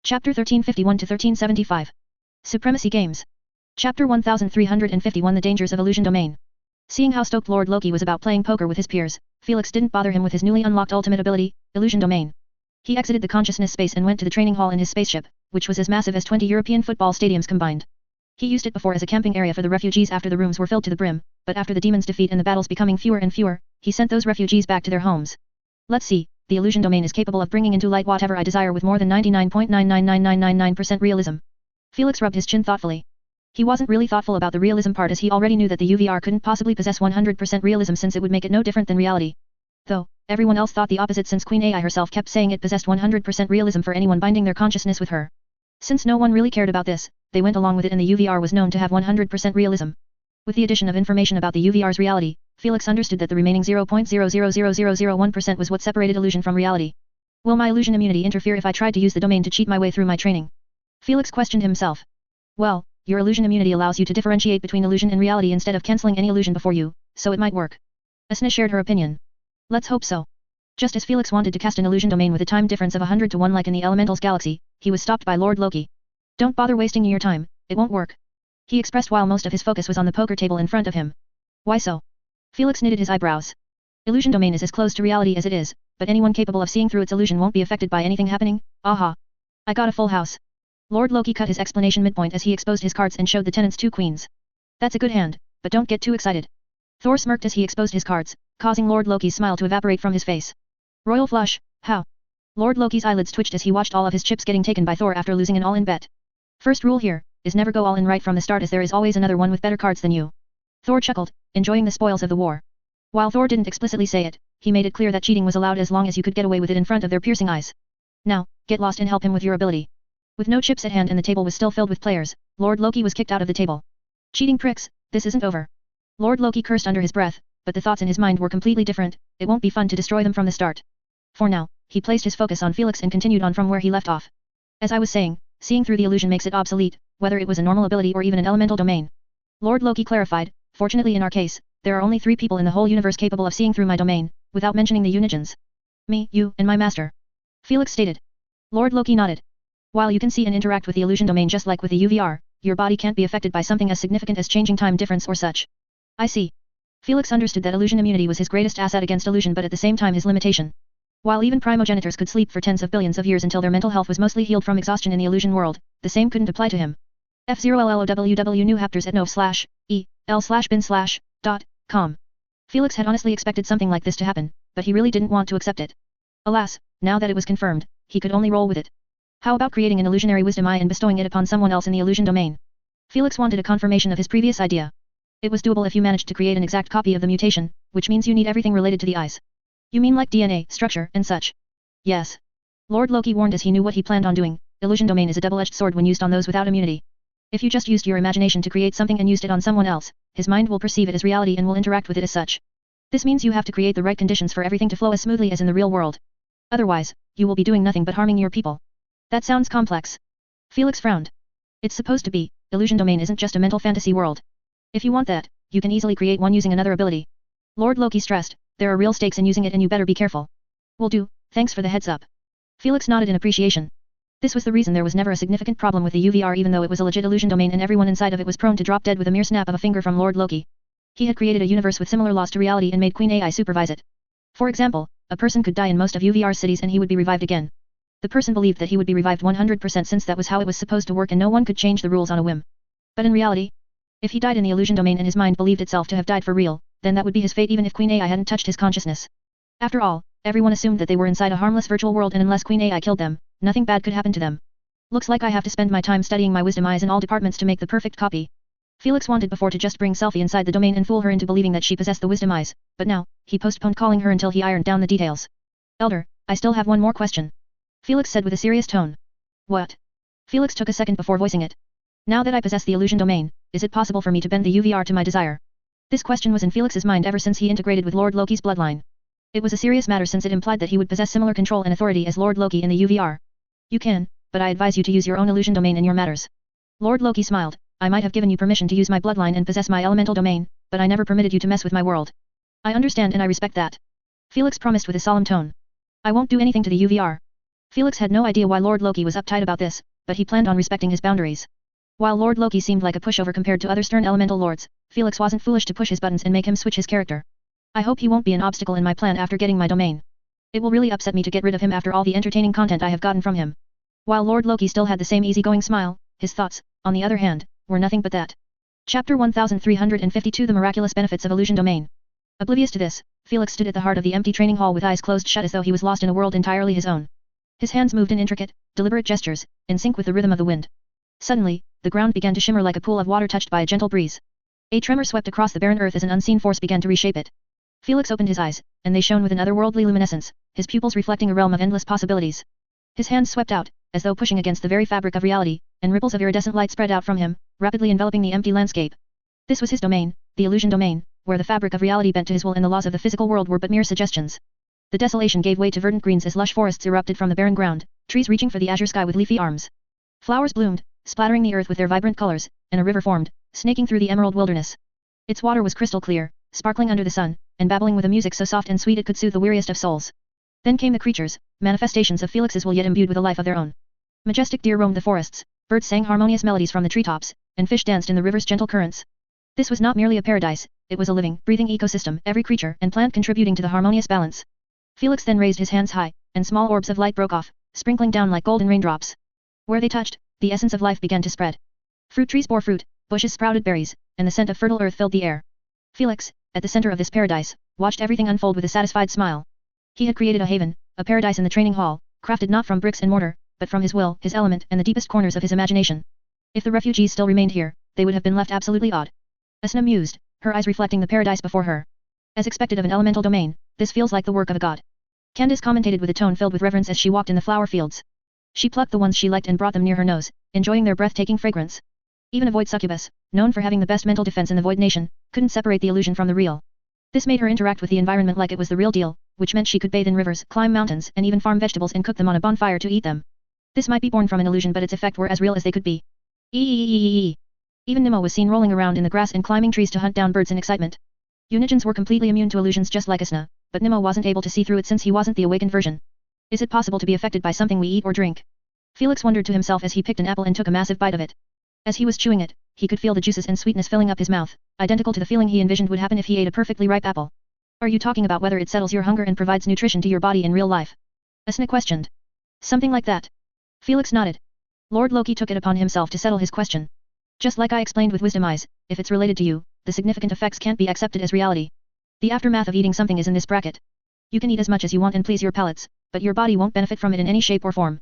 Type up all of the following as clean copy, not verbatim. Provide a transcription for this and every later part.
Chapter 1351-1375. Supremacy Games. Chapter 1351 The Dangers of Illusion Domain. Seeing how stoked Lord Loki was about playing poker with his peers, Felix didn't bother him with his newly unlocked ultimate ability, Illusion Domain. He exited the consciousness space and went to the training hall in his spaceship, which was as massive as 20 European football stadiums combined. He used it before as a camping area for the refugees after the rooms were filled to the brim, but after the demons' defeat and the battles becoming fewer and fewer, he sent those refugees back to their homes. Let's see, the illusion domain is capable of bringing into light whatever I desire with more than 99.999999% realism. Felix rubbed his chin thoughtfully. He wasn't really thoughtful about the realism part as he already knew that the UVR couldn't possibly possess 100% realism since it would make it no different than reality. Though, everyone else thought the opposite since Queen AI herself kept saying it possessed 100% realism for anyone binding their consciousness with her. Since no one really cared about this, they went along with it and the UVR was known to have 100% realism. With the addition of information about the UVR's reality, Felix understood that the remaining 0.000001% was what separated illusion from reality. Will my illusion immunity interfere if I tried to use the domain to cheat my way through my training? Felix questioned himself. Well, your illusion immunity allows you to differentiate between illusion and reality instead of cancelling any illusion before you, so it might work. Asna shared her opinion. Let's hope so. Just as Felix wanted to cast an illusion domain with a time difference of 100 to 1 like in the Elementals galaxy, he was stopped by Lord Loki. Don't bother wasting your time, it won't work. He expressed while most of his focus was on the poker table in front of him. Why so? Felix knitted his eyebrows. Illusion domain is as close to reality as it is, but anyone capable of seeing through its illusion won't be affected by anything happening. Aha. I got a full house. Lord Loki cut his explanation midpoint as he exposed his cards and showed the tenants 2 queens. That's a good hand, but don't get too excited. Thor smirked as he exposed his cards, causing Lord Loki's smile to evaporate from his face. Royal flush, how? Lord Loki's eyelids twitched as he watched all of his chips getting taken by Thor after losing an all-in bet. First rule here, is never go all-in right from the start as there is always another one with better cards than you. Thor chuckled, enjoying the spoils of the war. While Thor didn't explicitly say it, he made it clear that cheating was allowed as long as you could get away with it in front of their piercing eyes. Now, get lost and help him with your ability. With no chips at hand and the table was still filled with players, Lord Loki was kicked out of the table. Cheating pricks, this isn't over. Lord Loki cursed under his breath, but the thoughts in his mind were completely different. It won't be fun to destroy them from the start. For now, he placed his focus on Felix and continued on from where he left off. As I was saying, seeing through the illusion makes it obsolete, whether it was a normal ability or even an elemental domain. Lord Loki clarified, fortunately in our case, there are only 3 people in the whole universe capable of seeing through my domain, without mentioning the Unigens. Me, you, and my master. Felix stated. Lord Loki nodded. While you can see and interact with the illusion domain just like with the UVR, your body can't be affected by something as significant as changing time difference or such. I see. Felix understood that illusion immunity was his greatest asset against illusion but at the same time his limitation. While even primogenitors could sleep for tens of billions of years until their mental health was mostly healed from exhaustion in the illusion world, the same couldn't apply to him. F0LLOWW new hapters at nov/e/l/bin/.com. Felix had honestly expected something like this to happen, but he really didn't want to accept it. Alas, now that it was confirmed, he could only roll with it. How about creating an illusionary wisdom eye and bestowing it upon someone else in the illusion domain? Felix wanted a confirmation of his previous idea. It was doable if you managed to create an exact copy of the mutation, which means you need everything related to the eyes. You mean like DNA, structure, and such? Yes. Lord Loki warned as he knew what he planned on doing. Illusion domain is a double-edged sword when used on those without immunity. If you just used your imagination to create something and used it on someone else, his mind will perceive it as reality and will interact with it as such. This means you have to create the right conditions for everything to flow as smoothly as in the real world. Otherwise, you will be doing nothing but harming your people. That sounds complex. Felix frowned. It's supposed to be, illusion domain isn't just a mental fantasy world. If you want that, you can easily create one using another ability. Lord Loki stressed, there are real stakes in using it and you better be careful. Will do, thanks for the heads up. Felix nodded in appreciation. This was the reason there was never a significant problem with the UVR even though it was a legit illusion domain and everyone inside of it was prone to drop dead with a mere snap of a finger from Lord Loki. He had created a universe with similar laws to reality and made Queen AI supervise it. For example, a person could die in most of UVR's cities and he would be revived again. The person believed that he would be revived 100% since that was how it was supposed to work and no one could change the rules on a whim. But in reality, if he died in the illusion domain and his mind believed itself to have died for real, then that would be his fate even if Queen AI hadn't touched his consciousness. After all, everyone assumed that they were inside a harmless virtual world and unless Queen AI killed them, nothing bad could happen to them. Looks like I have to spend my time studying my wisdom eyes in all departments to make the perfect copy. Felix wanted before to just bring Selfie inside the domain and fool her into believing that she possessed the wisdom eyes, but now, he postponed calling her until he ironed down the details. Elder, I still have one more question. Felix said with a serious tone. What? Felix took a second before voicing it. Now that I possess the illusion domain, is it possible for me to bend the UVR to my desire? This question was in Felix's mind ever since he integrated with Lord Loki's bloodline. It was a serious matter since it implied that he would possess similar control and authority as Lord Loki in the UVR. You can, but I advise you to use your own illusion domain in your matters. Lord Loki smiled. I might have given you permission to use my bloodline and possess my elemental domain, but I never permitted you to mess with my world. I understand and I respect that. Felix promised with a solemn tone. I won't do anything to the UVR. Felix had no idea why Lord Loki was uptight about this, but he planned on respecting his boundaries. While Lord Loki seemed like a pushover compared to other stern elemental lords, Felix wasn't foolish to push his buttons and make him switch his character. I hope he won't be an obstacle in my plan after getting my domain. It will really upset me to get rid of him after all the entertaining content I have gotten from him. While Lord Loki still had the same easygoing smile, his thoughts, on the other hand, were nothing but that. Chapter 1352 The Miraculous Benefits of Illusion Domain. Oblivious to this, Felix stood at the heart of the empty training hall with eyes closed shut as though he was lost in a world entirely his own. His hands moved in intricate, deliberate gestures, in sync with the rhythm of the wind. Suddenly, the ground began to shimmer like a pool of water touched by a gentle breeze. A tremor swept across the barren earth as an unseen force began to reshape it. Felix opened his eyes, and they shone with an otherworldly luminescence, his pupils reflecting a realm of endless possibilities. His hands swept out, as though pushing against the very fabric of reality, and ripples of iridescent light spread out from him, rapidly enveloping the empty landscape. This was his domain, the illusion domain, where the fabric of reality bent to his will and the laws of the physical world were but mere suggestions. The desolation gave way to verdant greens as lush forests erupted from the barren ground, trees reaching for the azure sky with leafy arms. Flowers bloomed, splattering the earth with their vibrant colors, and a river formed, snaking through the emerald wilderness. Its water was crystal clear, sparkling under the sun, and babbling with a music so soft and sweet it could soothe the weariest of souls. Then came the creatures, manifestations of Felix's will yet imbued with a life of their own. Majestic deer roamed the forests, birds sang harmonious melodies from the treetops, and fish danced in the river's gentle currents. This was not merely a paradise, it was a living, breathing ecosystem, every creature and plant contributing to the harmonious balance. Felix then raised his hands high, and small orbs of light broke off, sprinkling down like golden raindrops. Where they touched, the essence of life began to spread. Fruit trees bore fruit, bushes sprouted berries, and the scent of fertile earth filled the air. Felix, at the center of this paradise, watched everything unfold with a satisfied smile. He had created a haven, a paradise in the training hall, crafted not from bricks and mortar, but from his will, his element, and the deepest corners of his imagination. If the refugees still remained here, they would have been left absolutely awed. Asna mused, her eyes reflecting the paradise before her. As expected of an elemental domain, this feels like the work of a god. Candace commentated with a tone filled with reverence as she walked in the flower fields. She plucked the ones she liked and brought them near her nose, enjoying their breathtaking fragrance. Even a void succubus, known for having the best mental defense in the void nation, couldn't separate the illusion from the real. This made her interact with the environment like it was the real deal, which meant she could bathe in rivers, climb mountains, and even farm vegetables and cook them on a bonfire to eat them. This might be born from an illusion, but its effect were as real as they could be. Even Nemo was seen rolling around in the grass and climbing trees to hunt down birds in excitement. Unigens were completely immune to illusions just like Asna, but Nemo wasn't able to see through it since he wasn't the awakened version. Is it possible to be affected by something we eat or drink? Felix wondered to himself as he picked an apple and took a massive bite of it. As he was chewing it, he could feel the juices and sweetness filling up his mouth, identical to the feeling he envisioned would happen if he ate a perfectly ripe apple. Are you talking about whether it settles your hunger and provides nutrition to your body in real life? Asna questioned. Something like that. Felix nodded. Lord Loki took it upon himself to settle his question. Just like I explained with Wisdom Eyes, if it's related to you, the significant effects can't be accepted as reality. The aftermath of eating something is in this bracket. You can eat as much as you want and please your palates, but your body won't benefit from it in any shape or form.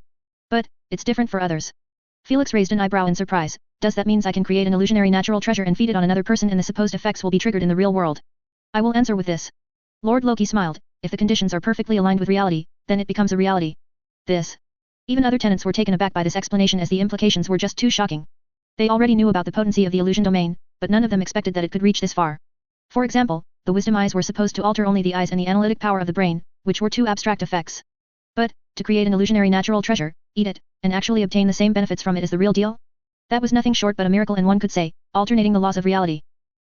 But, it's different for others. Felix raised an eyebrow in surprise. Does that mean I can create an illusionary natural treasure and feed it on another person and the supposed effects will be triggered in the real world? I will answer with this. Lord Loki smiled. If the conditions are perfectly aligned with reality, then it becomes a reality. This. Even other tenants were taken aback by this explanation as the implications were just too shocking. They already knew about the potency of the illusion domain, but none of them expected that it could reach this far. For example, the wisdom eyes were supposed to alter only the eyes and the analytic power of the brain, which were two abstract effects. But, to create an illusionary natural treasure, eat it, and actually obtain the same benefits from it as the real deal? That was nothing short but a miracle, and one could say, alternating the laws of reality.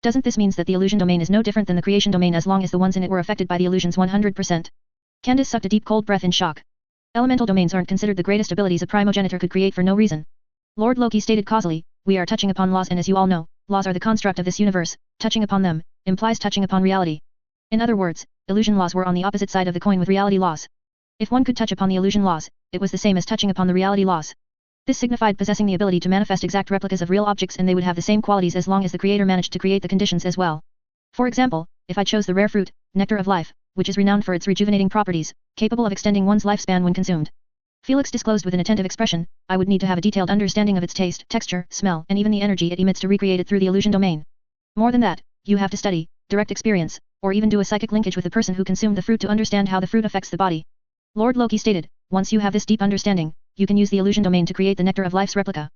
Doesn't this mean that the illusion domain is no different than the creation domain as long as the ones in it were affected by the illusions 100%? Candace sucked a deep cold breath in shock. Elemental domains aren't considered the greatest abilities a primogenitor could create for no reason. Lord Loki stated causally, we are touching upon laws, and as you all know, laws are the construct of this universe. Touching upon them implies touching upon reality. In other words, illusion laws were on the opposite side of the coin with reality laws. If one could touch upon the illusion laws, it was the same as touching upon the reality laws. This signified possessing the ability to manifest exact replicas of real objects, and they would have the same qualities as long as the creator managed to create the conditions as well. For example, if I chose the rare fruit, nectar of life, which is renowned for its rejuvenating properties, capable of extending one's lifespan when consumed. Felix disclosed with an attentive expression, I would need to have a detailed understanding of its taste, texture, smell, and even the energy it emits to recreate it through the illusion domain. More than that, you have to study, direct experience, or even do a psychic linkage with the person who consumed the fruit to understand how the fruit affects the body. Lord Loki stated, once you have this deep understanding, you can use the illusion domain to create the nectar of life's replica.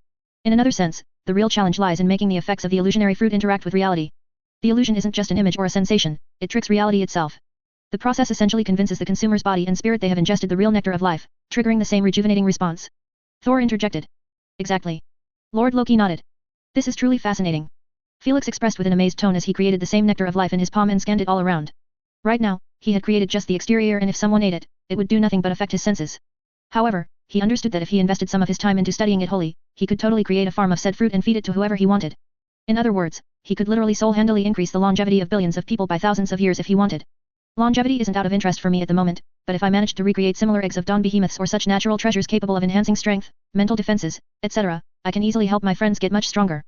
In another sense, the real challenge lies in making the effects of the illusionary fruit interact with reality. The illusion isn't just an image or a sensation, it tricks reality itself. The process essentially convinces the consumer's body and spirit they have ingested the real nectar of life, triggering the same rejuvenating response. Thor interjected. Exactly. Lord Loki nodded. This is truly fascinating. Felix expressed with an amazed tone as he created the same nectar of life in his palm and scanned it all around. Right now, he had created just the exterior, and if someone ate it, it would do nothing but affect his senses. However, he understood that if he invested some of his time into studying it wholly, he could totally create a farm of said fruit and feed it to whoever he wanted. In other words, he could literally single-handedly increase the longevity of billions of people by thousands of years if he wanted. Longevity isn't out of interest for me at the moment, but if I managed to recreate similar eggs of dawn behemoths or such natural treasures capable of enhancing strength, mental defenses, etc., I can easily help my friends get much stronger.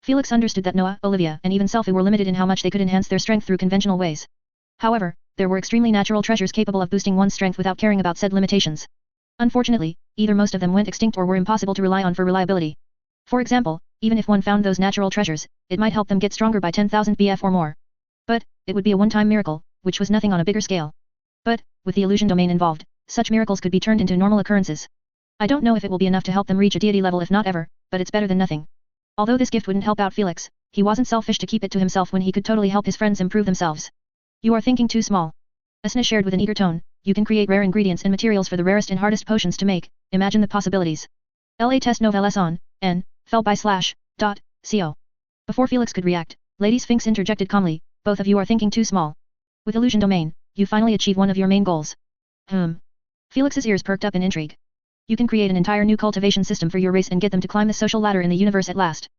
Felix understood that Noah, Olivia, and even Selfie were limited in how much they could enhance their strength through conventional ways. However, there were extremely natural treasures capable of boosting one's strength without caring about said limitations. Unfortunately, either most of them went extinct or were impossible to rely on for reliability. For example, even if one found those natural treasures, it might help them get stronger by 10,000 BF or more. But, it would be a one-time miracle, which was nothing on a bigger scale. But, with the illusion domain involved, such miracles could be turned into normal occurrences. I don't know if it will be enough to help them reach a deity level if not ever, but it's better than nothing. Although this gift wouldn't help out Felix, he wasn't selfish to keep it to himself when he could totally help his friends improve themselves. You are thinking too small. Asna shared with an eager tone, you can create rare ingredients and materials for the rarest and hardest potions to make, imagine the possibilities. La test noveles on, n, fell by /co. Before Felix could react, Lady Sphinx interjected calmly, both of you are thinking too small. With illusion domain, you finally achieve one of your main goals. Felix's ears perked up in intrigue. You can create an entire new cultivation system for your race and get them to climb the social ladder in the universe at last.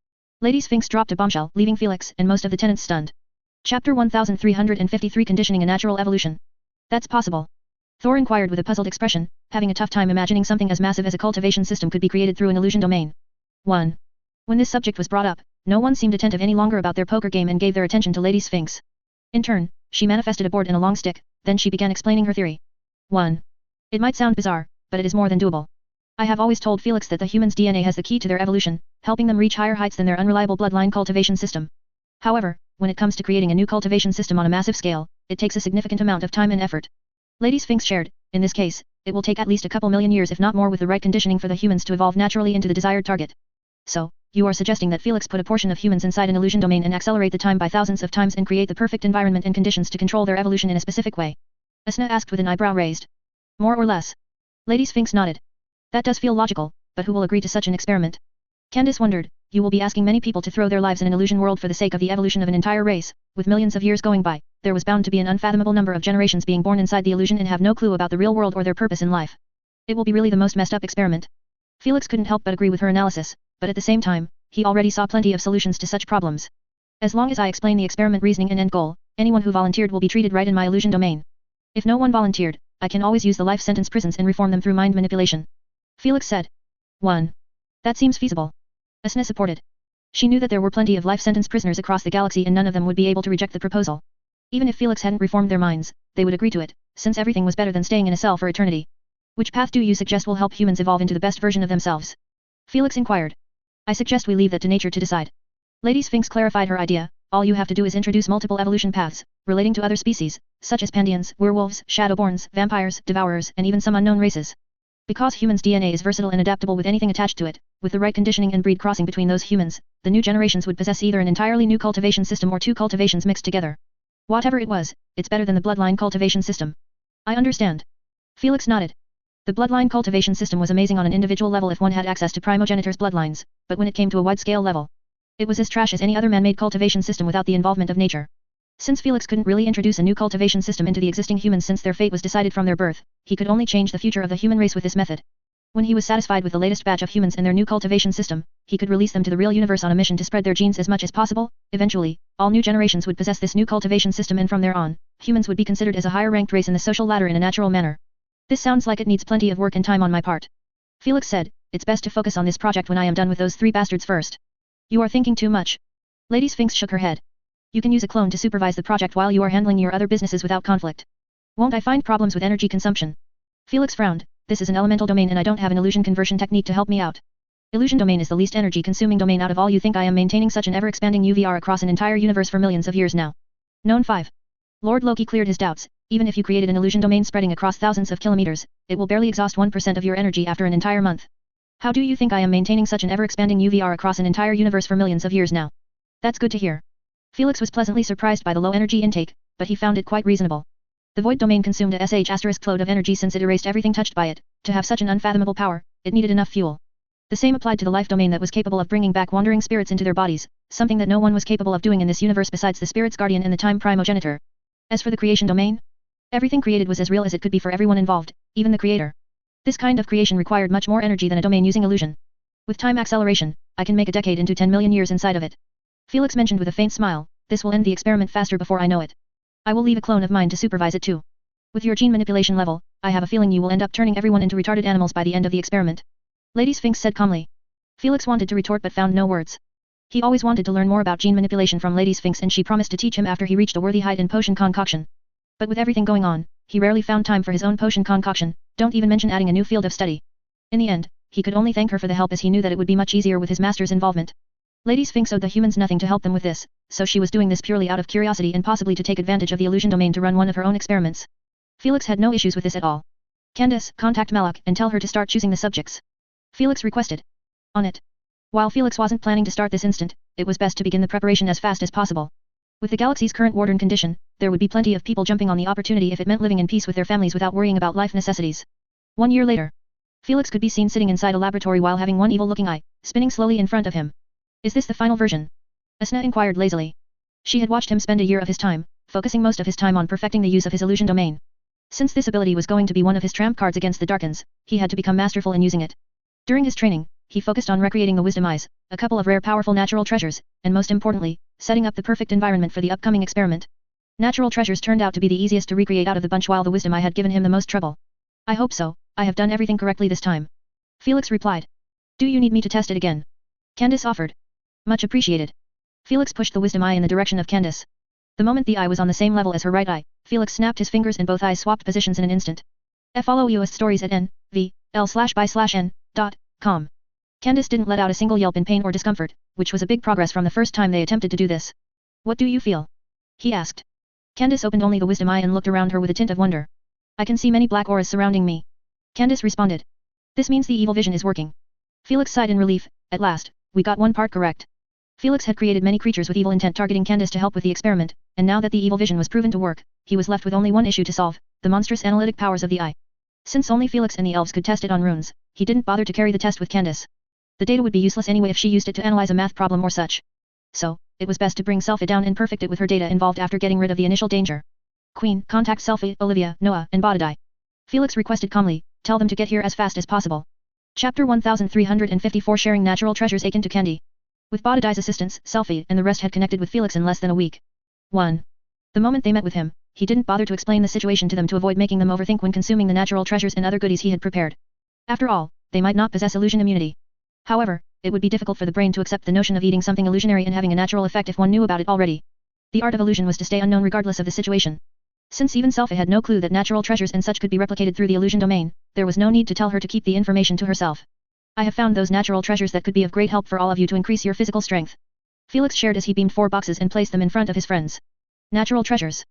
Lady Sphinx dropped a bombshell, leaving Felix and most of the tenants stunned. Chapter 1353 Conditioning a Natural Evolution. That's possible. Thor inquired with a puzzled expression, having a tough time imagining something as massive as a cultivation system could be created through an illusion domain. 1. When this subject was brought up, no one seemed attentive any longer about their poker game and gave their attention to Lady Sphinx. In turn, she manifested a board and a long stick, then she began explaining her theory. 1. It might sound bizarre, but it is more than doable. I have always told Felix that the human's DNA has the key to their evolution, helping them reach higher heights than their unreliable bloodline cultivation system. However, when it comes to creating a new cultivation system on a massive scale, it takes a significant amount of time and effort. Lady Sphinx shared, in this case, it will take at least a couple million years if not more with the right conditioning for the humans to evolve naturally into the desired target. So, you are suggesting that Felix put a portion of humans inside an illusion domain and accelerate the time by thousands of times and create the perfect environment and conditions to control their evolution in a specific way? Asna asked with an eyebrow raised. More or less. Lady Sphinx nodded. That does feel logical, but who will agree to such an experiment? Candace wondered, you will be asking many people to throw their lives in an illusion world for the sake of the evolution of an entire race. With millions of years going by, there was bound to be an unfathomable number of generations being born inside the illusion and have no clue about the real world or their purpose in life. It will be really the most messed up experiment. Felix couldn't help but agree with her analysis, but at the same time, he already saw plenty of solutions to such problems. As long as I explain the experiment reasoning and end goal, anyone who volunteered will be treated right in my illusion domain. If no one volunteered, I can always use the life sentence prisons and reform them through mind manipulation. Felix said. 1. That seems feasible. Asna supported. She knew that there were plenty of life sentence prisoners across the galaxy and none of them would be able to reject the proposal. Even if Felix hadn't reformed their minds, they would agree to it, since everything was better than staying in a cell for eternity. Which path do you suggest will help humans evolve into the best version of themselves? Felix inquired. I suggest we leave that to nature to decide. Lady Sphinx clarified her idea, all you have to do is introduce multiple evolution paths, relating to other species, such as Pandians, werewolves, shadowborns, vampires, devourers, and even some unknown races. Because humans' DNA is versatile and adaptable with anything attached to it, with the right conditioning and breed crossing between those humans, the new generations would possess either an entirely new cultivation system or two cultivations mixed together. Whatever it was, it's better than the bloodline cultivation system. I understand. Felix nodded. The bloodline cultivation system was amazing on an individual level if one had access to primogenitors' bloodlines, but when it came to a wide-scale level, it was as trash as any other man-made cultivation system without the involvement of nature. Since Felix couldn't really introduce a new cultivation system into the existing humans since their fate was decided from their birth, he could only change the future of the human race with this method. When he was satisfied with the latest batch of humans and their new cultivation system, he could release them to the real universe on a mission to spread their genes as much as possible. Eventually, all new generations would possess this new cultivation system and from there on, humans would be considered as a higher-ranked race in the social ladder in a natural manner. This sounds like it needs plenty of work and time on my part. Felix said, it's best to focus on this project when I am done with those three bastards first. You are thinking too much. Lady Sphinx shook her head. You can use a clone to supervise the project while you are handling your other businesses without conflict. Won't I find problems with energy consumption? Felix frowned. This is an elemental domain and I don't have an illusion conversion technique to help me out. Illusion domain is the least energy consuming domain out of all. You think I am maintaining such an ever-expanding UVR across an entire universe for millions of years now? Known 5. Lord Loki cleared his doubts. Even if you created an illusion domain spreading across thousands of kilometers, it will barely exhaust 1% of your energy after an entire month. How do you think I am maintaining such an ever-expanding UVR across an entire universe for millions of years now? That's good to hear. Felix was pleasantly surprised by the low energy intake, but he found it quite reasonable. The void domain consumed a sh** load of energy since it erased everything touched by it. To have such an unfathomable power, it needed enough fuel. The same applied to the life domain that was capable of bringing back wandering spirits into their bodies, something that no one was capable of doing in this universe besides the spirit's guardian and the time primogenitor. As for the creation domain, everything created was as real as it could be for everyone involved, even the creator. This kind of creation required much more energy than a domain using illusion. With time acceleration, I can make a decade into 10 million years inside of it. Felix mentioned with a faint smile, this will end the experiment faster before I know it. I will leave a clone of mine to supervise it too. With your gene manipulation level, I have a feeling you will end up turning everyone into retarded animals by the end of the experiment. Lady Sphinx said calmly. Felix wanted to retort but found no words. He always wanted to learn more about gene manipulation from Lady Sphinx and she promised to teach him after he reached a worthy height in potion concoction. But with everything going on, he rarely found time for his own potion concoction, don't even mention adding a new field of study. In the end, he could only thank her for the help as he knew that it would be much easier with his master's involvement. Lady Sphinx owed the humans nothing to help them with this, so she was doing this purely out of curiosity and possibly to take advantage of the illusion domain to run one of her own experiments. Felix had no issues with this at all. Candace, contact Malak and tell her to start choosing the subjects. Felix requested. On it. While Felix wasn't planning to start this instant, it was best to begin the preparation as fast as possible. With the galaxy's current warden condition, there would be plenty of people jumping on the opportunity if it meant living in peace with their families without worrying about life necessities. 1 year later. Felix could be seen sitting inside a laboratory while having one evil-looking eye, spinning slowly in front of him. Is this the final version? Asna inquired lazily. She had watched him spend a year of his time, focusing most of his time on perfecting the use of his illusion domain. Since this ability was going to be one of his trump cards against the Darkans, he had to become masterful in using it. During his training, he focused on recreating the wisdom eyes, a couple of rare powerful natural treasures, and most importantly, setting up the perfect environment for the upcoming experiment. Natural treasures turned out to be the easiest to recreate out of the bunch while the wisdom eye had given him the most trouble. I hope so, I have done everything correctly this time. Felix replied. Do you need me to test it again? Candace offered. Much appreciated. Felix pushed the wisdom eye in the direction of Candace. The moment the eye was on the same level as her right eye, Felix snapped his fingers and both eyes swapped positions in an instant. Follow US stories at nvl/by/n.com. Candace didn't let out a single yelp in pain or discomfort, which was a big progress from the first time they attempted to do this. What do you feel? He asked. Candace opened only the wisdom eye and looked around her with a tint of wonder. I can see many black auras surrounding me. Candace responded. This means the evil vision is working. Felix sighed in relief. At last, we got one part correct. Felix had created many creatures with evil intent targeting Candace to help with the experiment, and now that the evil vision was proven to work, he was left with only one issue to solve, the monstrous analytic powers of the eye. Since only Felix and the elves could test it on runes, he didn't bother to carry the test with Candace. The data would be useless anyway if she used it to analyze a math problem or such. So, it was best to bring Selfie down and perfect it with her data involved after getting rid of the initial danger. Queen, contact Selfie, Olivia, Noah, and Boredom. Felix requested calmly, tell them to get here as fast as possible. Chapter 1354 Sharing Natural Treasures akin to Candy. With Boredim's assistance, Selfie and the rest had connected with Felix in less than a week. 1. The moment they met with him, he didn't bother to explain the situation to them to avoid making them overthink when consuming the natural treasures and other goodies he had prepared. After all, they might not possess illusion immunity. However, it would be difficult for the brain to accept the notion of eating something illusionary and having a natural effect if one knew about it already. The art of illusion was to stay unknown regardless of the situation. Since even Selfie had no clue that natural treasures and such could be replicated through the illusion domain, there was no need to tell her to keep the information to herself. I have found those natural treasures that could be of great help for all of you to increase your physical strength. Felix shared as he beamed 4 boxes and placed them in front of his friends. Natural treasures?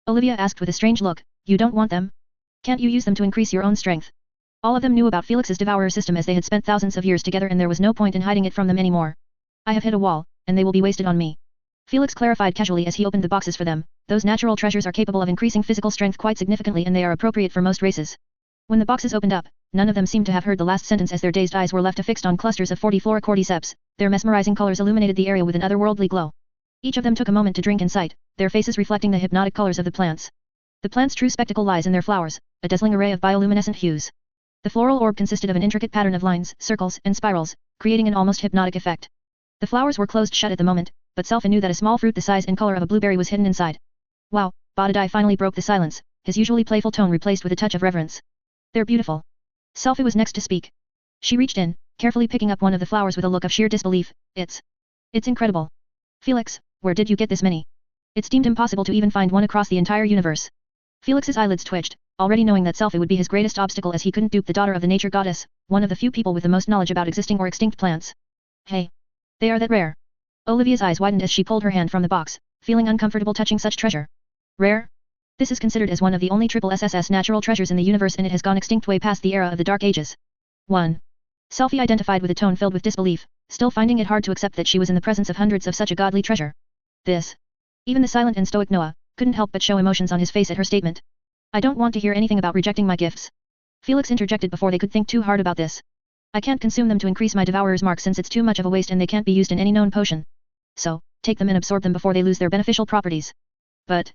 Olivia asked with a strange look, you don't want them? Can't you use them to increase your own strength? All of them knew about Felix's devourer system as they had spent thousands of years together and there was no point in hiding it from them anymore. I have hit a wall, and they will be wasted on me. Felix clarified casually as he opened the boxes for them, those natural treasures are capable of increasing physical strength quite significantly and they are appropriate for most races. When the boxes opened up, none of them seemed to have heard the last sentence as their dazed eyes were left affixed on clusters of 40 fluorocordyceps, their mesmerizing colors illuminated the area with an otherworldly glow. Each of them took a moment to drink in sight, their faces reflecting the hypnotic colors of the plants. The plants' true spectacle lies in their flowers, a dazzling array of bioluminescent hues. The floral orb consisted of an intricate pattern of lines, circles, and spirals, creating an almost hypnotic effect. The flowers were closed shut at the moment, but Selfie knew that a small fruit the size and color of a blueberry was hidden inside. Wow, Boredom finally broke the silence, his usually playful tone replaced with a touch of reverence. They're beautiful. Selfie was next to speak. She reached in, carefully picking up one of the flowers with a look of sheer disbelief. It's incredible. Felix, where did you get this many? It's deemed impossible to even find one across the entire universe. Felix's eyelids twitched, already knowing that Selfie would be his greatest obstacle as he couldn't dupe the daughter of the nature goddess, one of the few people with the most knowledge about existing or extinct plants. Hey. They are that rare. Olivia's eyes widened as she pulled her hand from the box, feeling uncomfortable touching such treasure. Rare? This is considered as one of the only triple SSS natural treasures in the universe and it has gone extinct way past the era of the Dark Ages. 1. Selfie identified with a tone filled with disbelief, still finding it hard to accept that she was in the presence of hundreds of such a godly treasure. This. Even the silent and stoic Noah couldn't help but show emotions on his face at her statement. I don't want to hear anything about rejecting my gifts. Felix interjected before they could think too hard about this. I can't consume them to increase my devourer's mark since it's too much of a waste and they can't be used in any known potion. So, take them and absorb them before they lose their beneficial properties. But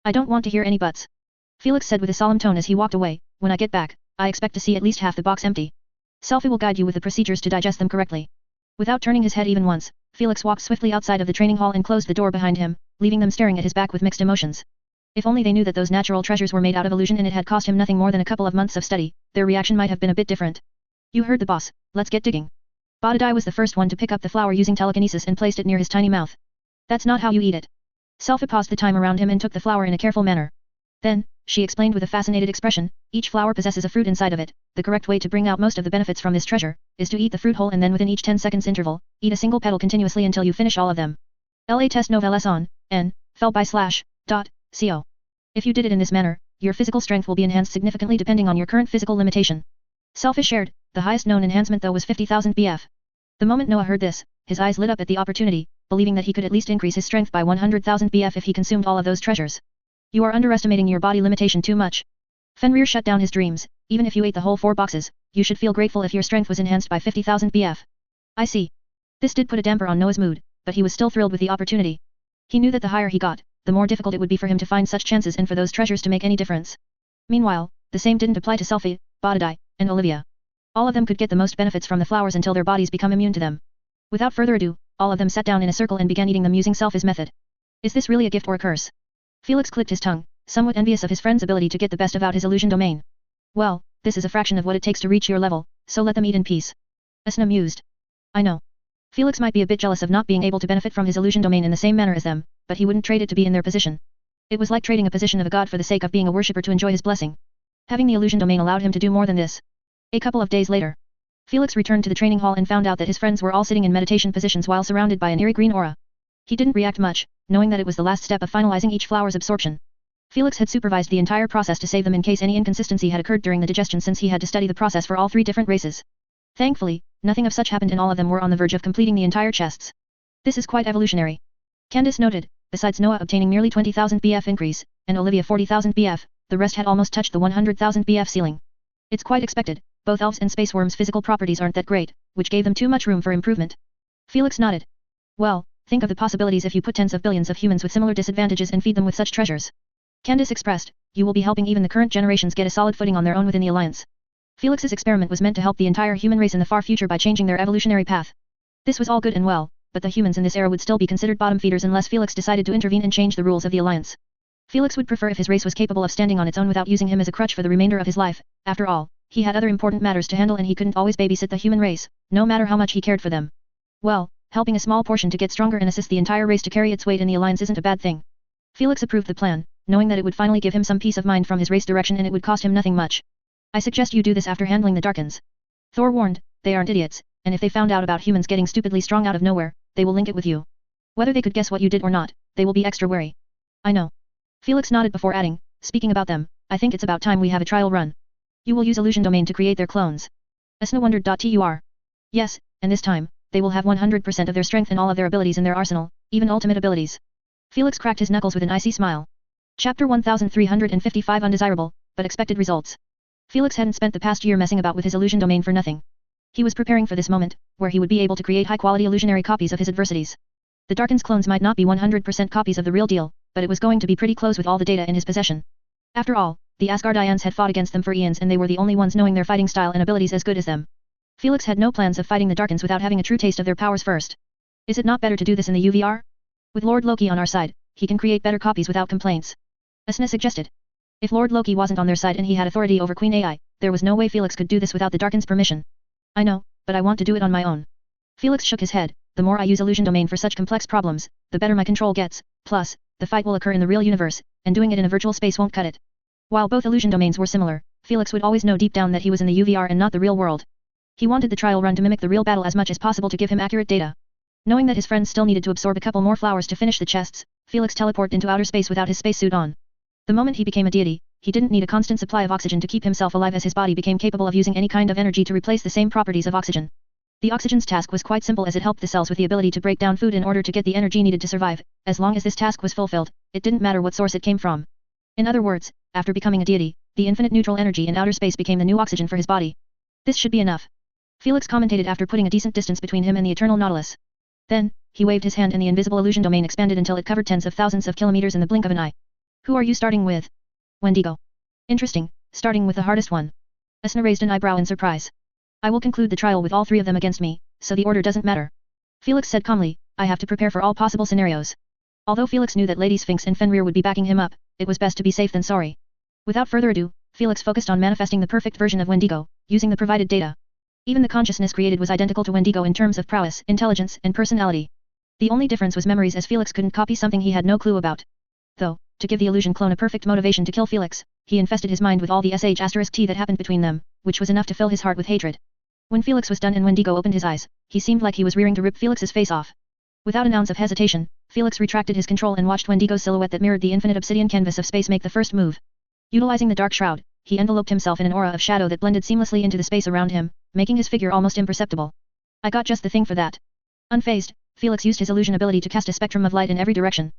I don't want to hear any buts. Felix said with a solemn tone as he walked away, when I get back, I expect to see at least half the box empty. Selfie will guide you with the procedures to digest them correctly. Without turning his head even once, Felix walked swiftly outside of the training hall and closed the door behind him, leaving them staring at his back with mixed emotions. If only they knew that those natural treasures were made out of illusion and it had cost him nothing more than a couple of months of study, their reaction might have been a bit different. You heard the boss, let's get digging. Boredom was the first one to pick up the flower using telekinesis and placed it near his tiny mouth. That's not how you eat it. Selfie paused the time around him and took the flower in a careful manner. Then, she explained with a fascinated expression, each flower possesses a fruit inside of it. The correct way to bring out most of the benefits from this treasure is to eat the fruit whole and then within each 10 seconds interval, eat a single petal continuously until you finish all of them. La test noveles on, n, fell by /co. If you did it in this manner, your physical strength will be enhanced significantly depending on your current physical limitation. Selfie shared, the highest known enhancement though was 50,000 bf. The moment Noah heard this, his eyes lit up at the opportunity, believing that he could at least increase his strength by 100,000 bf if he consumed all of those treasures. You are underestimating your body limitation too much. Fenrir shut down his dreams. Even if you ate the whole 4 boxes, you should feel grateful if your strength was enhanced by 50,000 bf. I see. This did put a damper on Noah's mood, but he was still thrilled with the opportunity. He knew that the higher he got, the more difficult it would be for him to find such chances and for those treasures to make any difference. Meanwhile, the same didn't apply to Selfie, Boredom, and Olivia. All of them could get the most benefits from the flowers until their bodies become immune to them. Without further ado, all of them sat down in a circle and began eating them using Selfie's method. Is this really a gift or a curse? Felix clicked his tongue, somewhat envious of his friend's ability to get the best out his illusion domain. Well, this is a fraction of what it takes to reach your level, so let them eat in peace. Asna mused. I know. Felix might be a bit jealous of not being able to benefit from his illusion domain in the same manner as them, but he wouldn't trade it to be in their position. It was like trading a position of a god for the sake of being a worshipper to enjoy his blessing. Having the illusion domain allowed him to do more than this. A couple of days later, Felix returned to the training hall and found out that his friends were all sitting in meditation positions while surrounded by an eerie green aura. He didn't react much, knowing that it was the last step of finalizing each flower's absorption. Felix had supervised the entire process to save them in case any inconsistency had occurred during the digestion since he had to study the process for all 3 different races. Thankfully, nothing of such happened and all of them were on the verge of completing the entire chests. This is quite evolutionary. Candace noted, besides Noah obtaining merely 20,000 bf increase, and Olivia 40,000 bf, the rest had almost touched the 100,000 bf ceiling. It's quite expected, both elves and space worms' physical properties aren't that great, which gave them too much room for improvement. Felix nodded. Well, think of the possibilities if you put tens of billions of humans with similar disadvantages and feed them with such treasures. Candace expressed, you will be helping even the current generations get a solid footing on their own within the alliance. Felix's experiment was meant to help the entire human race in the far future by changing their evolutionary path. This was all good and well, but the humans in this era would still be considered bottom feeders unless Felix decided to intervene and change the rules of the alliance. Felix would prefer if his race was capable of standing on its own without using him as a crutch for the remainder of his life. After all, he had other important matters to handle and he couldn't always babysit the human race, no matter how much he cared for them. Well, helping a small portion to get stronger and assist the entire race to carry its weight in the alliance isn't a bad thing. Felix approved the plan, knowing that it would finally give him some peace of mind from his race direction and it would cost him nothing much. I suggest you do this after handling the Darkins. Thor warned, they aren't idiots, and if they found out about humans getting stupidly strong out of nowhere, they will link it with you. Whether they could guess what you did or not, they will be extra wary. I know. Felix nodded before adding, speaking about them, I think it's about time we have a trial run. You will use illusion domain to create their clones. Asna wondered. Tur. Yes, and this time, they will have 100% of their strength and all of their abilities in their arsenal, even ultimate abilities. Felix cracked his knuckles with an icy smile. Chapter 1355 Undesirable, but expected results. Felix hadn't spent the past year messing about with his illusion domain for nothing. He was preparing for this moment, where he would be able to create high-quality illusionary copies of his adversities. The Darkins clones might not be 100% copies of the real deal, but it was going to be pretty close with all the data in his possession. After all, the Asgardians had fought against them for eons and they were the only ones knowing their fighting style and abilities as good as them. Felix had no plans of fighting the Darkins without having a true taste of their powers first. Is it not better to do this in the UVR? With Lord Loki on our side, he can create better copies without complaints. Asna suggested. If Lord Loki wasn't on their side and he had authority over Queen AI, there was no way Felix could do this without the Darkins' permission. I know, but I want to do it on my own. Felix shook his head, the more I use illusion domain for such complex problems, the better my control gets, plus, the fight will occur in the real universe, and doing it in a virtual space won't cut it. While both illusion domains were similar, Felix would always know deep down that he was in the UVR and not the real world. He wanted the trial run to mimic the real battle as much as possible to give him accurate data. Knowing that his friends still needed to absorb a couple more flowers to finish the chests, Felix teleported into outer space without his spacesuit on. The moment he became a deity, he didn't need a constant supply of oxygen to keep himself alive as his body became capable of using any kind of energy to replace the same properties of oxygen. The oxygen's task was quite simple as it helped the cells with the ability to break down food in order to get the energy needed to survive. As long as this task was fulfilled, it didn't matter what source it came from. In other words, after becoming a deity, the infinite neutral energy in outer space became the new oxygen for his body. This should be enough. Felix commentated after putting a decent distance between him and the eternal Nautilus. Then, he waved his hand and the invisible illusion domain expanded until it covered tens of thousands of kilometers in the blink of an eye. Who are you starting with? Wendigo. Interesting, starting with the hardest one. Asna raised an eyebrow in surprise. I will conclude the trial with all three of them against me, so the order doesn't matter. Felix said calmly, I have to prepare for all possible scenarios. Although Felix knew that Lady Sphinx and Fenrir would be backing him up, it was best to be safe than sorry. Without further ado, Felix focused on manifesting the perfect version of Wendigo, using the provided data. Even the consciousness created was identical to Wendigo in terms of prowess, intelligence, and personality. The only difference was memories, as Felix couldn't copy something he had no clue about. Though, to give the illusion clone a perfect motivation to kill Felix, he infested his mind with all the sh*t that happened between them, which was enough to fill his heart with hatred. When Felix was done and Wendigo opened his eyes, he seemed like he was rearing to rip Felix's face off. Without an ounce of hesitation, Felix retracted his control and watched Wendigo's silhouette that mirrored the infinite obsidian canvas of space make the first move. Utilizing the dark shroud, he enveloped himself in an aura of shadow that blended seamlessly into the space around him, making his figure almost imperceptible. I got just the thing for that. Unfazed, Felix used his illusion ability to cast a spectrum of light in every direction.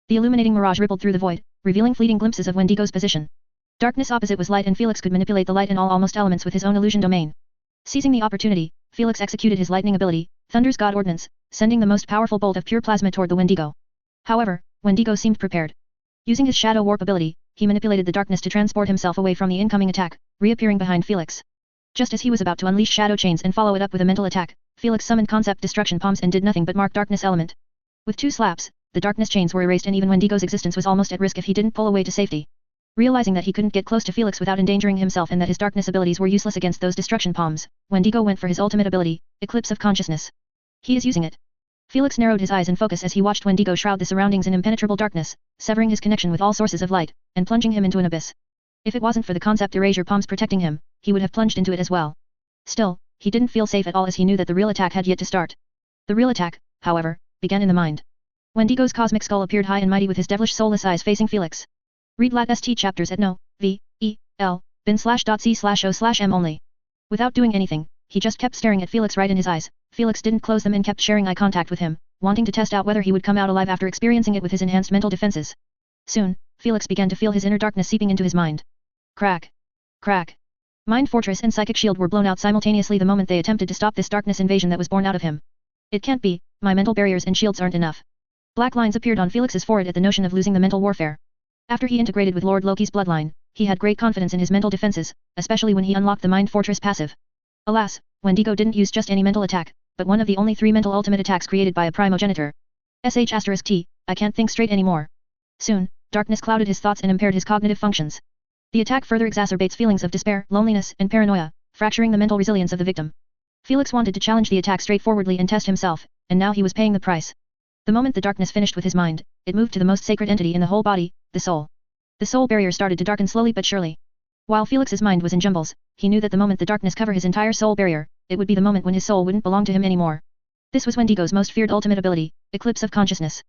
The illuminating mirage rippled through the void, revealing fleeting glimpses of Wendigo's position. Darkness opposite was light and Felix could manipulate the light in all almost elements with his own illusion domain. Seizing the opportunity, Felix executed his lightning ability, Thunder's God Ordnance, sending the most powerful bolt of pure plasma toward the Wendigo. However, Wendigo seemed prepared. Using his shadow warp ability, he manipulated the darkness to transport himself away from the incoming attack, reappearing behind Felix. Just as he was about to unleash shadow chains and follow it up with a mental attack, Felix summoned concept destruction palms and did nothing but mark darkness element. With 2 slaps, the darkness chains were erased and even Wendigo's existence was almost at risk if he didn't pull away to safety. Realizing that he couldn't get close to Felix without endangering himself and that his darkness abilities were useless against those destruction palms, Wendigo went for his ultimate ability, Eclipse of Consciousness. He is using it. Felix narrowed his eyes in focus as he watched Wendigo shroud the surroundings in impenetrable darkness, severing his connection with all sources of light, and plunging him into an abyss. If it wasn't for the concept erasure palms protecting him, he would have plunged into it as well. Still, he didn't feel safe at all as he knew that the real attack had yet to start. The real attack, however, began in the mind. Wendigo's cosmic skull appeared high and mighty with his devilish soulless eyes facing Felix. Read lat.st chapters at no.v.e.l.bin/.c/o/m only. Without doing anything, he just kept staring at Felix right in his eyes. Felix didn't close them and kept sharing eye contact with him, wanting to test out whether he would come out alive after experiencing it with his enhanced mental defenses. Soon, Felix began to feel his inner darkness seeping into his mind. Crack. Crack. Mind Fortress and Psychic Shield were blown out simultaneously the moment they attempted to stop this darkness invasion that was born out of him. It can't be, my mental barriers and shields aren't enough. Black lines appeared on Felix's forehead at the notion of losing the mental warfare. After he integrated with Lord Loki's bloodline, he had great confidence in his mental defenses, especially when he unlocked the Mind Fortress passive. Alas, Wendigo didn't use just any mental attack, but one of the only 3 mental ultimate attacks created by a primogenitor. *T, I can't think straight anymore. Soon, darkness clouded his thoughts and impaired his cognitive functions. The attack further exacerbates feelings of despair, loneliness, and paranoia, fracturing the mental resilience of the victim. Felix wanted to challenge the attack straightforwardly and test himself, and now he was paying the price. The moment the darkness finished with his mind, it moved to the most sacred entity in the whole body, the soul. The soul barrier started to darken slowly but surely. While Felix's mind was in jumbles, he knew that the moment the darkness covered his entire soul barrier, it would be the moment when his soul wouldn't belong to him anymore. This was Wendigo's most feared ultimate ability, Eclipse of Consciousness.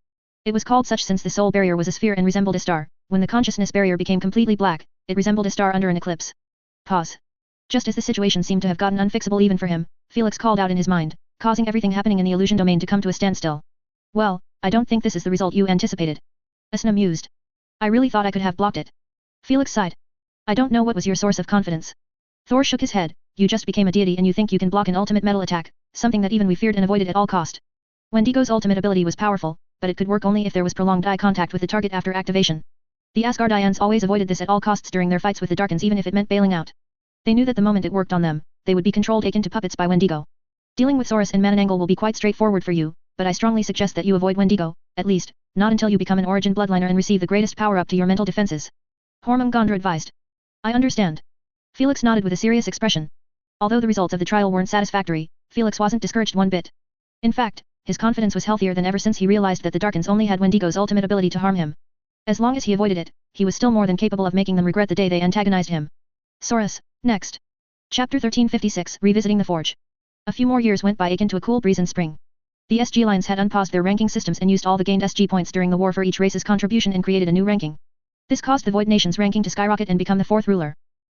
It was called such since the soul barrier was a sphere and resembled a star. When the consciousness barrier became completely black, it resembled a star under an eclipse. Pause. Just as the situation seemed to have gotten unfixable even for him, Felix called out in his mind, causing everything happening in the illusion domain to come to a standstill. Well, I don't think this is the result you anticipated. Asna mused. I really thought I could have blocked it. Felix sighed. I don't know what was your source of confidence. Thor shook his head. You just became a deity and you think you can block an ultimate metal attack, something that even we feared and avoided at all cost. Wendigo's ultimate ability was powerful, but it could work only if there was prolonged eye contact with the target after activation. The Asgardians always avoided this at all costs during their fights with the Darkans even if it meant bailing out. They knew that the moment it worked on them, they would be controlled into puppets by Wendigo. Dealing with Saurus and Mananangel will be quite straightforward for you, but I strongly suggest that you avoid Wendigo, at least, not until you become an origin bloodliner and receive the greatest power up to your mental defenses. Hormungandr advised. I understand. Felix nodded with a serious expression. Although the results of the trial weren't satisfactory, Felix wasn't discouraged one bit. In fact, his confidence was healthier than ever since he realized that the Darkans only had Wendigo's ultimate ability to harm him. As long as he avoided it, he was still more than capable of making them regret the day they antagonized him. Saurus, next. Chapter 1356, Revisiting the Forge. A few more years went by akin to a cool breeze in spring. The SG lines had unpaused their ranking systems and used all the gained SG points during the war for each race's contribution and created a new ranking. This caused the Void Nation's ranking to skyrocket and become the 4th ruler.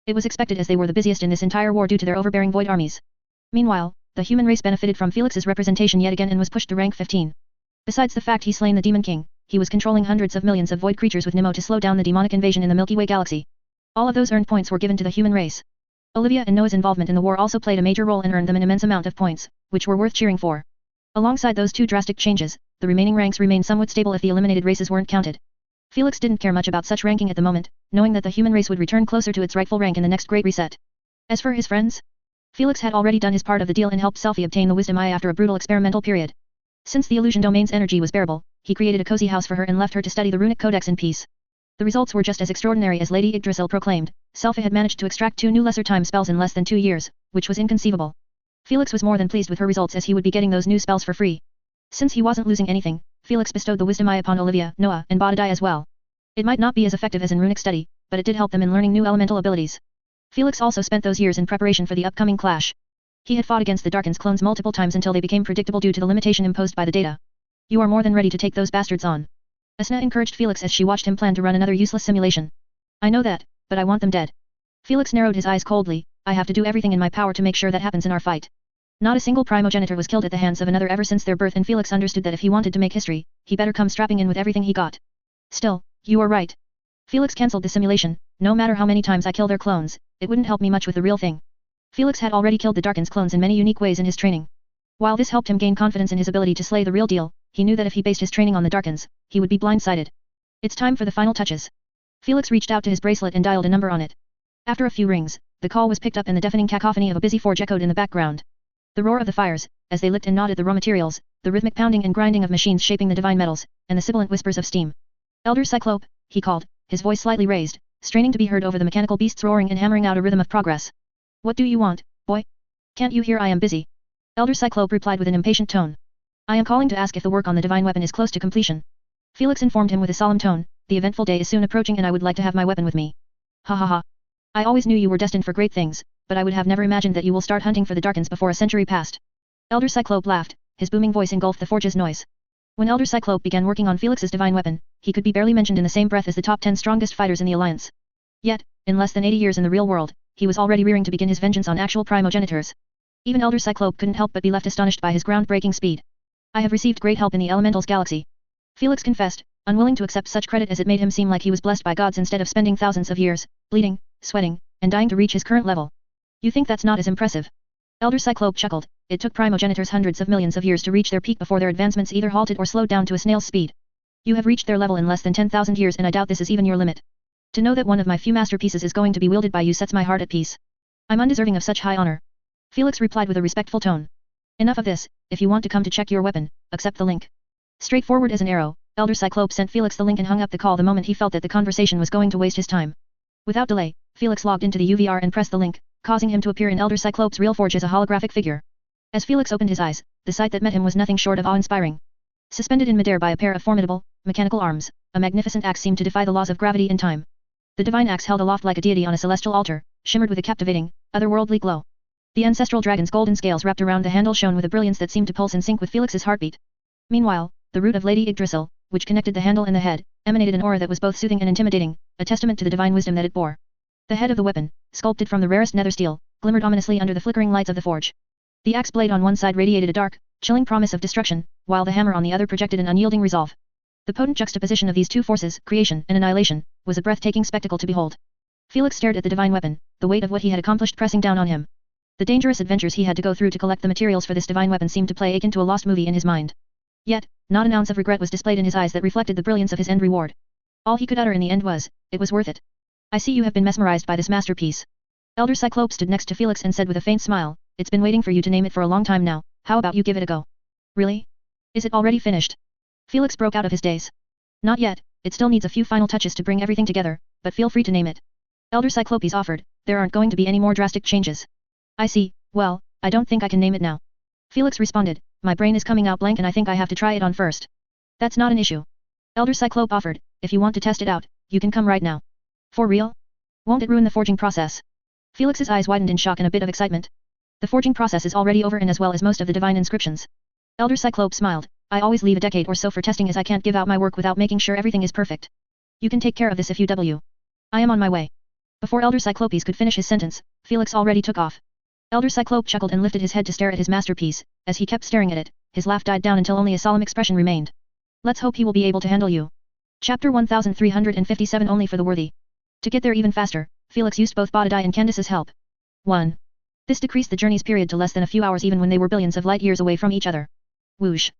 It was expected as they were the busiest in this entire war due to their overbearing Void armies. Meanwhile, the human race benefited from Felix's representation yet again and was pushed to rank 15. Besides the fact he slain the Demon King, he was controlling hundreds of millions of Void creatures with Nemo to slow down the demonic invasion in the Milky Way galaxy. All of those earned points were given to the human race. Olivia and Noah's involvement in the war also played a major role and earned them an immense amount of points, which were worth cheering for. Alongside those 2 drastic changes, the remaining ranks remained somewhat stable if the eliminated races weren't counted. Felix didn't care much about such ranking at the moment, knowing that the human race would return closer to its rightful rank in the next Great Reset. As for his friends, Felix had already done his part of the deal and helped Selphie obtain the Wisdom Eye after a brutal experimental period. Since the illusion domain's energy was bearable, he created a cozy house for her and left her to study the runic codex in peace. The results were just as extraordinary as Lady Yggdrasil proclaimed. Selphie had managed to extract 2 new lesser time spells in less than 2 years, which was inconceivable. Felix was more than pleased with her results as he would be getting those new spells for free. Since he wasn't losing anything, Felix bestowed the Wisdom Eye upon Olivia, Noah, and Boredom as well. It might not be as effective as in runic study, but it did help them in learning new elemental abilities. Felix also spent those years in preparation for the upcoming clash. He had fought against the Darkins clones multiple times until they became predictable due to the limitation imposed by the data. You are more than ready to take those bastards on. Asna encouraged Felix as she watched him plan to run another useless simulation. I know that, but I want them dead. Felix narrowed his eyes coldly. I have to do everything in my power to make sure that happens in our fight. Not a single primogenitor was killed at the hands of another ever since their birth, and Felix understood that if he wanted to make history, he better come strapping in with everything he got. Still, you are right. Felix cancelled the simulation. No matter how many times I kill their clones, it wouldn't help me much with the real thing. Felix had already killed the Darkins clones in many unique ways in his training. While this helped him gain confidence in his ability to slay the real deal, he knew that if he based his training on the Darkins, he would be blindsided. It's time for the final touches. Felix reached out to his bracelet and dialed a number on it. After a few rings, the call was picked up in the deafening cacophony of a busy forge echoed in the background. The roar of the fires, as they licked and knotted the raw materials, the rhythmic pounding and grinding of machines shaping the divine metals, and the sibilant whispers of steam. Elder Cyclope, he called, his voice slightly raised, straining to be heard over the mechanical beasts roaring and hammering out a rhythm of progress. What do you want, boy? Can't you hear I am busy? Elder Cyclope replied with an impatient tone. I am calling to ask if the work on the divine weapon is close to completion. Felix informed him with a solemn tone, the eventful day is soon approaching and I would like to have my weapon with me. Ha ha ha. I always knew you were destined for great things, but I would have never imagined that you will start hunting for the Darkins before a century passed. Elder Cyclope laughed, his booming voice engulfed the forge's noise. When Elder Cyclope began working on Felix's divine weapon, he could be barely mentioned in the same breath as the top 10 strongest fighters in the Alliance. Yet, in less than 80 years in the real world, he was already rearing to begin his vengeance on actual primogenitors. Even Elder Cyclope couldn't help but be left astonished by his groundbreaking speed. I have received great help in the Elementals galaxy. Felix confessed, unwilling to accept such credit as it made him seem like he was blessed by gods instead of spending thousands of years, bleeding, sweating, and dying to reach his current level. You think that's not as impressive? Elder Cyclope chuckled. It took primogenitors hundreds of millions of years to reach their peak before their advancements either halted or slowed down to a snail's speed. You have reached their level in less than 10,000 years and I doubt this is even your limit. To know that one of my few masterpieces is going to be wielded by you sets my heart at peace. I'm undeserving of such high honor. Felix replied with a respectful tone. Enough of this, if you want to come to check your weapon, accept the link. Straightforward as an arrow, Elder Cyclope sent Felix the link and hung up the call the moment he felt that the conversation was going to waste his time. Without delay, Felix logged into the UVR and pressed the link, causing him to appear in Elder Cyclope's real forge as a holographic figure. As Felix opened his eyes, the sight that met him was nothing short of awe-inspiring. Suspended in midair by a pair of formidable, mechanical arms, a magnificent axe seemed to defy the laws of gravity and time. The divine axe held aloft like a deity on a celestial altar, shimmered with a captivating, otherworldly glow. The ancestral dragon's golden scales wrapped around the handle shone with a brilliance that seemed to pulse in sync with Felix's heartbeat. Meanwhile, the root of Lady Yggdrasil, which connected the handle and the head, emanated an aura that was both soothing and intimidating, a testament to the divine wisdom that it bore. The head of the weapon, sculpted from the rarest nether steel, glimmered ominously under the flickering lights of the forge. The axe blade on one side radiated a dark, chilling promise of destruction, while the hammer on the other projected an unyielding resolve. The potent juxtaposition of these two forces, creation and annihilation, was a breathtaking spectacle to behold. Felix stared at the divine weapon, the weight of what he had accomplished pressing down on him. The dangerous adventures he had to go through to collect the materials for this divine weapon seemed to play akin to a lost movie in his mind. Yet, not an ounce of regret was displayed in his eyes that reflected the brilliance of his end reward. All he could utter in the end was, it was worth it. I see you have been mesmerized by this masterpiece. Elder Cyclope stood next to Felix and said with a faint smile, it's been waiting for you to name it for a long time now, how about you give it a go? Really? Is it already finished? Felix broke out of his daze. Not yet, it still needs a few final touches to bring everything together, but feel free to name it. Elder Cyclopes offered, there aren't going to be any more drastic changes. I see, well, I don't think I can name it now. Felix responded, my brain is coming out blank and I think I have to try it on first. That's not an issue. Elder Cyclope offered, if you want to test it out, you can come right now. For real? Won't it ruin the forging process? Felix's eyes widened in shock and a bit of excitement. The forging process is already over and as well as most of the divine inscriptions. Elder Cyclope smiled, I always leave a decade or so for testing as I can't give out my work without making sure everything is perfect. You can take care of this if you w. I am on my way. Before Elder Cyclopes could finish his sentence, Felix already took off. Elder Cyclope chuckled and lifted his head to stare at his masterpiece. As he kept staring at it, his laugh died down until only a solemn expression remained. Let's hope he will be able to handle you. Chapter 1357 Only for the worthy. To get there even faster, Felix used both Boredom and Candace's help. 1. This decreased the journey's period to less than a few hours even when they were billions of light years away from each other. Whoosh.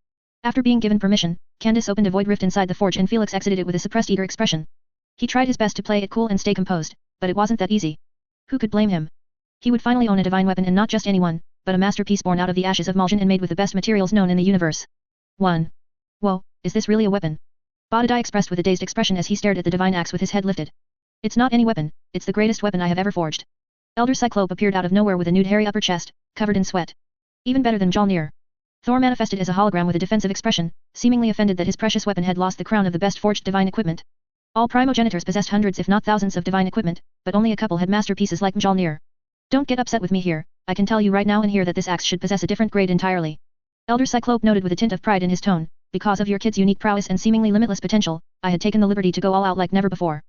After being given permission, Candace opened a void rift inside the forge and Felix exited it with a suppressed eager expression. He tried his best to play it cool and stay composed, but it wasn't that easy. Who could blame him? He would finally own a divine weapon, and not just any one, but a masterpiece born out of the ashes of Maljan and made with the best materials known in the universe. 1. Whoa, is this really a weapon? Alhadi expressed with a dazed expression as he stared at the divine axe with his head lifted. It's not any weapon, it's the greatest weapon I have ever forged. Elder Cyclope appeared out of nowhere with a nude hairy upper chest, covered in sweat. Even better than Mjolnir. Thor manifested as a hologram with a defensive expression, seemingly offended that his precious weapon had lost the crown of the best forged divine equipment. All primogenitors possessed hundreds if not thousands of divine equipment, but only a couple had masterpieces like Mjolnir. Don't get upset with me here, I can tell you right now and here that this axe should possess a different grade entirely. Elder Cyclope noted with a tint of pride in his tone, because of your kid's unique prowess and seemingly limitless potential, I had taken the liberty to go all out like never before.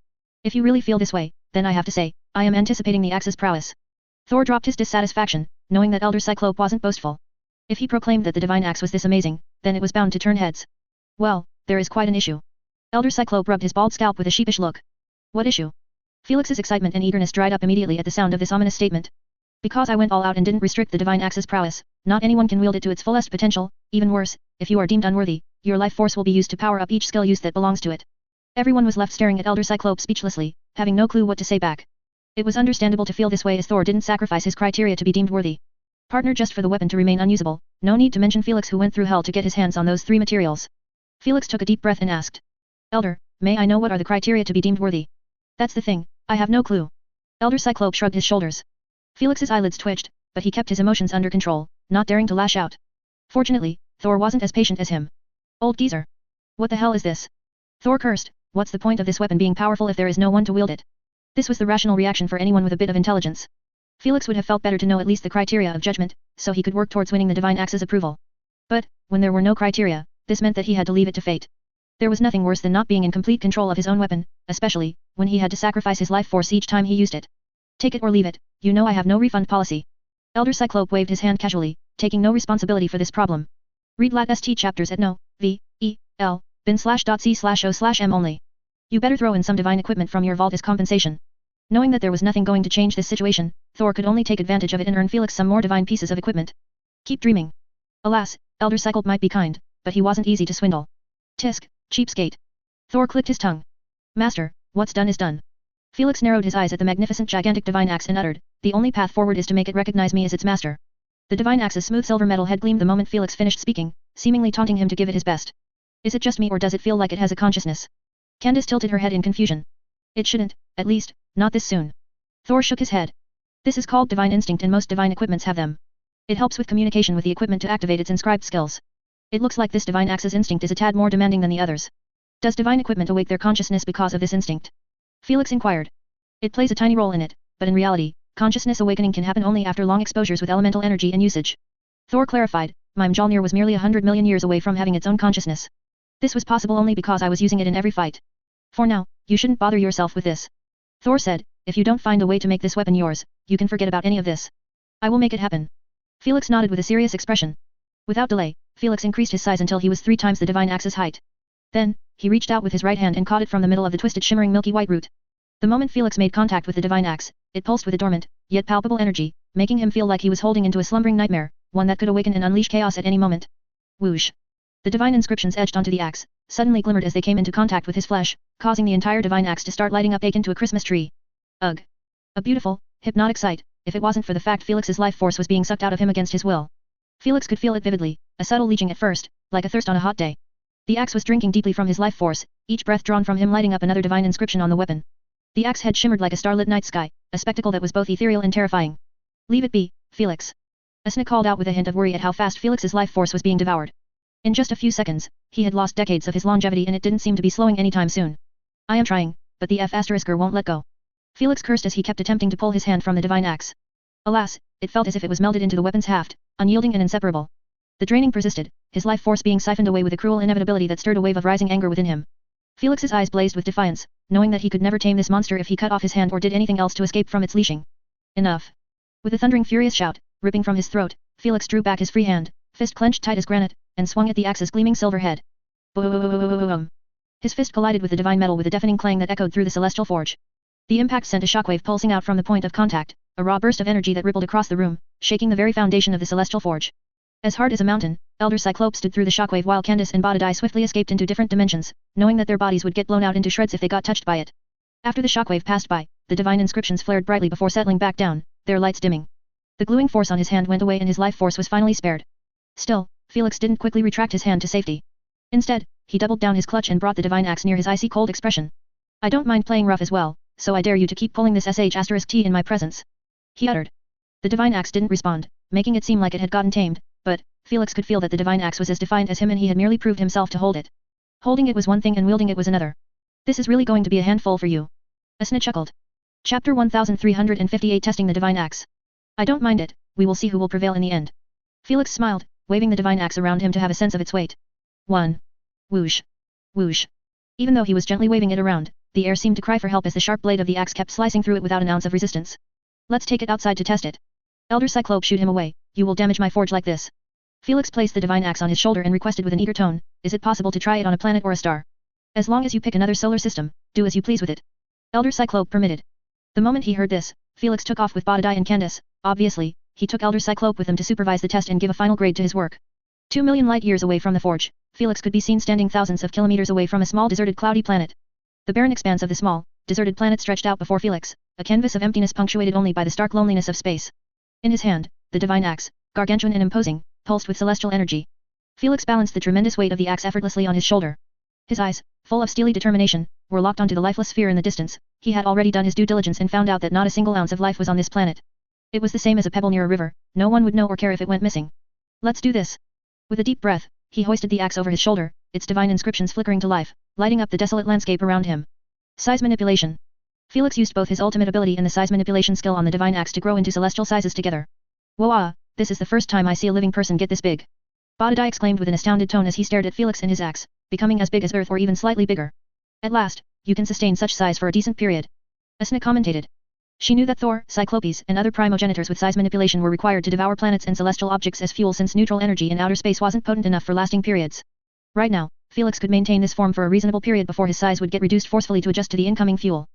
If you really feel this way, then I have to say, I am anticipating the axe's prowess. Thor dropped his dissatisfaction, knowing that Elder Cyclope wasn't boastful. If he proclaimed that the divine axe was this amazing, then it was bound to turn heads. Well, there is quite an issue. Elder Cyclope rubbed his bald scalp with a sheepish look. What issue? Felix's excitement and eagerness dried up immediately at the sound of this ominous statement. Because I went all out and didn't restrict the divine axe's prowess, not anyone can wield it to its fullest potential. Even worse, if you are deemed unworthy, your life force will be used to power up each skill use that belongs to it. Everyone was left staring at Elder Cyclope speechlessly, having no clue what to say back. It was understandable to feel this way as Thor didn't sacrifice his criteria to be deemed worthy. Partner just for the weapon to remain unusable, no need to mention Felix who went through hell to get his hands on those 3 materials. Felix took a deep breath and asked. Elder, may I know what are the criteria to be deemed worthy? That's the thing, I have no clue. Elder Cyclope shrugged his shoulders. Felix's eyelids twitched, but he kept his emotions under control, not daring to lash out. Fortunately, Thor wasn't as patient as him. Old geezer. What the hell is this? Thor cursed, what's the point of this weapon being powerful if there is no one to wield it? This was the rational reaction for anyone with a bit of intelligence. Felix would have felt better to know at least the criteria of judgment, so he could work towards winning the divine axe's approval. But, when there were no criteria, this meant that he had to leave it to fate. There was nothing worse than not being in complete control of his own weapon, especially, when he had to sacrifice his life force each time he used it. Take it or leave it, you know I have no refund policy. Elder Cyclope waved his hand casually, taking no responsibility for this problem. Read lat.st chapters at bin/o/m only. You better throw in some divine equipment from your vault as compensation. Knowing that there was nothing going to change this situation, Thor could only take advantage of it and earn Felix some more divine pieces of equipment. Keep dreaming. Alas, Elder Cyclope might be kind, but he wasn't easy to swindle. Tisk, cheapskate. Thor clicked his tongue. Master, what's done is done. Felix narrowed his eyes at the magnificent gigantic divine axe and uttered, the only path forward is to make it recognize me as its master. The divine axe's smooth silver metal head gleamed the moment Felix finished speaking, seemingly taunting him to give it his best. Is it just me or does it feel like it has a consciousness? Candace tilted her head in confusion. It shouldn't, at least, not this soon. Thor shook his head. This is called divine instinct and most divine equipments have them. It helps with communication with the equipment to activate its inscribed skills. It looks like this divine axe's instinct is a tad more demanding than the others. Does divine equipment awake their consciousness because of this instinct? Felix inquired. It plays a tiny role in it, but in reality, consciousness awakening can happen only after long exposures with elemental energy and usage. Thor clarified, my Mjolnir was merely 100 million years away from having its own consciousness. This was possible only because I was using it in every fight. For now, you shouldn't bother yourself with this. Thor said, if you don't find a way to make this weapon yours, you can forget about any of this. I will make it happen. Felix nodded with a serious expression. Without delay, Felix increased his size until he was 3 times the divine axe's height. Then, he reached out with his right hand and caught it from the middle of the twisted shimmering milky white root. The moment Felix made contact with the divine axe, it pulsed with a dormant, yet palpable energy, making him feel like he was holding into a slumbering nightmare, one that could awaken and unleash chaos at any moment. Whoosh! The divine inscriptions edged onto the axe, suddenly glimmered as they came into contact with his flesh, causing the entire divine axe to start lighting up akin to a Christmas tree. Ugh! A beautiful, hypnotic sight, if it wasn't for the fact Felix's life force was being sucked out of him against his will. Felix could feel it vividly, a subtle leeching at first, like a thirst on a hot day. The axe was drinking deeply from his life force, each breath drawn from him lighting up another divine inscription on the weapon. The axe head shimmered like a starlit night sky, a spectacle that was both ethereal and terrifying. Leave it be, Felix. Asna called out with a hint of worry at how fast Felix's life force was being devoured. In just a few seconds, he had lost decades of his longevity and it didn't seem to be slowing anytime soon. I am trying, but the F***er won't let go. Felix cursed as he kept attempting to pull his hand from the divine axe. Alas, it felt as if it was melded into the weapon's haft, unyielding and inseparable. The draining persisted, his life force being siphoned away with a cruel inevitability that stirred a wave of rising anger within him. Felix's eyes blazed with defiance, knowing that he could never tame this monster if he cut off his hand or did anything else to escape from its leashing. Enough. With a thundering furious shout, ripping from his throat, Felix drew back his free hand, fist clenched tight as granite, and swung at the axe's gleaming silver head. Boom! His fist collided with the divine metal with a deafening clang that echoed through the celestial forge. The impact sent a shockwave pulsing out from the point of contact, a raw burst of energy that rippled across the room, shaking the very foundation of the celestial forge. As hard as a mountain, Elder Cyclope stood through the shockwave while Candace and Alhadi swiftly escaped into different dimensions, knowing that their bodies would get blown out into shreds if they got touched by it. After the shockwave passed by, the divine inscriptions flared brightly before settling back down, their lights dimming. The gluing force on his hand went away and his life force was finally spared. Still, Felix didn't quickly retract his hand to safety. Instead, he doubled down his clutch and brought the divine axe near his icy cold expression. I don't mind playing rough as well, so I dare you to keep pulling this sh*t in my presence. He uttered. The divine axe didn't respond, making it seem like it had gotten tamed, but Felix could feel that the divine axe was as defiant as him and he had merely proved himself to hold it. Holding it was one thing and wielding it was another. This is really going to be a handful for you. Asna chuckled. Chapter 1358 Testing the Divine Axe. I don't mind it, we will see who will prevail in the end. Felix smiled, waving the divine axe around him to have a sense of its weight. 1. Whoosh. Whoosh. Even though he was gently waving it around, the air seemed to cry for help as the sharp blade of the axe kept slicing through it without an ounce of resistance. Let's take it outside to test it. Elder Cyclope shooed him away, you will damage my forge like this. Felix placed the divine axe on his shoulder and requested with an eager tone, is it possible to try it on a planet or a star? As long as you pick another solar system, do as you please with it. Elder Cyclope permitted. The moment he heard this, Felix took off with Boredom and Candace. Obviously, he took Elder Cyclope with him to supervise the test and give a final grade to his work. 2 million light-years away from the forge, Felix could be seen standing thousands of kilometers away from a small deserted cloudy planet. The barren expanse of the small, deserted planet stretched out before Felix, a canvas of emptiness punctuated only by the stark loneliness of space. In his hand, the divine axe, gargantuan and imposing, pulsed with celestial energy. Felix balanced the tremendous weight of the axe effortlessly on his shoulder. His eyes, full of steely determination, were locked onto the lifeless sphere in the distance. He had already done his due diligence and found out that not a single ounce of life was on this planet. It was the same as a pebble near a river, no one would know or care if it went missing. Let's do this. With a deep breath, he hoisted the axe over his shoulder, its divine inscriptions flickering to life, lighting up the desolate landscape around him. Size manipulation. Felix used both his ultimate ability and the size manipulation skill on the divine axe to grow into celestial sizes together. Whoa, this is the first time I see a living person get this big. Boredom exclaimed with an astounded tone as he stared at Felix and his axe, becoming as big as Earth or even slightly bigger. At last, you can sustain such size for a decent period. Asna commentated. She knew that Thor, Cyclopes, and other primogenitors with size manipulation were required to devour planets and celestial objects as fuel since neutral energy in outer space wasn't potent enough for lasting periods. Right now, Felix could maintain this form for a reasonable period before his size would get reduced forcefully to adjust to the incoming fuel.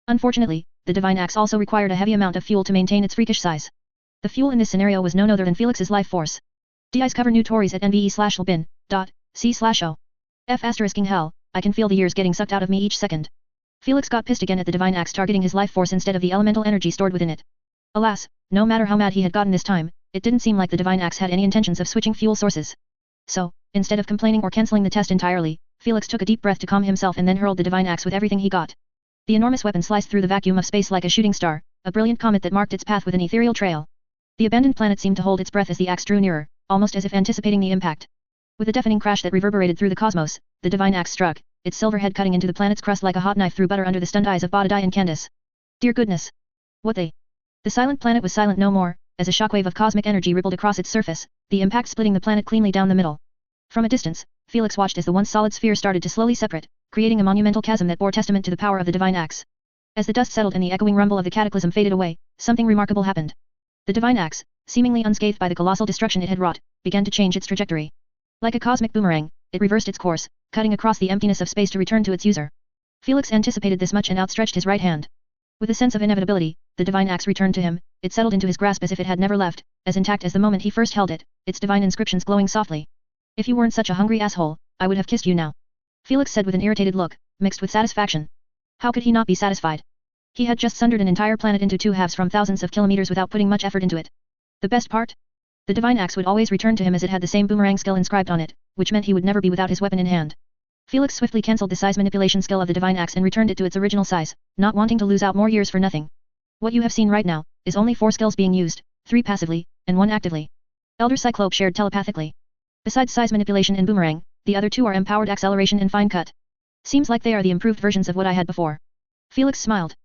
Unfortunately, the divine axe also required a heavy amount of fuel to maintain its freakish size. The fuel in this scenario was none other than Felix's life force. DIs cover new Tories at nve/lbin.c/o. F***ing hell, I can feel the years getting sucked out of me each second. Felix got pissed again at the divine axe targeting his life force instead of the elemental energy stored within it. Alas, no matter how mad he had gotten this time, it didn't seem like the divine axe had any intentions of switching fuel sources. So, instead of complaining or cancelling the test entirely, Felix took a deep breath to calm himself and then hurled the divine axe with everything he got. The enormous weapon sliced through the vacuum of space like a shooting star, a brilliant comet that marked its path with an ethereal trail. The abandoned planet seemed to hold its breath as the axe drew nearer, almost as if anticipating the impact. With a deafening crash that reverberated through the cosmos, the divine axe struck, its silver head cutting into the planet's crust like a hot knife through butter under the stunned eyes of Boredom and Candace. Dear goodness! What they? The silent planet was silent no more, as a shockwave of cosmic energy rippled across its surface, the impact splitting the planet cleanly down the middle. From a distance, Felix watched as the once solid sphere started to slowly separate, creating a monumental chasm that bore testament to the power of the divine axe. As the dust settled and the echoing rumble of the cataclysm faded away, something remarkable happened. The divine axe, seemingly unscathed by the colossal destruction it had wrought, began to change its trajectory. Like a cosmic boomerang, it reversed its course, cutting across the emptiness of space to return to its user. Felix anticipated this much and outstretched his right hand. With a sense of inevitability, the divine axe returned to him, it settled into his grasp as if it had never left, as intact as the moment he first held it, its divine inscriptions glowing softly. If you weren't such a hungry asshole, I would have kissed you now. Felix said with an irritated look, mixed with satisfaction. How could he not be satisfied? He had just sundered an entire planet into two halves from thousands of kilometers without putting much effort into it. The best part? The divine axe would always return to him as it had the same boomerang skill inscribed on it, which meant he would never be without his weapon in hand. Felix swiftly cancelled the size manipulation skill of the divine axe and returned it to its original size, not wanting to lose out more years for nothing. What you have seen right now, is only 4 skills being used, 3 passively, and 1 actively. Elder Cyclope shared telepathically. Besides size manipulation and boomerang, the other 2 are empowered acceleration and fine cut. Seems like they are the improved versions of what I had before. Felix smiled.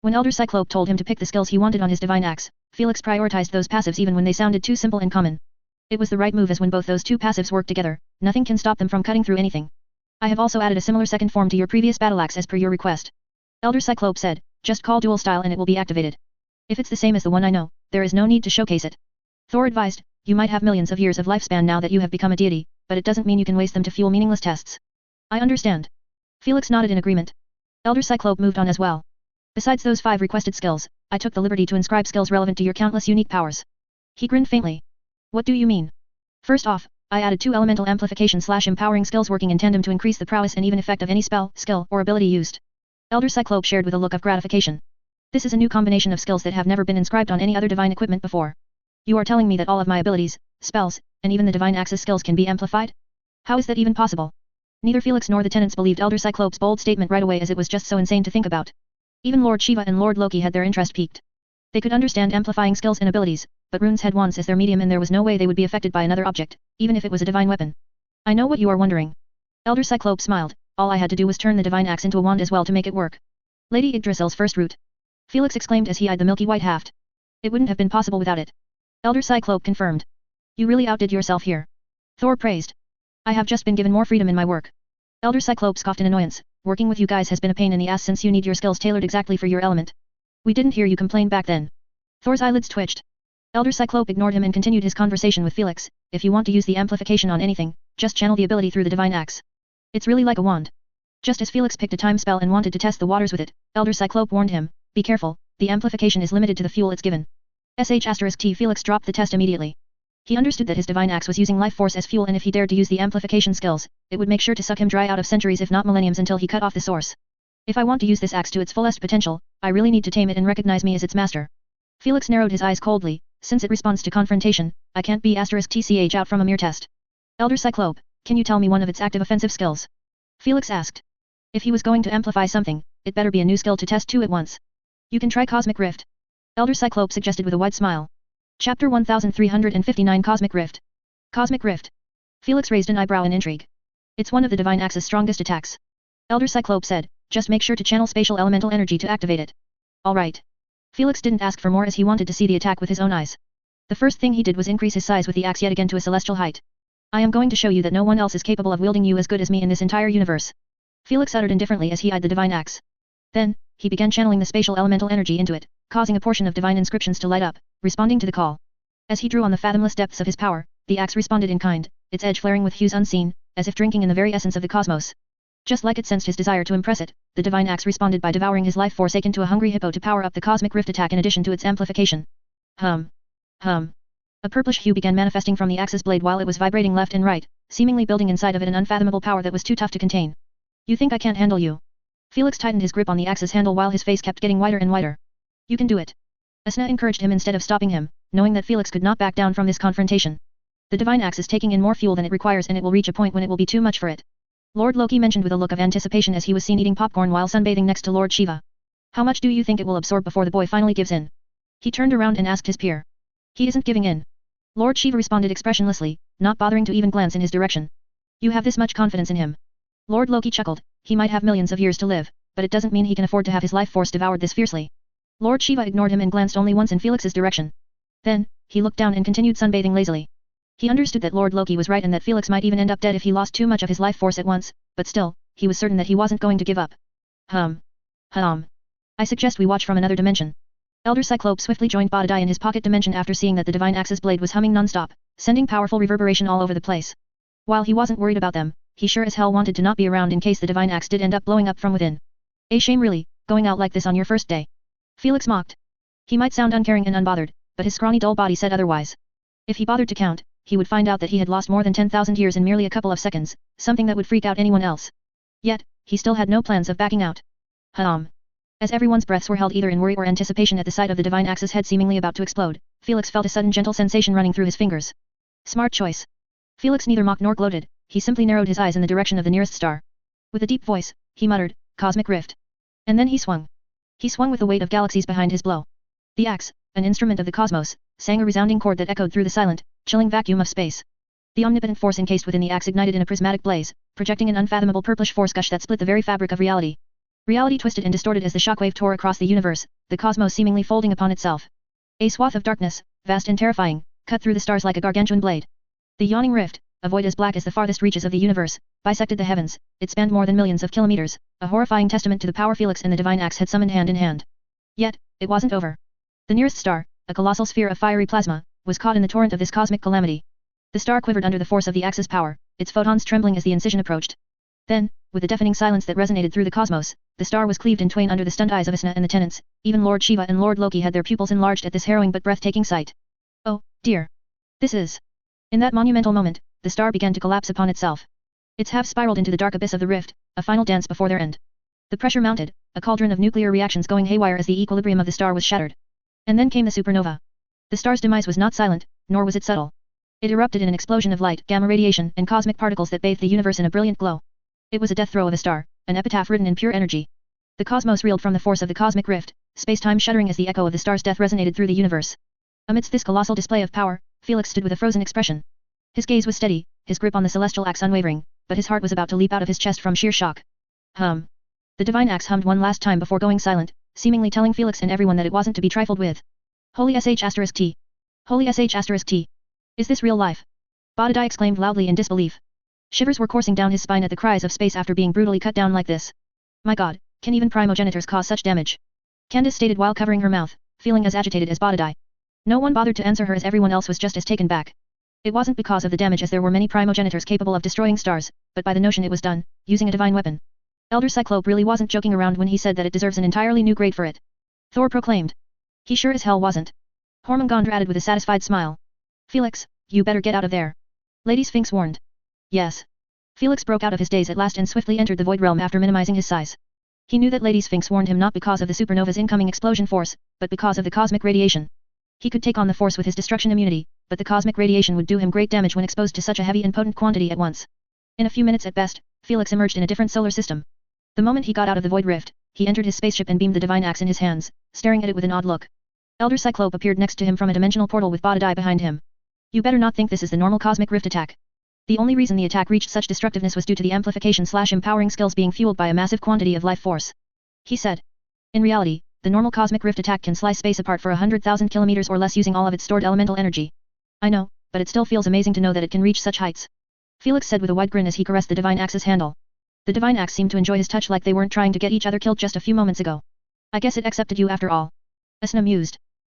When Elder Cyclope told him to pick the skills he wanted on his divine axe, Felix prioritized those passives even when they sounded too simple and common. It was the right move as when both those 2 passives work together, nothing can stop them from cutting through anything. I have also added a similar second form to your previous battle axe as per your request. Elder Cyclope said, just call dual style and it will be activated. If it's the same as the one I know, there is no need to showcase it. Thor advised, you might have millions of years of lifespan now that you have become a deity, but it doesn't mean you can waste them to fuel meaningless tests. I understand. Felix nodded in agreement. Elder Cyclope moved on as well. Besides those 5 requested skills, I took the liberty to inscribe skills relevant to your countless unique powers. He grinned faintly. What do you mean? First off, I added 2 elemental amplification/empowering skills working in tandem to increase the prowess and even effect of any spell, skill, or ability used. Elder Cyclope shared with a look of gratification. This is a new combination of skills that have never been inscribed on any other divine equipment before. You are telling me that all of my abilities, spells, and even the divine axis skills can be amplified? How is that even possible? Neither Felix nor the tenants believed Elder Cyclope's bold statement right away, as it was just so insane to think about. Even Lord Shiva and Lord Loki had their interest piqued. They could understand amplifying skills and abilities, but runes had wands as their medium and there was no way they would be affected by another object, even if it was a divine weapon. I know what you are wondering. Elder Cyclope smiled. All I had to do was turn the divine axe into a wand as well to make it work. Lady Yggdrasil's first root. Felix exclaimed as he eyed the milky white haft. It wouldn't have been possible without it. Elder Cyclope confirmed. You really outdid yourself here. Thor praised. I have just been given more freedom in my work. Elder Cyclope scoffed in annoyance. Working with you guys has been a pain in the ass since you need your skills tailored exactly for your element. We didn't hear you complain back then. Thor's eyelids twitched. Elder Cyclope ignored him and continued his conversation with Felix. If you want to use the amplification on anything, just channel the ability through the divine axe. It's really like a wand. Just as Felix picked a time spell and wanted to test the waters with it, Elder Cyclope warned him, be careful, the amplification is limited to the fuel it's given. *T Felix dropped the test immediately. He understood that his divine axe was using life force as fuel and if he dared to use the amplification skills, it would make sure to suck him dry out of centuries if not millenniums until he cut off the source. If I want to use this axe to its fullest potential, I really need to tame it and recognize me as its master. Felix narrowed his eyes coldly. Since it responds to confrontation, I can't be *TCH out from a mere test. Elder Cyclope, can you tell me one of its active offensive skills? Felix asked. If he was going to amplify something, it better be a new skill to test two at once. You can try Cosmic Rift. Elder Cyclope suggested with a wide smile. Chapter 1359 Cosmic Rift. Cosmic Rift. Felix raised an eyebrow in intrigue. It's one of the divine axe's strongest attacks. Elder Cyclope said, just make sure to channel spatial elemental energy to activate it. Alright. Felix didn't ask for more as he wanted to see the attack with his own eyes. The first thing he did was increase his size with the axe yet again to a celestial height. I am going to show you that no one else is capable of wielding you as good as me in this entire universe. Felix uttered indifferently as he eyed the divine axe. Then, he began channeling the spatial elemental energy into it, causing a portion of divine inscriptions to light up, responding to the call. As he drew on the fathomless depths of his power, the axe responded in kind, its edge flaring with hues unseen, as if drinking in the very essence of the cosmos. Just like it sensed his desire to impress it, the divine axe responded by devouring his life force akin to a hungry hippo to power up the cosmic rift attack in addition to its amplification. Hum. A purplish hue began manifesting from the axe's blade while it was vibrating left and right, seemingly building inside of it an unfathomable power that was too tough to contain. You think I can't handle you? Felix tightened his grip on the axe's handle while his face kept getting wider and wider. You can do it. Asna encouraged him instead of stopping him, knowing that Felix could not back down from this confrontation. The divine axe is taking in more fuel than it requires and it will reach a point when it will be too much for it. Lord Loki mentioned with a look of anticipation as he was seen eating popcorn while sunbathing next to Lord Shiva. How much do you think it will absorb before the boy finally gives in? He turned around and asked his peer. He isn't giving in. Lord Shiva responded expressionlessly, not bothering to even glance in his direction. You have this much confidence in him. Lord Loki chuckled. He might have millions of years to live, but it doesn't mean he can afford to have his life force devoured this fiercely. Lord Shiva ignored him and glanced only once in Felix's direction. Then, he looked down and continued sunbathing lazily. He understood that Lord Loki was right and that Felix might even end up dead if he lost too much of his life force at once, but still, he was certain that he wasn't going to give up. I suggest we watch from another dimension. Elder Cyclope swiftly joined Bodhi in his pocket dimension after seeing that the divine axe's blade was humming non-stop, sending powerful reverberation all over the place. While he wasn't worried about them, he sure as hell wanted to not be around in case the divine axe did end up blowing up from within. A shame really, going out like this on your first day. Felix mocked. He might sound uncaring and unbothered, but his scrawny dull body said otherwise. If he bothered to count, he would find out that he had lost more than 10,000 years in merely a couple of seconds, something that would freak out anyone else. Yet, he still had no plans of backing out. As everyone's breaths were held either in worry or anticipation at the sight of the divine axe's head seemingly about to explode, Felix felt a sudden gentle sensation running through his fingers. Smart choice. Felix neither mocked nor gloated, he simply narrowed his eyes in the direction of the nearest star. With a deep voice, he muttered, Cosmic Rift. And then he swung. He swung with the weight of galaxies behind his blow. The axe, an instrument of the cosmos, sang a resounding chord that echoed through the silent, chilling vacuum of space. The omnipotent force encased within the axe ignited in a prismatic blaze, projecting an unfathomable purplish force gush that split the very fabric of reality. Reality twisted and distorted as the shockwave tore across the universe, the cosmos seemingly folding upon itself. A swath of darkness, vast and terrifying, cut through the stars like a gargantuan blade. The yawning rift, a void as black as the farthest reaches of the universe, bisected the heavens. It spanned more than millions of kilometers, a horrifying testament to the power Felix and the divine axe had summoned hand in hand. Yet, it wasn't over. The nearest star, a colossal sphere of fiery plasma, was caught in the torrent of this cosmic calamity. The star quivered under the force of the axe's power, its photons trembling as the incision approached. Then, with a deafening silence that resonated through the cosmos, the star was cleaved in twain under the stunned eyes of Asna and the tenants. Even Lord Shiva and Lord Loki had their pupils enlarged at this harrowing but breathtaking sight. Oh, dear. This is... In that monumental moment, the star began to collapse upon itself. Its half spiraled into the dark abyss of the rift, a final dance before their end. The pressure mounted, a cauldron of nuclear reactions going haywire as the equilibrium of the star was shattered. And then came the supernova. The star's demise was not silent, nor was it subtle. It erupted in an explosion of light, gamma radiation, and cosmic particles that bathed the universe in a brilliant glow. It was a death throe of a star, an epitaph written in pure energy. The cosmos reeled from the force of the cosmic rift, space-time shuddering as the echo of the star's death resonated through the universe. Amidst this colossal display of power, Felix stood with a frozen expression. His gaze was steady, his grip on the celestial axe unwavering, but his heart was about to leap out of his chest from sheer shock. Hum. The divine axe hummed one last time before going silent, seemingly telling Felix and everyone that it wasn't to be trifled with. Holy sh*T. Holy sh*T. Is this real life? Boredom exclaimed loudly in disbelief. Shivers were coursing down his spine at the cries of space after being brutally cut down like this. My god, can even primogenitors cause such damage? Candace stated while covering her mouth, feeling as agitated as Boredom. No one bothered to answer her as everyone else was just as taken back. It wasn't because of the damage as there were many primogenitors capable of destroying stars, but by the notion it was done, using a divine weapon. Elder Cyclope really wasn't joking around when he said that it deserves an entirely new grade for it. Thor proclaimed. He sure as hell wasn't. Hormungandr added with a satisfied smile. Felix, you better get out of there. Lady Sphinx warned. Yes. Felix broke out of his daze at last and swiftly entered the void realm after minimizing his size. He knew that Lady Sphinx warned him not because of the supernova's incoming explosion force, but because of the cosmic radiation. He could take on the force with his destruction immunity, but the cosmic radiation would do him great damage when exposed to such a heavy and potent quantity at once. In a few minutes at best, Felix emerged in a different solar system. The moment he got out of the void rift, he entered his spaceship and beamed the divine axe in his hands, staring at it with an odd look. Elder Cyclope appeared next to him from a dimensional portal with Boredom behind him. You better not think this is the normal cosmic rift attack. The only reason the attack reached such destructiveness was due to the amplification/empowering skills being fueled by a massive quantity of life force. He said. In reality, the normal cosmic rift attack can slice space apart for 100,000 kilometers or less using all of its stored elemental energy. I know, but it still feels amazing to know that it can reach such heights. Felix said with a wide grin as he caressed the divine axe's handle. The divine axe seemed to enjoy his touch like they weren't trying to get each other killed just a few moments ago. I guess it accepted you after all. Asna mused.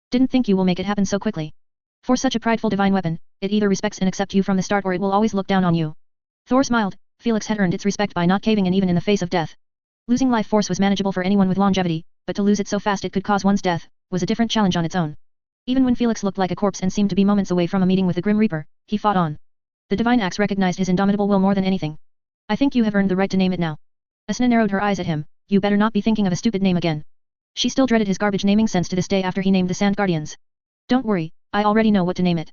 Didn't think you will make it happen so quickly. For such a prideful divine weapon, it either respects and accepts you from the start or it will always look down on you. Thor smiled. Felix had earned its respect by not caving in even in the face of death. Losing life force was manageable for anyone with longevity, but to lose it so fast it could cause one's death, was a different challenge on its own. Even when Felix looked like a corpse and seemed to be moments away from a meeting with the Grim Reaper, he fought on. The divine axe recognized his indomitable will more than anything. I think you have earned the right to name it now. Asna narrowed her eyes at him. You better not be thinking of a stupid name again. She still dreaded his garbage naming sense to this day after he named the Sand Guardians. Don't worry, I already know what to name it.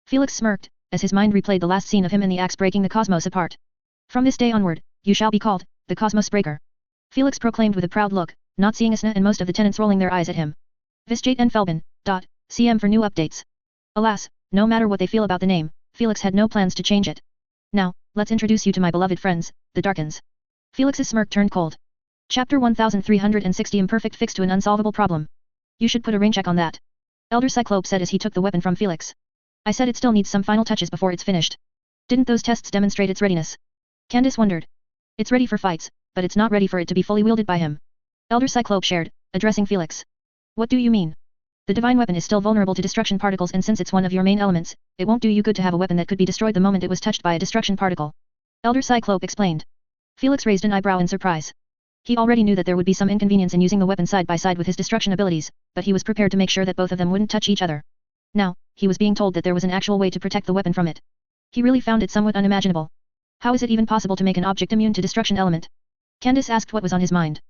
Felix smirked, as his mind replayed the last scene of him and the axe breaking the cosmos apart. From this day onward, you shall be called, the Cosmos Breaker. Felix proclaimed with a proud look, not seeing Asna and most of the tenants rolling their eyes at him. Visjate and Felben, CM for new updates. Alas, no matter what they feel about the name, Felix had no plans to change it. Now, let's introduce you to my beloved friends, the Darkans. Felix's smirk turned cold. Chapter 1360 Imperfect fix to an unsolvable problem. You should put a rain check on that. Elder Cyclope said as he took the weapon from Felix. I said it still needs some final touches before it's finished. Didn't those tests demonstrate its readiness? Candace wondered. It's ready for fights, but it's not ready for it to be fully wielded by him. Elder Cyclope shared, addressing Felix. What do you mean? The divine weapon is still vulnerable to destruction particles and since it's one of your main elements, it won't do you good to have a weapon that could be destroyed the moment it was touched by a destruction particle. Elder Cyclope explained. Felix raised an eyebrow in surprise. He already knew that there would be some inconvenience in using the weapon side by side with his destruction abilities, but he was prepared to make sure that both of them wouldn't touch each other. Now, he was being told that there was an actual way to protect the weapon from it. He really found it somewhat unimaginable. How is it even possible to make an object immune to destruction element? Candace asked what was on his mind.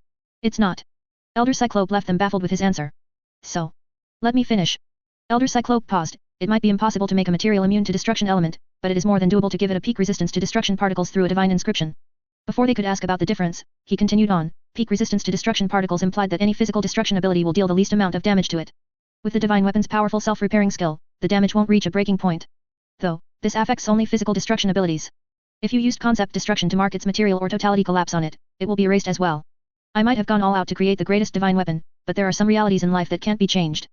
It's not. Elder Cyclope left them baffled with his answer. So. Let me finish. Elder Cyclope paused. It might be impossible to make a material immune to destruction element, but it is more than doable to give it a peak resistance to destruction particles through a divine inscription. Before they could ask about the difference, he continued on. Peak resistance to destruction particles implied that any physical destruction ability will deal the least amount of damage to it. With the divine weapon's powerful self-repairing skill, the damage won't reach a breaking point. Though, this affects only physical destruction abilities. If you used concept destruction to mark its material or totality collapse on it, it will be erased as well. I might have gone all out to create the greatest divine weapon, but there are some realities in life that can't be changed.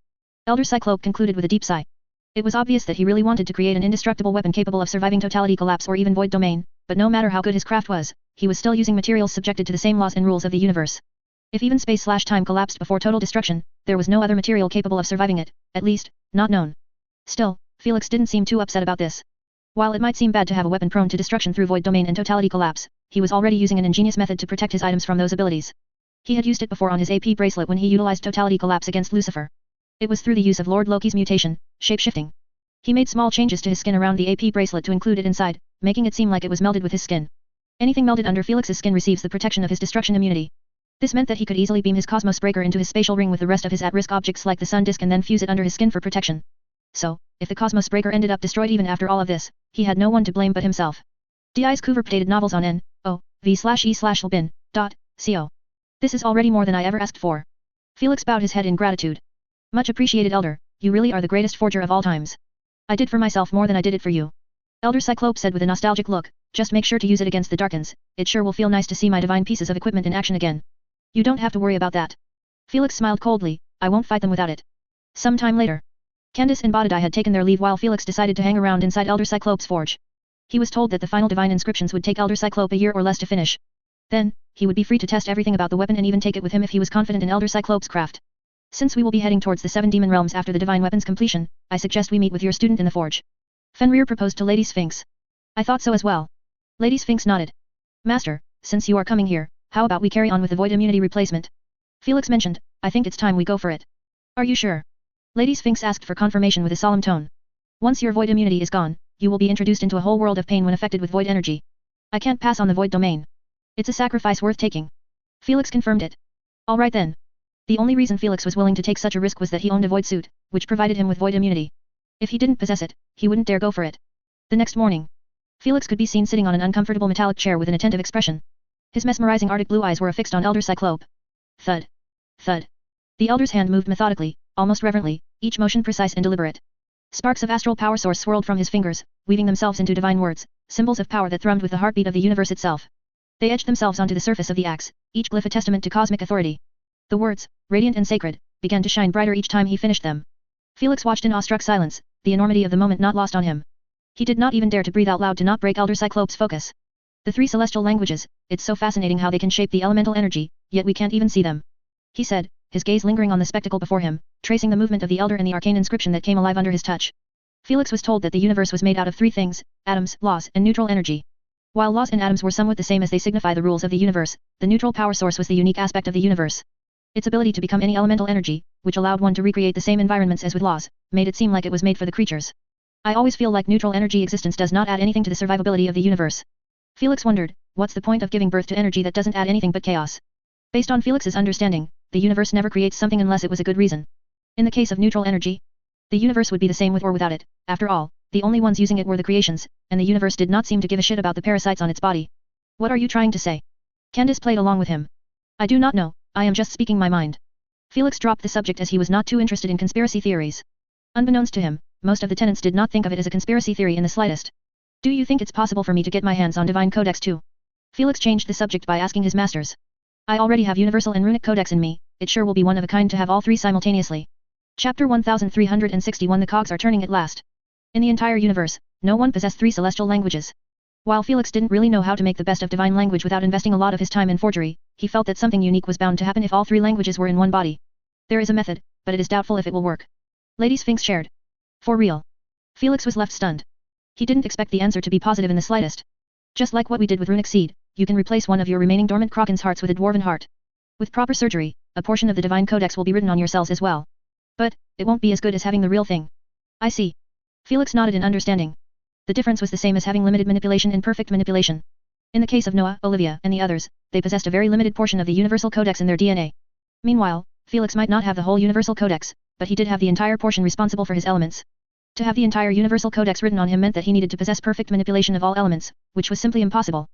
Elder Cyclope concluded with a deep sigh. It was obvious that he really wanted to create an indestructible weapon capable of surviving totality collapse or even void domain, but no matter how good his craft was, he was still using materials subjected to the same laws and rules of the universe. If even space/time collapsed before total destruction, there was no other material capable of surviving it, at least, not known. Still, Felix didn't seem too upset about this. While it might seem bad to have a weapon prone to destruction through void domain and totality collapse, he was already using an ingenious method to protect his items from those abilities. He had used it before on his AP bracelet when he utilized totality collapse against Lucifer. It was through the use of Lord Loki's mutation, shape-shifting. He made small changes to his skin around the AP bracelet to include it inside, making it seem like it was melded with his skin. Anything melded under Felix's skin receives the protection of his destruction immunity. This meant that he could easily beam his cosmos breaker into his spatial ring with the rest of his at-risk objects like the sun disk and then fuse it under his skin for protection. So, if the cosmos breaker ended up destroyed even after all of this, he had no one to blame but himself. DI's Coover-potated novels on N.O.V/E/Lbin.co. This is already more than I ever asked for. Felix bowed his head in gratitude. Much appreciated, Elder, you really are the greatest forger of all times. I did for myself more than I did it for you. Elder Cyclope said with a nostalgic look, just make sure to use it against the Darkins, it sure will feel nice to see my divine pieces of equipment in action again. You don't have to worry about that. Felix smiled coldly, I won't fight them without it. Some time later. Candace and Bodhi had taken their leave while Felix decided to hang around inside Elder Cyclope's forge. He was told that the final divine inscriptions would take Elder Cyclope a year or less to finish. Then, he would be free to test everything about the weapon and even take it with him if he was confident in Elder Cyclope's craft. Since we will be heading towards the 7 demon realms after the divine weapon's completion, I suggest we meet with your student in the forge. Fenrir proposed to Lady Sphinx. I thought so as well. Lady Sphinx nodded. Master, since you are coming here, how about we carry on with the void immunity replacement? Felix mentioned, I think it's time we go for it. Are you sure? Lady Sphinx asked for confirmation with a solemn tone. Once your void immunity is gone, you will be introduced into a whole world of pain when affected with void energy. I can't pass on the void domain. It's a sacrifice worth taking. Felix confirmed it. All right then. The only reason Felix was willing to take such a risk was that he owned a void suit, which provided him with void immunity. If he didn't possess it, he wouldn't dare go for it. The next morning, Felix could be seen sitting on an uncomfortable metallic chair with an attentive expression. His mesmerizing arctic blue eyes were affixed on Elder Cyclope. Thud. Thud. The Elder's hand moved methodically, almost reverently, each motion precise and deliberate. Sparks of astral power source swirled from his fingers, weaving themselves into divine words, symbols of power that thrummed with the heartbeat of the universe itself. They etched themselves onto the surface of the axe, each glyph a testament to cosmic authority. The words, radiant and sacred, began to shine brighter each time he finished them. Felix watched in awestruck silence, the enormity of the moment not lost on him. He did not even dare to breathe out loud to not break Elder Cyclope's focus. The 3 celestial languages, it's so fascinating how they can shape the elemental energy, yet we can't even see them. He said, his gaze lingering on the spectacle before him, tracing the movement of the Elder and the arcane inscription that came alive under his touch. Felix was told that the universe was made out of 3 things, atoms, laws, and neutral energy. While laws and atoms were somewhat the same as they signify the rules of the universe, the neutral power source was the unique aspect of the universe. Its ability to become any elemental energy, which allowed one to recreate the same environments as with laws, made it seem like it was made for the creatures. I always feel like neutral energy existence does not add anything to the survivability of the universe. Felix wondered, what's the point of giving birth to energy that doesn't add anything but chaos? Based on Felix's understanding, the universe never creates something unless it was a good reason. In the case of neutral energy, the universe would be the same with or without it. After all, the only ones using it were the creations, and the universe did not seem to give a shit about the parasites on its body. What are you trying to say? Candace played along with him. I do not know, I am just speaking my mind. Felix dropped the subject as he was not too interested in conspiracy theories. Unbeknownst to him, most of the tenants did not think of it as a conspiracy theory in the slightest. Do you think it's possible for me to get my hands on Divine Codex too? Felix changed the subject by asking his masters. I already have Universal and Runic Codex in me, it sure will be one of a kind to have all 3 simultaneously. Chapter 1361 The cogs are turning at last. In the entire universe, no one possessed 3 celestial languages. While Felix didn't really know how to make the best of divine language without investing a lot of his time in forgery, he felt that something unique was bound to happen if all 3 languages were in one body. There is a method, but it is doubtful if it will work. Lady Sphinx shared. For real. Felix was left stunned. He didn't expect the answer to be positive in the slightest. Just like what we did with Runic Seed, you can replace one of your remaining dormant Kraken's hearts with a dwarven heart. With proper surgery, a portion of the Divine Codex will be written on your cells as well. But, it won't be as good as having the real thing. I see. Felix nodded in understanding. The difference was the same as having limited manipulation and perfect manipulation. In the case of Noah, Olivia, and the others, they possessed a very limited portion of the Universal Codex in their DNA. Meanwhile, Felix might not have the whole Universal Codex, but he did have the entire portion responsible for his elements. To have the entire Universal Codex written on him meant that he needed to possess perfect manipulation of all elements, which was simply impossible.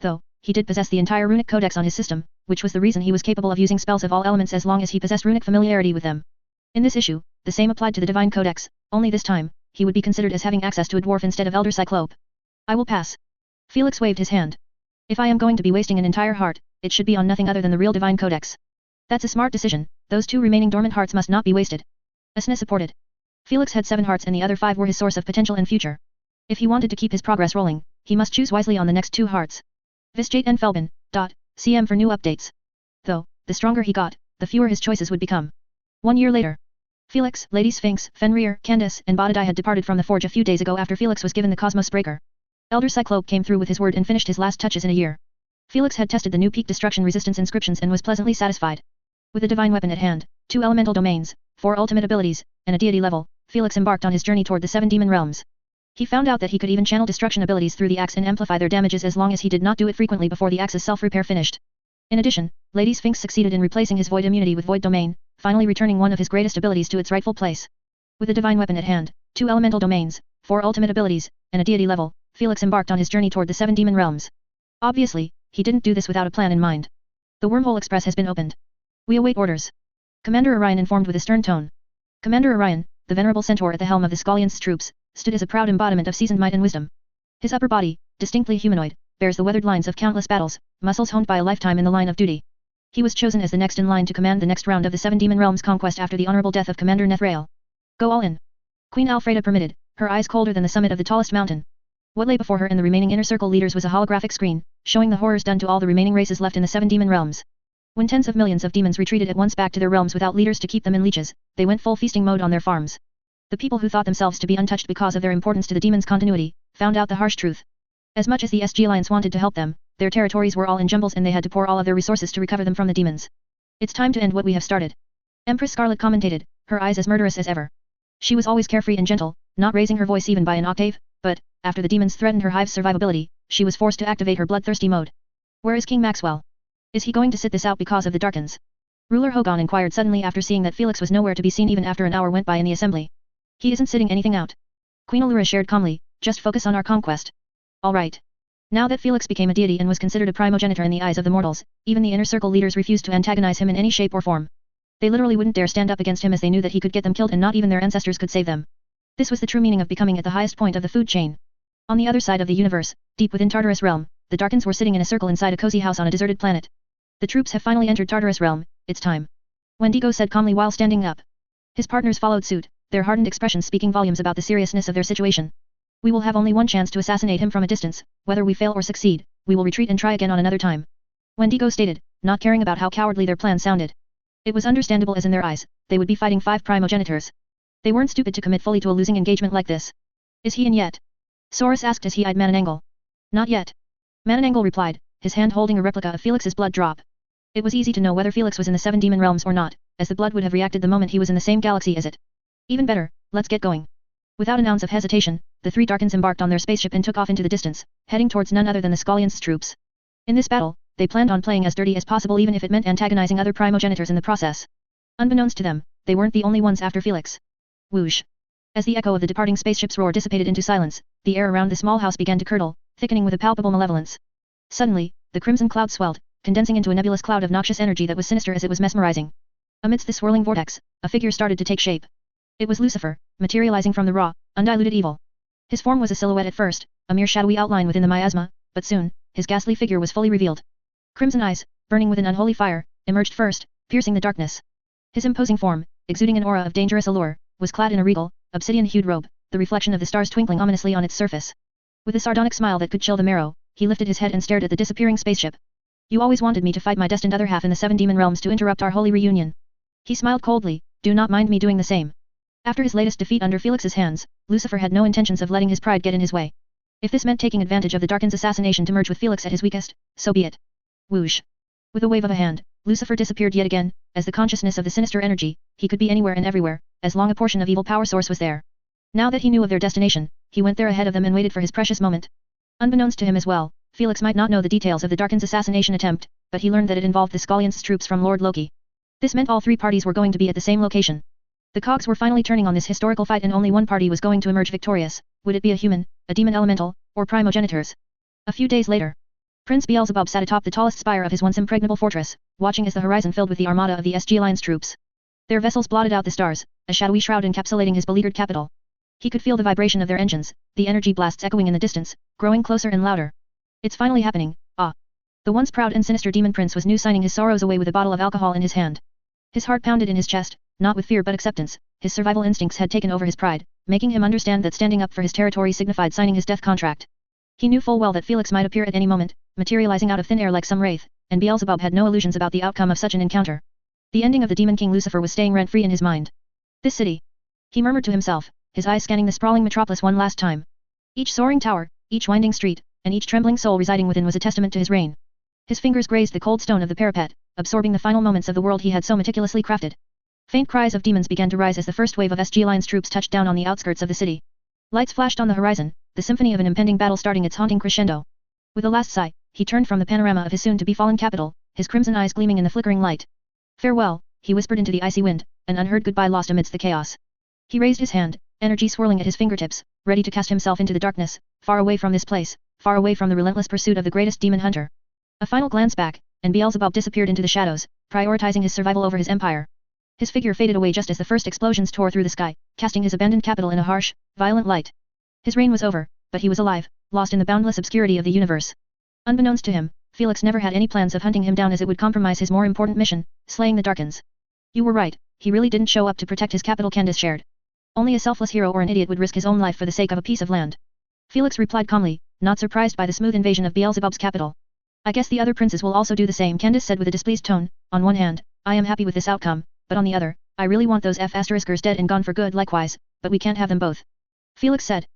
Though, he did possess the entire Runic Codex on his system, which was the reason he was capable of using spells of all elements as long as he possessed Runic familiarity with them. In this issue, the same applied to the Divine Codex, only this time, he would be considered as having access to a dwarf instead of Elder Cyclope. I will pass. Felix waved his hand. If I am going to be wasting an entire heart, it should be on nothing other than the real Divine Codex. That's a smart decision, those 2 remaining dormant hearts must not be wasted. Asna supported. Felix had 7 hearts and the other 5 were his source of potential and future. If he wanted to keep his progress rolling, he must choose wisely on the next 2 hearts. Visjate and Felbin, CM for new updates. Though, the stronger he got, the fewer his choices would become. 1 year later. Felix, Lady Sphinx, Fenrir, Candace, and Bodhi had departed from the forge a few days ago after Felix was given the Cosmos Breaker. Elder Cyclope came through with his word and finished his last touches in a year. Felix had tested the new peak destruction resistance inscriptions and was pleasantly satisfied. With a divine weapon at hand, 2 elemental domains, 4 ultimate abilities, and a deity level, Felix embarked on his journey toward the 7 demon realms. He found out that he could even channel destruction abilities through the axe and amplify their damages as long as he did not do it frequently before the axe's self-repair finished. In addition, Lady Sphinx succeeded in replacing his void immunity with void domain, finally returning one of his greatest abilities to its rightful place. With a divine weapon at hand, 2 elemental domains, 4 ultimate abilities, and a deity level, Felix embarked on his journey toward the 7 demon realms. Obviously, he didn't do this without a plan in mind. The Wormhole Express has been opened. We await orders. Commander Orion informed with a stern tone. Commander Orion, the venerable centaur at the helm of the Skallians' troops, stood as a proud embodiment of seasoned might and wisdom. His upper body, distinctly humanoid, bears the weathered lines of countless battles, muscles honed by a lifetime in the line of duty. He was chosen as the next in line to command the next round of the 7 demon realms conquest after the honorable death of Commander Nethrael. Go all in. Queen Alfreda permitted, her eyes colder than the summit of the tallest mountain. What lay before her and the remaining inner circle leaders was a holographic screen, showing the horrors done to all the remaining races left in the 7 demon realms. When tens of millions of demons retreated at once back to their realms without leaders to keep them in leeches, they went full feasting mode on their farms. The people who thought themselves to be untouched because of their importance to the demons' continuity, found out the harsh truth. As much as the SG Alliance wanted to help them, their territories were all in jumbles and they had to pour all of their resources to recover them from the demons. It's time to end what we have started. Empress Scarlet commentated, her eyes as murderous as ever. She was always carefree and gentle, not raising her voice even by an octave, but, after the demons threatened her hive's survivability, she was forced to activate her bloodthirsty mode. Where is King Maxwell? Is he going to sit this out because of the Darkins? Ruler Hogan inquired suddenly after seeing that Felix was nowhere to be seen even after an hour went by in the assembly. He isn't sitting anything out. Queen Allura shared calmly, just focus on our conquest. Alright. Now that Felix became a deity and was considered a primogenitor in the eyes of the mortals, even the inner circle leaders refused to antagonize him in any shape or form. They literally wouldn't dare stand up against him as they knew that he could get them killed and not even their ancestors could save them. This was the true meaning of becoming at the highest point of the food chain. On the other side of the universe, deep within Tartarus realm, the Darkins were sitting in a circle inside a cozy house on a deserted planet. The troops have finally entered Tartarus realm, it's time. Wendigo said calmly while standing up. His partners followed suit, their hardened expressions speaking volumes about the seriousness of their situation. We will have only one chance to assassinate him from a distance, whether we fail or succeed, we will retreat and try again on another time. Wendigo stated, not caring about how cowardly their plan sounded. It was understandable as in their eyes, they would be fighting 5 primogenitors. They weren't stupid to commit fully to a losing engagement like this. Is he in yet? Saurus asked as he eyed Mananangel. Not yet. Mananangel replied, his hand holding a replica of Felix's blood drop. It was easy to know whether Felix was in the 7 demon realms or not, as the blood would have reacted the moment he was in the same galaxy as it. Even better, let's get going. Without an ounce of hesitation, the 3 Darkins embarked on their spaceship and took off into the distance, heading towards none other than the Skallians' troops. In this battle, they planned on playing as dirty as possible even if it meant antagonizing other primogenitors in the process. Unbeknownst to them, they weren't the only ones after Felix. Whoosh. As the echo of the departing spaceship's roar dissipated into silence, the air around the small house began to curdle, thickening with a palpable malevolence. Suddenly, the crimson cloud swelled, condensing into a nebulous cloud of noxious energy that was sinister as it was mesmerizing. Amidst the swirling vortex, a figure started to take shape. It was Lucifer, materializing from the raw, undiluted evil. His form was a silhouette at first, a mere shadowy outline within the miasma, but soon, his ghastly figure was fully revealed. Crimson eyes, burning with an unholy fire, emerged first, piercing the darkness. His imposing form, exuding an aura of dangerous allure, was clad in a regal, obsidian-hued robe, the reflection of the stars twinkling ominously on its surface. With a sardonic smile that could chill the marrow, he lifted his head and stared at the disappearing spaceship. You always wanted me to fight my destined other half in the 7 demon realms to interrupt our holy reunion. He smiled coldly, do not mind me doing the same. After his latest defeat under Felix's hands, Lucifer had no intentions of letting his pride get in his way. If this meant taking advantage of the Darkins' assassination to merge with Felix at his weakest, so be it. Whoosh. With a wave of a hand, Lucifer disappeared yet again, as the consciousness of the sinister energy, he could be anywhere and everywhere, as long a portion of evil power source was there. Now that he knew of their destination, he went there ahead of them and waited for his precious moment. Unbeknownst to him as well, Felix might not know the details of the Darkins' assassination attempt, but he learned that it involved the Skallians' troops from Lord Loki. This meant all 3 parties were going to be at the same location. The cogs were finally turning on this historical fight and only one party was going to emerge victorious. Would it be a human, a demon elemental, or primogenitors? A few days later, Prince Beelzebub sat atop the tallest spire of his once impregnable fortress, watching as the horizon filled with the armada of the SG Alliance troops. Their vessels blotted out the stars, a shadowy shroud encapsulating his beleaguered capital. He could feel the vibration of their engines, the energy blasts echoing in the distance, growing closer and louder. It's finally happening, ah. The once proud and sinister demon prince was now signing his sorrows away with a bottle of alcohol in his hand. His heart pounded in his chest, not with fear but acceptance. His survival instincts had taken over his pride, making him understand that standing up for his territory signified signing his death contract. He knew full well that Felix might appear at any moment, materializing out of thin air like some wraith, and Beelzebub had no illusions about the outcome of such an encounter. The ending of the Demon King Lucifer was staying rent-free in his mind. This city. He murmured to himself, his eyes scanning the sprawling metropolis one last time. Each soaring tower, each winding street, and each trembling soul residing within was a testament to his reign. His fingers grazed the cold stone of the parapet, absorbing the final moments of the world he had so meticulously crafted. Faint cries of demons began to rise as the first wave of SG Alliance troops touched down on the outskirts of the city. Lights flashed on the horizon, the symphony of an impending battle starting its haunting crescendo. With a last sigh, he turned from the panorama of his soon-to-be-fallen capital, his crimson eyes gleaming in the flickering light. Farewell, he whispered into the icy wind, an unheard goodbye lost amidst the chaos. He raised his hand, energy swirling at his fingertips, ready to cast himself into the darkness, far away from this place, far away from the relentless pursuit of the greatest demon hunter. A final glance back, and Beelzebub disappeared into the shadows, prioritizing his survival over his empire. His figure faded away just as the first explosions tore through the sky, casting his abandoned capital in a harsh, violent light. His reign was over, but he was alive, lost in the boundless obscurity of the universe. Unbeknownst to him, Felix never had any plans of hunting him down as it would compromise his more important mission, slaying the Darkins. You were right, he really didn't show up to protect his capital Candace shared. Only a selfless hero or an idiot would risk his own life for the sake of a piece of land. Felix replied calmly, not surprised by the smooth invasion of Beelzebub's capital. I guess the other princes will also do the same, Candace said with a displeased tone. On one hand, I am happy with this outcome, but on the other, I really want those F***ers dead and gone for good likewise, but we can't have them both. Felix said.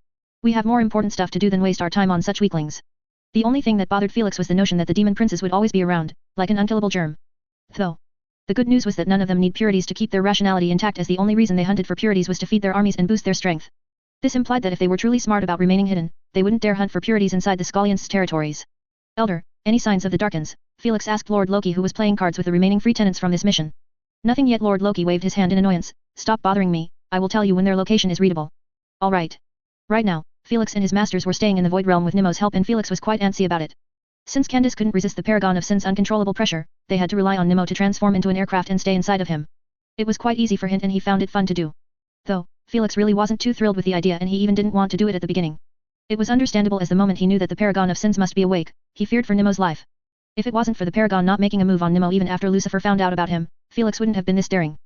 We have more important stuff to do than waste our time on such weaklings. The only thing that bothered Felix was the notion that the demon princes would always be around, like an unkillable germ. Though. The good news was that none of them need purities to keep their rationality intact, as the only reason they hunted for purities was to feed their armies and boost their strength. This implied that if they were truly smart about remaining hidden, they wouldn't dare hunt for purities inside the Scullions' territories. Elder, any signs of the Darkins? Felix asked Lord Loki, who was playing cards with the remaining free tenants from this mission. Nothing yet. Lord Loki waved his hand in annoyance. Stop bothering me, I will tell you when their location is readable. Alright. Right now, Felix and his masters were staying in the Void Realm with Nemo's help, and Felix was quite antsy about it. Since Candace couldn't resist the Paragon of Sin's uncontrollable pressure, they had to rely on Nemo to transform into an aircraft and stay inside of him. It was quite easy for him and he found it fun to do. Though, Felix really wasn't too thrilled with the idea, and he even didn't want to do it at the beginning. It was understandable, as the moment he knew that the Paragon of Sins must be awake, he feared for Nemo's life. If it wasn't for the Paragon not making a move on Nemo even after Lucifer found out about him, Felix wouldn't have been this daring.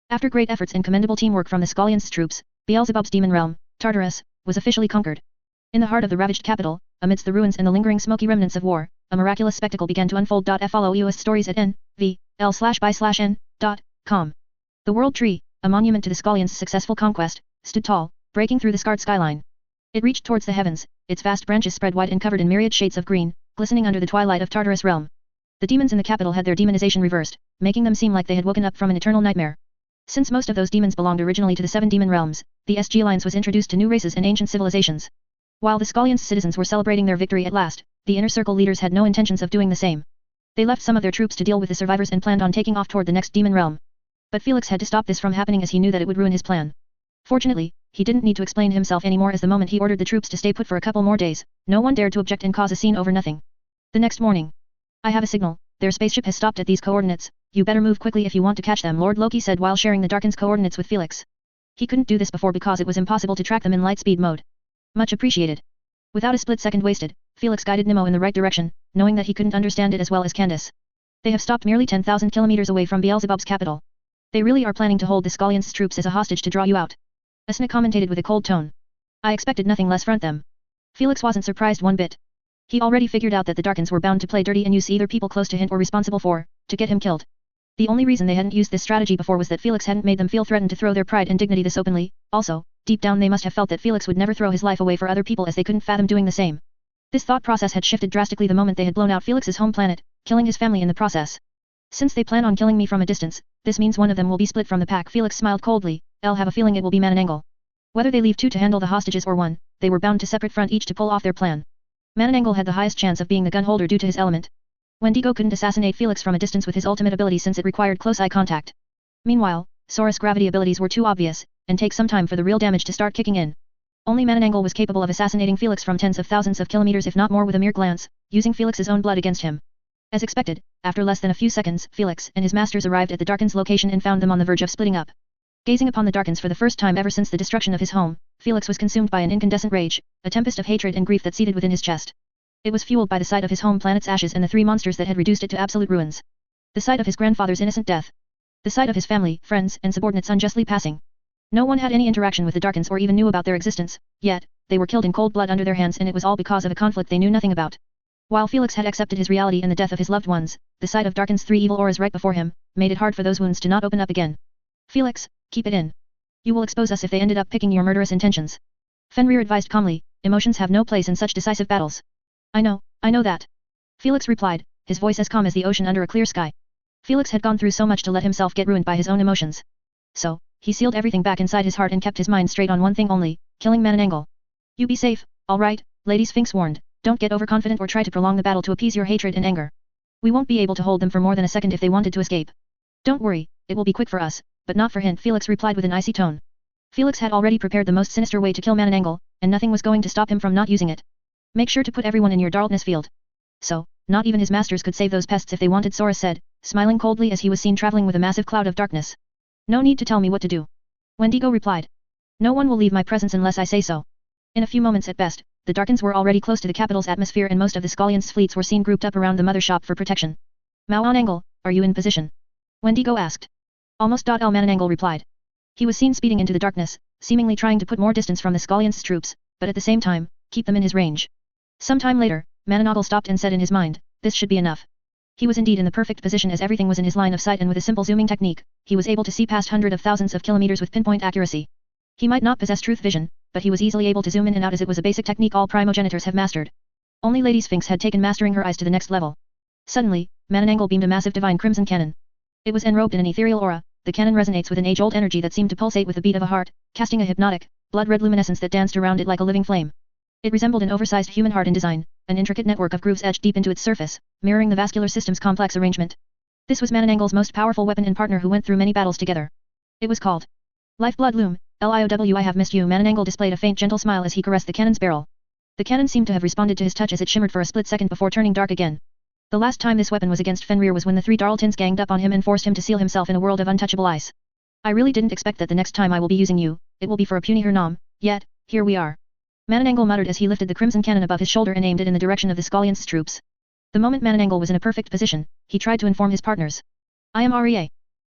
After great efforts and commendable teamwork from the Scullions' troops, Beelzebub's demon realm, Tartarus, was officially conquered. In the heart of the ravaged capital, amidst the ruins and the lingering smoky remnants of war, a miraculous spectacle began to unfold. Follow EOS stories at nvl/by/n.com. The World Tree, a monument to the Scullions' successful conquest, stood tall, breaking through the scarred skyline. It reached towards the heavens, its vast branches spread wide and covered in myriad shades of green, glistening under the twilight of Tartarus realm. The demons in the capital had their demonization reversed, making them seem like they had woken up from an eternal nightmare. Since most of those demons belonged originally to the 7 demon realms, the SG Alliance was introduced to new races and ancient civilizations. While the Scullions' citizens were celebrating their victory at last, the Inner Circle leaders had no intentions of doing the same. They left some of their troops to deal with the survivors and planned on taking off toward the next demon realm. But Felix had to stop this from happening, as he knew that it would ruin his plan. Fortunately, he didn't need to explain himself anymore, as the moment he ordered the troops to stay put for a couple more days, no one dared to object and cause a scene over nothing. The next morning. I have a signal, their spaceship has stopped at these coordinates, you better move quickly if you want to catch them, Lord Loki said while sharing the Darkins' coordinates with Felix. He couldn't do this before because it was impossible to track them in light speed mode. Much appreciated. Without a split second wasted, Felix guided Nemo in the right direction, knowing that he couldn't understand it as well as Candace. They have stopped nearly 10,000 kilometers away from Beelzebub's capital. They really are planning to hold the Scullions' troops as a hostage to draw you out. Asna commentated with a cold tone. I expected nothing less from them. Felix wasn't surprised one bit. He already figured out that the Darkins were bound to play dirty and use either people close to him or responsible for, to get him killed. The only reason they hadn't used this strategy before was that Felix hadn't made them feel threatened to throw their pride and dignity this openly. Also, deep down they must have felt that Felix would never throw his life away for other people, as they couldn't fathom doing the same. This thought process had shifted drastically the moment they had blown out Felix's home planet, killing his family in the process. Since they plan on killing me from a distance, this means one of them will be split from the pack. Felix smiled coldly. I'll have a feeling it will be Mananangel. Whether they leave 2 to handle the hostages or 1, they were bound to separate front each to pull off their plan. Mananangel had the highest chance of being the gun holder due to his element. Wendigo couldn't assassinate Felix from a distance with his ultimate ability since it required close eye contact. Meanwhile, Saurus' gravity abilities were too obvious, and take some time for the real damage to start kicking in. Only Mananangel was capable of assassinating Felix from tens of thousands of kilometers, if not more, with a mere glance, using Felix's own blood against him. As expected, after less than a few seconds, Felix and his masters arrived at the Darkins' location and found them on the verge of splitting up. Gazing upon the Darkins for the first time ever since the destruction of his home, Felix was consumed by an incandescent rage, a tempest of hatred and grief that seethed within his chest. It was fueled by the sight of his home planet's ashes and the 3 monsters that had reduced it to absolute ruins. The sight of his grandfather's innocent death. The sight of his family, friends, and subordinates unjustly passing. No one had any interaction with the Darkins or even knew about their existence, yet, they were killed in cold blood under their hands, and it was all because of a conflict they knew nothing about. While Felix had accepted his reality and the death of his loved ones, the sight of Darkins' 3 evil auras right before him, made it hard for those wounds to not open up again. Felix, keep it in. You will expose us if they ended up picking your murderous intentions. Fenrir advised calmly, emotions have no place in such decisive battles. I know that. Felix replied, his voice as calm as the ocean under a clear sky. Felix had gone through so much to let himself get ruined by his own emotions. So, he sealed everything back inside his heart and kept his mind straight on one thing only, killing Mananangel. You be safe, alright, Lady Sphinx warned, don't get overconfident or try to prolong the battle to appease your hatred and anger. We won't be able to hold them for more than a second if they wanted to escape. Don't worry, it will be quick for us, but not for him, Felix replied with an icy tone. Felix had already prepared the most sinister way to kill Mananangel, and nothing was going to stop him from not using it. Make sure to put everyone in your darkness field. So, not even his masters could save those pests if they wanted, Sora said, smiling coldly as he was seen traveling with a massive cloud of darkness. No need to tell me what to do. Wendigo replied. No one will leave my presence unless I say so. In a few moments at best, the Darkins were already close to the capital's atmosphere and most of the Scullions' fleets were seen grouped up around the mother shop for protection. Mananangel, are you in position? Wendigo asked. Almost. Mananangel replied. He was seen speeding into the darkness, seemingly trying to put more distance from the Scullions' troops, but at the same time, keep them in his range. Some time later, Mananangel stopped and said in his mind, this should be enough. He was indeed in the perfect position as everything was in his line of sight, and with a simple zooming technique, he was able to see past hundreds of thousands of kilometers with pinpoint accuracy. He might not possess truth vision, but he was easily able to zoom in and out as it was a basic technique all primogenitors have mastered. Only Lady Sphinx had taken mastering her eyes to the next level. Suddenly, Mananangel beamed a massive divine crimson cannon. It was enrobed in an ethereal aura. The cannon resonates with an age-old energy that seemed to pulsate with the beat of a heart, casting a hypnotic, blood-red luminescence that danced around it like a living flame. It resembled an oversized human heart in design, an intricate network of grooves etched deep into its surface, mirroring the vascular system's complex arrangement. This was Mananangel's most powerful weapon and partner who went through many battles together. It was called Lifeblood Loom. LIOW, I have missed you. Mananangel displayed a faint gentle smile as he caressed the cannon's barrel. The cannon seemed to have responded to his touch as it shimmered for a split second before turning dark again. The last time this weapon was against Fenrir was when the three Darltons ganged up on him and forced him to seal himself in a world of untouchable ice. I really didn't expect that the next time I will be using you, it will be for a puny Hernam, yet, here we are. Mananangel muttered as he lifted the crimson cannon above his shoulder and aimed it in the direction of the Scullions' troops. The moment Mananangel was in a perfect position, he tried to inform his partners. I am REA.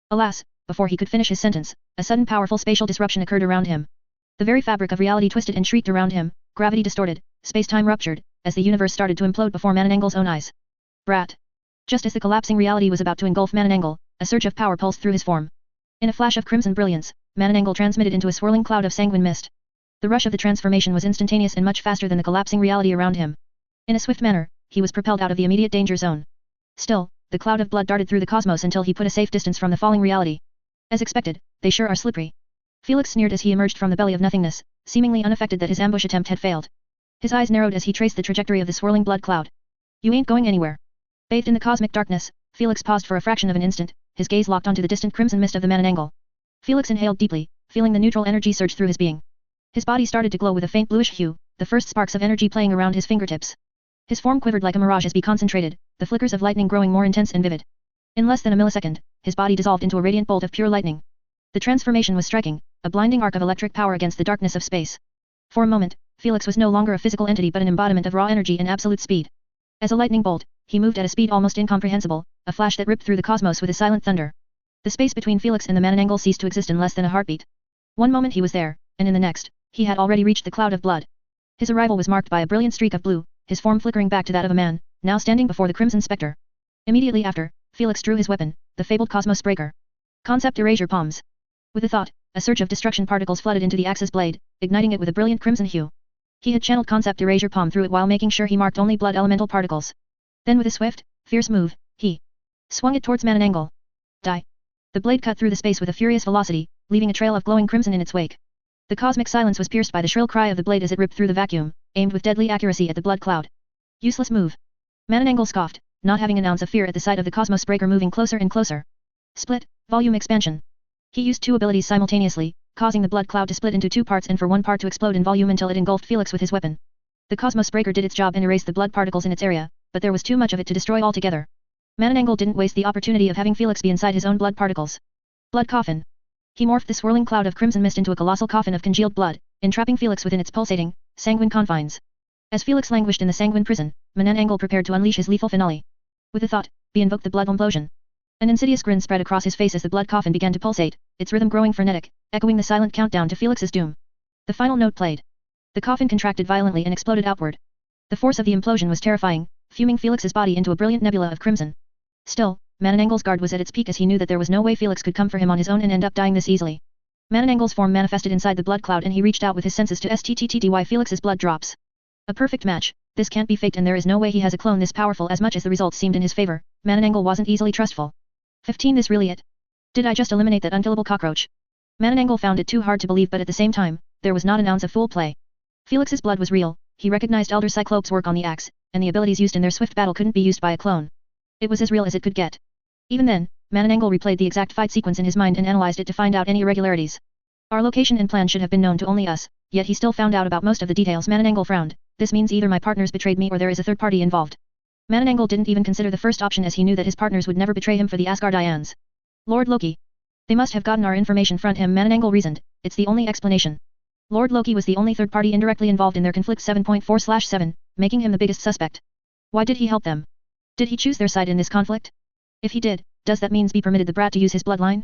Alas, before he could finish his sentence, a sudden powerful spatial disruption occurred around him. The very fabric of reality twisted and shrieked around him, gravity distorted, space-time ruptured, as the universe started to implode before Mananangel's own eyes. Brat. Just as the collapsing reality was about to engulf Mananangel, a surge of power pulsed through his form. In a flash of crimson brilliance, Mananangel transmitted into a swirling cloud of sanguine mist. The rush of the transformation was instantaneous and much faster than the collapsing reality around him. In a swift manner, he was propelled out of the immediate danger zone. Still, the cloud of blood darted through the cosmos until he put a safe distance from the falling reality. As expected, they sure are slippery. Felix sneered as he emerged from the belly of nothingness, seemingly unaffected that his ambush attempt had failed. His eyes narrowed as he traced the trajectory of the swirling blood cloud. You ain't going anywhere. Bathed in the cosmic darkness, Felix paused for a fraction of an instant, his gaze locked onto the distant crimson mist of the Mananangel. Felix inhaled deeply, feeling the neutral energy surge through his being. His body started to glow with a faint bluish hue, the first sparks of energy playing around his fingertips. His form quivered like a mirage as he concentrated, the flickers of lightning growing more intense and vivid. In less than a millisecond, his body dissolved into a radiant bolt of pure lightning. The transformation was striking, a blinding arc of electric power against the darkness of space. For a moment, Felix was no longer a physical entity but an embodiment of raw energy and absolute speed. As a lightning bolt, he moved at a speed almost incomprehensible, a flash that ripped through the cosmos with a silent thunder. The space between Felix and the Mananangel ceased to exist in less than a heartbeat. One moment he was there, and in the next, he had already reached the cloud of blood. His arrival was marked by a brilliant streak of blue, his form flickering back to that of a man, now standing before the crimson spectre. Immediately after, Felix drew his weapon, the fabled Cosmos Breaker. Concept Erasure Palms. With a thought, a surge of destruction particles flooded into the axe's blade, igniting it with a brilliant crimson hue. He had channeled Concept Erasure Palm through it while making sure he marked only blood elemental particles. Then with a swift, fierce move, he swung it towards Mananangel. Die. The blade cut through the space with a furious velocity, leaving a trail of glowing crimson in its wake. The cosmic silence was pierced by the shrill cry of the blade as it ripped through the vacuum, aimed with deadly accuracy at the blood cloud. Useless move. Mananangel scoffed, not having an ounce of fear at the sight of the Cosmos Breaker moving closer and closer. Split, volume expansion. He used two abilities simultaneously, causing the blood cloud to split into two parts and for one part to explode in volume until it engulfed Felix with his weapon. The Cosmos Breaker did its job and erased the blood particles in its area, but there was too much of it to destroy altogether. Mananangel didn't waste the opportunity of having Felix be inside his own blood particles. Blood coffin. He morphed the swirling cloud of crimson mist into a colossal coffin of congealed blood, entrapping Felix within its pulsating, sanguine confines. As Felix languished in the sanguine prison, Mananangel prepared to unleash his lethal finale. With a thought, he invoked the blood implosion. An insidious grin spread across his face as the blood coffin began to pulsate, its rhythm growing frenetic, echoing the silent countdown to Felix's doom. The final note played. The coffin contracted violently and exploded outward. The force of the implosion was terrifying, fuming Felix's body into a brilliant nebula of crimson. Still, Mananangel's guard was at its peak as he knew that there was no way Felix could come for him on his own and end up dying this easily. Mananangel's form manifested inside the blood cloud and he reached out with his senses to sttty Felix's blood drops. A perfect match. This can't be faked and there is no way he has a clone this powerful. As much as the results seemed in his favor, Mananangel wasn't easily trustful. 15 This really it? Did I just eliminate that unkillable cockroach? Mananangel found it too hard to believe but at the same time, there was not an ounce of fool play. Felix's blood was real, he recognized Elder Cyclops' work on the axe, and the abilities used in their swift battle couldn't be used by a clone. It was as real as it could get. Even then, Mananangel replayed the exact fight sequence in his mind and analyzed it to find out any irregularities. Our location and plan should have been known to only us, yet he still found out about most of the details. Mananangel frowned. This means either my partners betrayed me or there is a third party involved. Mananangel didn't even consider the first option as he knew that his partners would never betray him for the Asgardians. Lord Loki. They must have gotten our information from him, Mananangel reasoned. It's the only explanation. Lord Loki was the only third party indirectly involved in their conflict 7.4/7, making him the biggest suspect. Why did he help them? Did he choose their side in this conflict? If he did, does that means be permitted the brat to use his bloodline?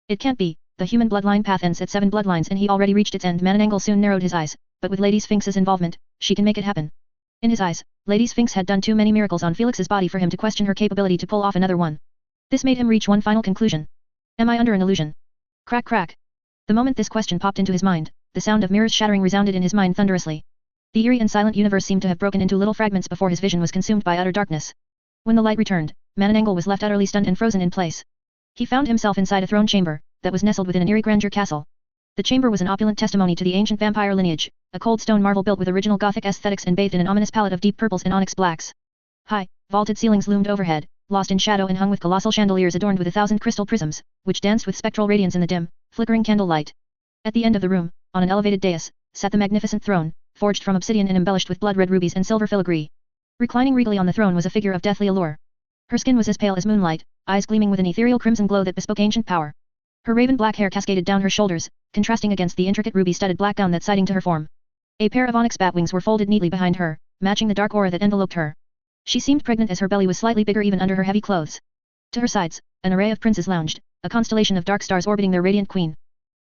It can't be. The human bloodline path ends at 7 bloodlines and he already reached its end. Mananangel soon narrowed his eyes, but with Lady Sphinx's involvement, she can make it happen. In his eyes, Lady Sphinx had done too many miracles on Felix's body for him to question her capability to pull off another one. This made him reach one final conclusion. Am I under an illusion? Crack crack. The moment this question popped into his mind, the sound of mirrors shattering resounded in his mind thunderously. The eerie and silent universe seemed to have broken into little fragments before his vision was consumed by utter darkness. When the light returned, Mananangel was left utterly stunned and frozen in place. He found himself inside a throne chamber that was nestled within an eerie grandeur castle. The chamber was an opulent testimony to the ancient vampire lineage, a cold stone marvel built with original Gothic aesthetics and bathed in an ominous palette of deep purples and onyx blacks. High, vaulted ceilings loomed overhead, lost in shadow and hung with colossal chandeliers adorned with 1,000 crystal prisms, which danced with spectral radiance in the dim, flickering candlelight. At the end of the room, on an elevated dais, sat the magnificent throne, forged from obsidian and embellished with blood-red rubies and silver filigree. Reclining regally on the throne was a figure of deathly allure. Her skin was as pale as moonlight, eyes gleaming with an ethereal crimson glow that bespoke ancient power. Her raven black hair cascaded down her shoulders, contrasting against the intricate ruby-studded black gown that siding to her form. A pair of onyx bat wings were folded neatly behind her, matching the dark aura that enveloped her. She seemed pregnant as her belly was slightly bigger even under her heavy clothes. To her sides, an array of princes lounged, a constellation of dark stars orbiting their radiant queen.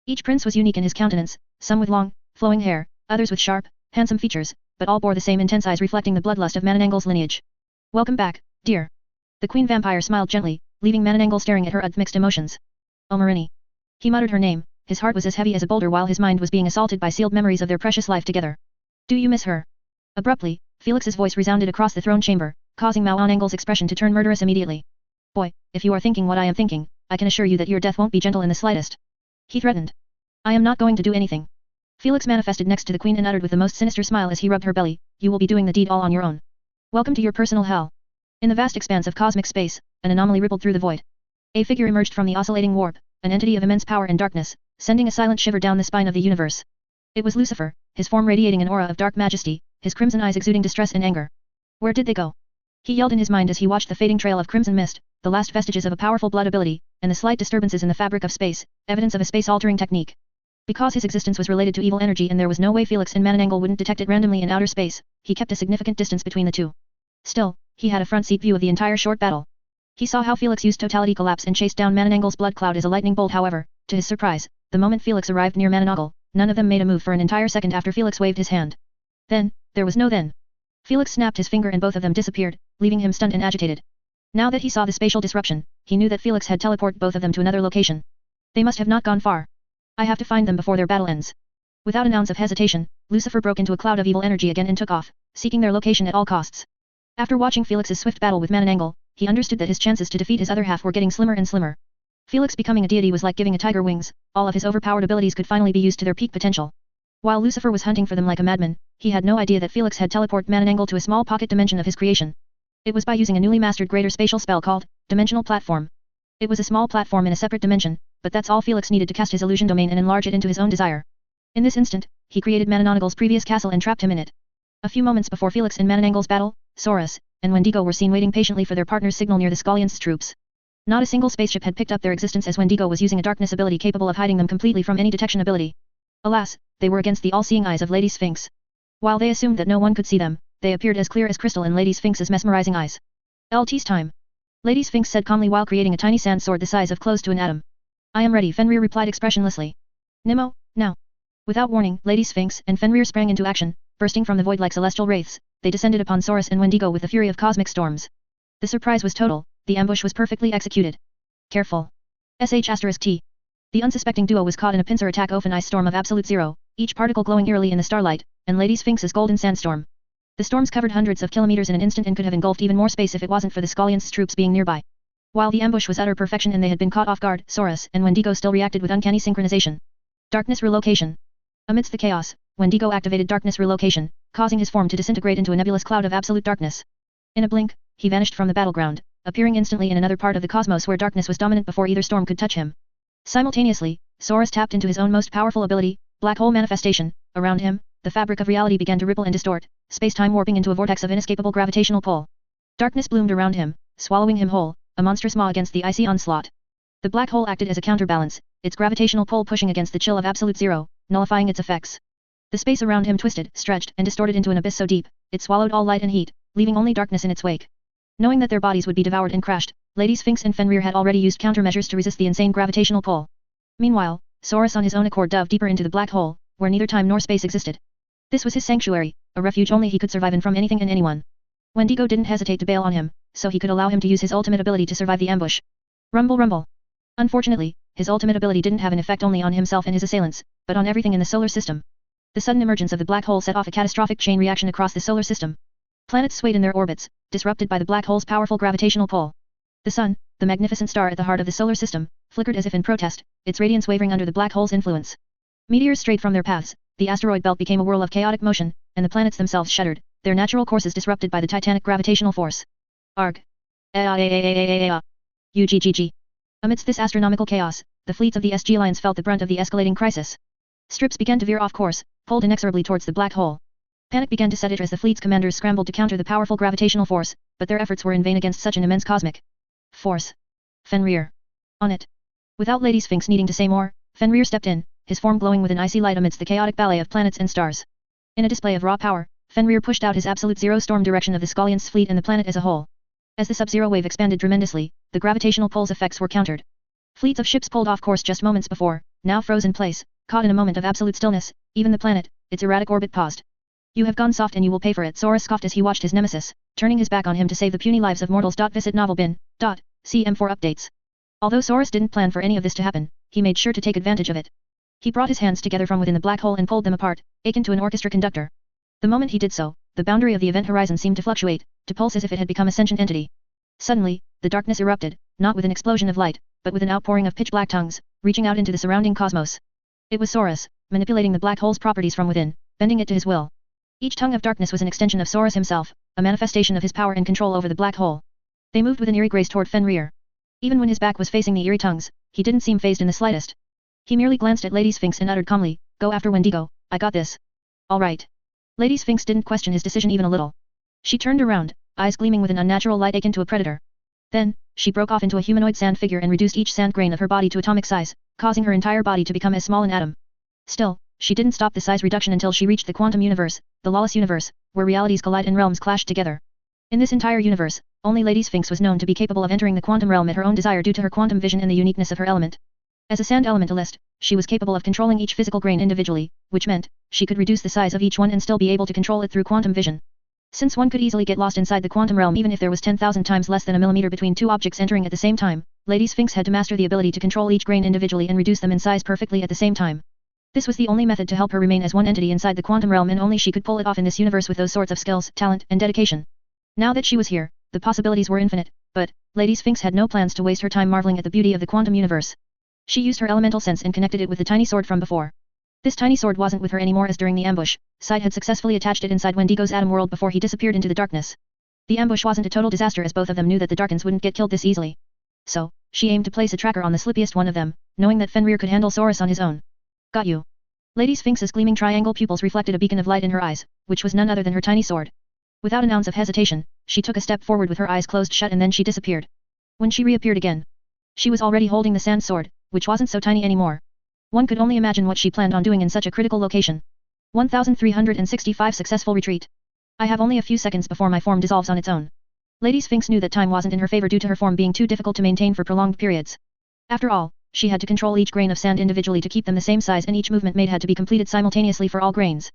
Each prince was unique in his countenance, some with long, flowing hair, others with sharp, handsome features, but all bore the same intense eyes reflecting the bloodlust of Mananangel's lineage. Welcome back, dear. The queen vampire smiled gently, leaving Mananangel staring at her with mixed emotions. Omarini. He muttered her name, his heart was as heavy as a boulder while his mind was being assaulted by sealed memories of their precious life together. Do you miss her? Abruptly, Felix's voice resounded across the throne chamber, causing Mananangel's expression to turn murderous immediately. Boy, if you are thinking what I am thinking, I can assure you that your death won't be gentle in the slightest. He threatened. I am not going to do anything. Felix manifested next to the queen and uttered with the most sinister smile as he rubbed her belly, you will be doing the deed all on your own. Welcome to your personal hell. In the vast expanse of cosmic space, an anomaly rippled through the void. A figure emerged from the oscillating warp, an entity of immense power and darkness, sending a silent shiver down the spine of the universe. It was Lucifer, his form radiating an aura of dark majesty, his crimson eyes exuding distress and anger. Where did they go? He yelled in his mind as he watched the fading trail of crimson mist, the last vestiges of a powerful blood ability, and the slight disturbances in the fabric of space, evidence of a space-altering technique. Because his existence was related to evil energy and there was no way Felix and Mananangel wouldn't detect it randomly in outer space, he kept a significant distance between the two. Still, he had a front-seat view of the entire short battle. He saw how Felix used totality collapse and chased down Mananangel's blood cloud as a lightning bolt. However, to his surprise, the moment Felix arrived near Mananangel, none of them made a move for an entire second after Felix waved his hand. Then, there was no then. Felix snapped his finger and both of them disappeared, leaving him stunned and agitated. Now that he saw the spatial disruption, he knew that Felix had teleported both of them to another location. They must have not gone far. I have to find them before their battle ends. Without an ounce of hesitation, Lucifer broke into a cloud of evil energy again and took off, seeking their location at all costs. After watching Felix's swift battle with Mananangel, he understood that his chances to defeat his other half were getting slimmer and slimmer. Felix becoming a deity was like giving a tiger wings, all of his overpowered abilities could finally be used to their peak potential. While Lucifer was hunting for them like a madman, he had no idea that Felix had teleported Mananangel to a small pocket dimension of his creation. It was by using a newly mastered greater spatial spell called Dimensional Platform. It was a small platform in a separate dimension, but that's all Felix needed to cast his illusion domain and enlarge it into his own desire. In this instant, he created Mananangel's previous castle and trapped him in it. A few moments before Felix and Mananangel's battle, Saurus and Wendigo were seen waiting patiently for their partner's signal near the Scullions' troops. Not a single spaceship had picked up their existence as Wendigo was using a darkness ability capable of hiding them completely from any detection ability. Alas, they were against the all-seeing eyes of Lady Sphinx. While they assumed that no one could see them, they appeared as clear as crystal in Lady Sphinx's mesmerizing eyes. LT's time. Lady Sphinx said calmly while creating a tiny sand sword the size of close to an atom. I am ready, Fenrir replied expressionlessly. Nimmo, now. Without warning, Lady Sphinx and Fenrir sprang into action, bursting from the void like celestial wraiths. They descended upon Saurus and Wendigo with the fury of cosmic storms. The surprise was total, the ambush was perfectly executed. Careful. *T. The unsuspecting duo was caught in a pincer attack of an ice storm of absolute zero, each particle glowing eerily in the starlight, and Lady Sphinx's golden sandstorm. The storms covered hundreds of kilometers in an instant and could have engulfed even more space if it wasn't for the Scullions' troops being nearby. While the ambush was utter perfection and they had been caught off guard, Saurus and Wendigo still reacted with uncanny synchronization. Darkness relocation. Amidst the chaos, Wendigo activated darkness relocation, causing his form to disintegrate into a nebulous cloud of absolute darkness. In a blink, he vanished from the battleground, appearing instantly in another part of the cosmos where darkness was dominant before either storm could touch him. Simultaneously, Saurus tapped into his own most powerful ability, black hole manifestation. Around him, the fabric of reality began to ripple and distort, space-time warping into a vortex of inescapable gravitational pull. Darkness bloomed around him, swallowing him whole, a monstrous maw against the icy onslaught. The black hole acted as a counterbalance, its gravitational pull pushing against the chill of absolute zero, nullifying its effects. The space around him twisted, stretched, and distorted into an abyss so deep, it swallowed all light and heat, leaving only darkness in its wake. Knowing that their bodies would be devoured and crashed, Lady Sphinx and Fenrir had already used countermeasures to resist the insane gravitational pull. Meanwhile, Saurus on his own accord dove deeper into the black hole, where neither time nor space existed. This was his sanctuary, a refuge only he could survive in from anything and anyone. Wendigo didn't hesitate to bail on him, so he could allow him to use his ultimate ability to survive the ambush. Rumble rumble. Unfortunately, his ultimate ability didn't have an effect only on himself and his assailants, but on everything in the solar system. The sudden emergence of the black hole set off a catastrophic chain reaction across the solar system. Planets swayed in their orbits, disrupted by the black hole's powerful gravitational pull. The sun, the magnificent star at the heart of the solar system, flickered as if in protest, its radiance wavering under the black hole's influence. Meteors strayed from their paths, the asteroid belt became a whirl of chaotic motion, and the planets themselves shuddered, their natural courses disrupted by the titanic gravitational force. Arg. UGGG. Amidst this astronomical chaos, the fleets of the SG Alliance felt the brunt of the escalating crisis. Strips began to veer off course, pulled inexorably towards the black hole. Panic began to set in as the fleet's commanders scrambled to counter the powerful gravitational force, but their efforts were in vain against such an immense cosmic force. Fenrir. On it. Without Lady Sphinx needing to say more, Fenrir stepped in, his form glowing with an icy light amidst the chaotic ballet of planets and stars. In a display of raw power, Fenrir pushed out his absolute zero storm direction of the Skallian's fleet and the planet as a whole. As the sub-zero wave expanded tremendously, the gravitational pull's effects were countered. Fleets of ships pulled off course just moments before, now froze in place, caught in a moment of absolute stillness, even the planet, its erratic orbit paused. You have gone soft and you will pay for it, Saurus scoffed as he watched his nemesis, turning his back on him to save the puny lives of mortals. Visit novelbin.cm for updates. Although Saurus didn't plan for any of this to happen, he made sure to take advantage of it. He brought his hands together from within the black hole and pulled them apart, akin to an orchestra conductor. The moment he did so, the boundary of the event horizon seemed to fluctuate, to pulse as if it had become a sentient entity. Suddenly, the darkness erupted, not with an explosion of light, but with an outpouring of pitch-black tongues, reaching out into the surrounding cosmos. It was Saurus, manipulating the black hole's properties from within, bending it to his will. Each tongue of darkness was an extension of Saurus himself, a manifestation of his power and control over the black hole. They moved with an eerie grace toward Fenrir. Even when his back was facing the eerie tongues, he didn't seem fazed in the slightest. He merely glanced at Lady Sphinx and uttered calmly, "Go after Wendigo, I got this." "All right." Lady Sphinx didn't question his decision even a little. She turned around, eyes gleaming with an unnatural light akin to a predator. Then, she broke off into a humanoid sand figure and reduced each sand grain of her body to atomic size, causing her entire body to become as small an atom. Still, she didn't stop the size reduction until she reached the quantum universe, the lawless universe, where realities collide and realms clash together. In this entire universe, only Lady Sphinx was known to be capable of entering the quantum realm at her own desire due to her quantum vision and the uniqueness of her element. As a sand elementalist, she was capable of controlling each physical grain individually, which meant, she could reduce the size of each one and still be able to control it through quantum vision. Since one could easily get lost inside the quantum realm even if there was 10,000 times less than a millimeter between two objects entering at the same time, Lady Sphinx had to master the ability to control each grain individually and reduce them in size perfectly at the same time. This was the only method to help her remain as one entity inside the quantum realm, and only she could pull it off in this universe with those sorts of skills, talent, and dedication. Now that she was here, the possibilities were infinite, but, Lady Sphinx had no plans to waste her time marveling at the beauty of the quantum universe. She used her elemental sense and connected it with the tiny sword from before. This tiny sword wasn't with her anymore, as during the ambush, Sight had successfully attached it inside Wendigo's atom world before he disappeared into the darkness. The ambush wasn't a total disaster, as both of them knew that the Darkins wouldn't get killed this easily. So, she aimed to place a tracker on the slippiest one of them, knowing that Fenrir could handle Saurus on his own. "Got you." Lady Sphinx's gleaming triangle pupils reflected a beacon of light in her eyes, which was none other than her tiny sword. Without an ounce of hesitation, she took a step forward with her eyes closed shut, and then she disappeared. When she reappeared again, she was already holding the sand sword, which wasn't so tiny anymore. One could only imagine what she planned on doing in such a critical location. 1365 Successful retreat. I have only a few seconds before my form dissolves on its own. Lady Sphinx knew that time wasn't in her favor due to her form being too difficult to maintain for prolonged periods. After all, she had to control each grain of sand individually to keep them the same size, and each movement made had to be completed simultaneously for all grains.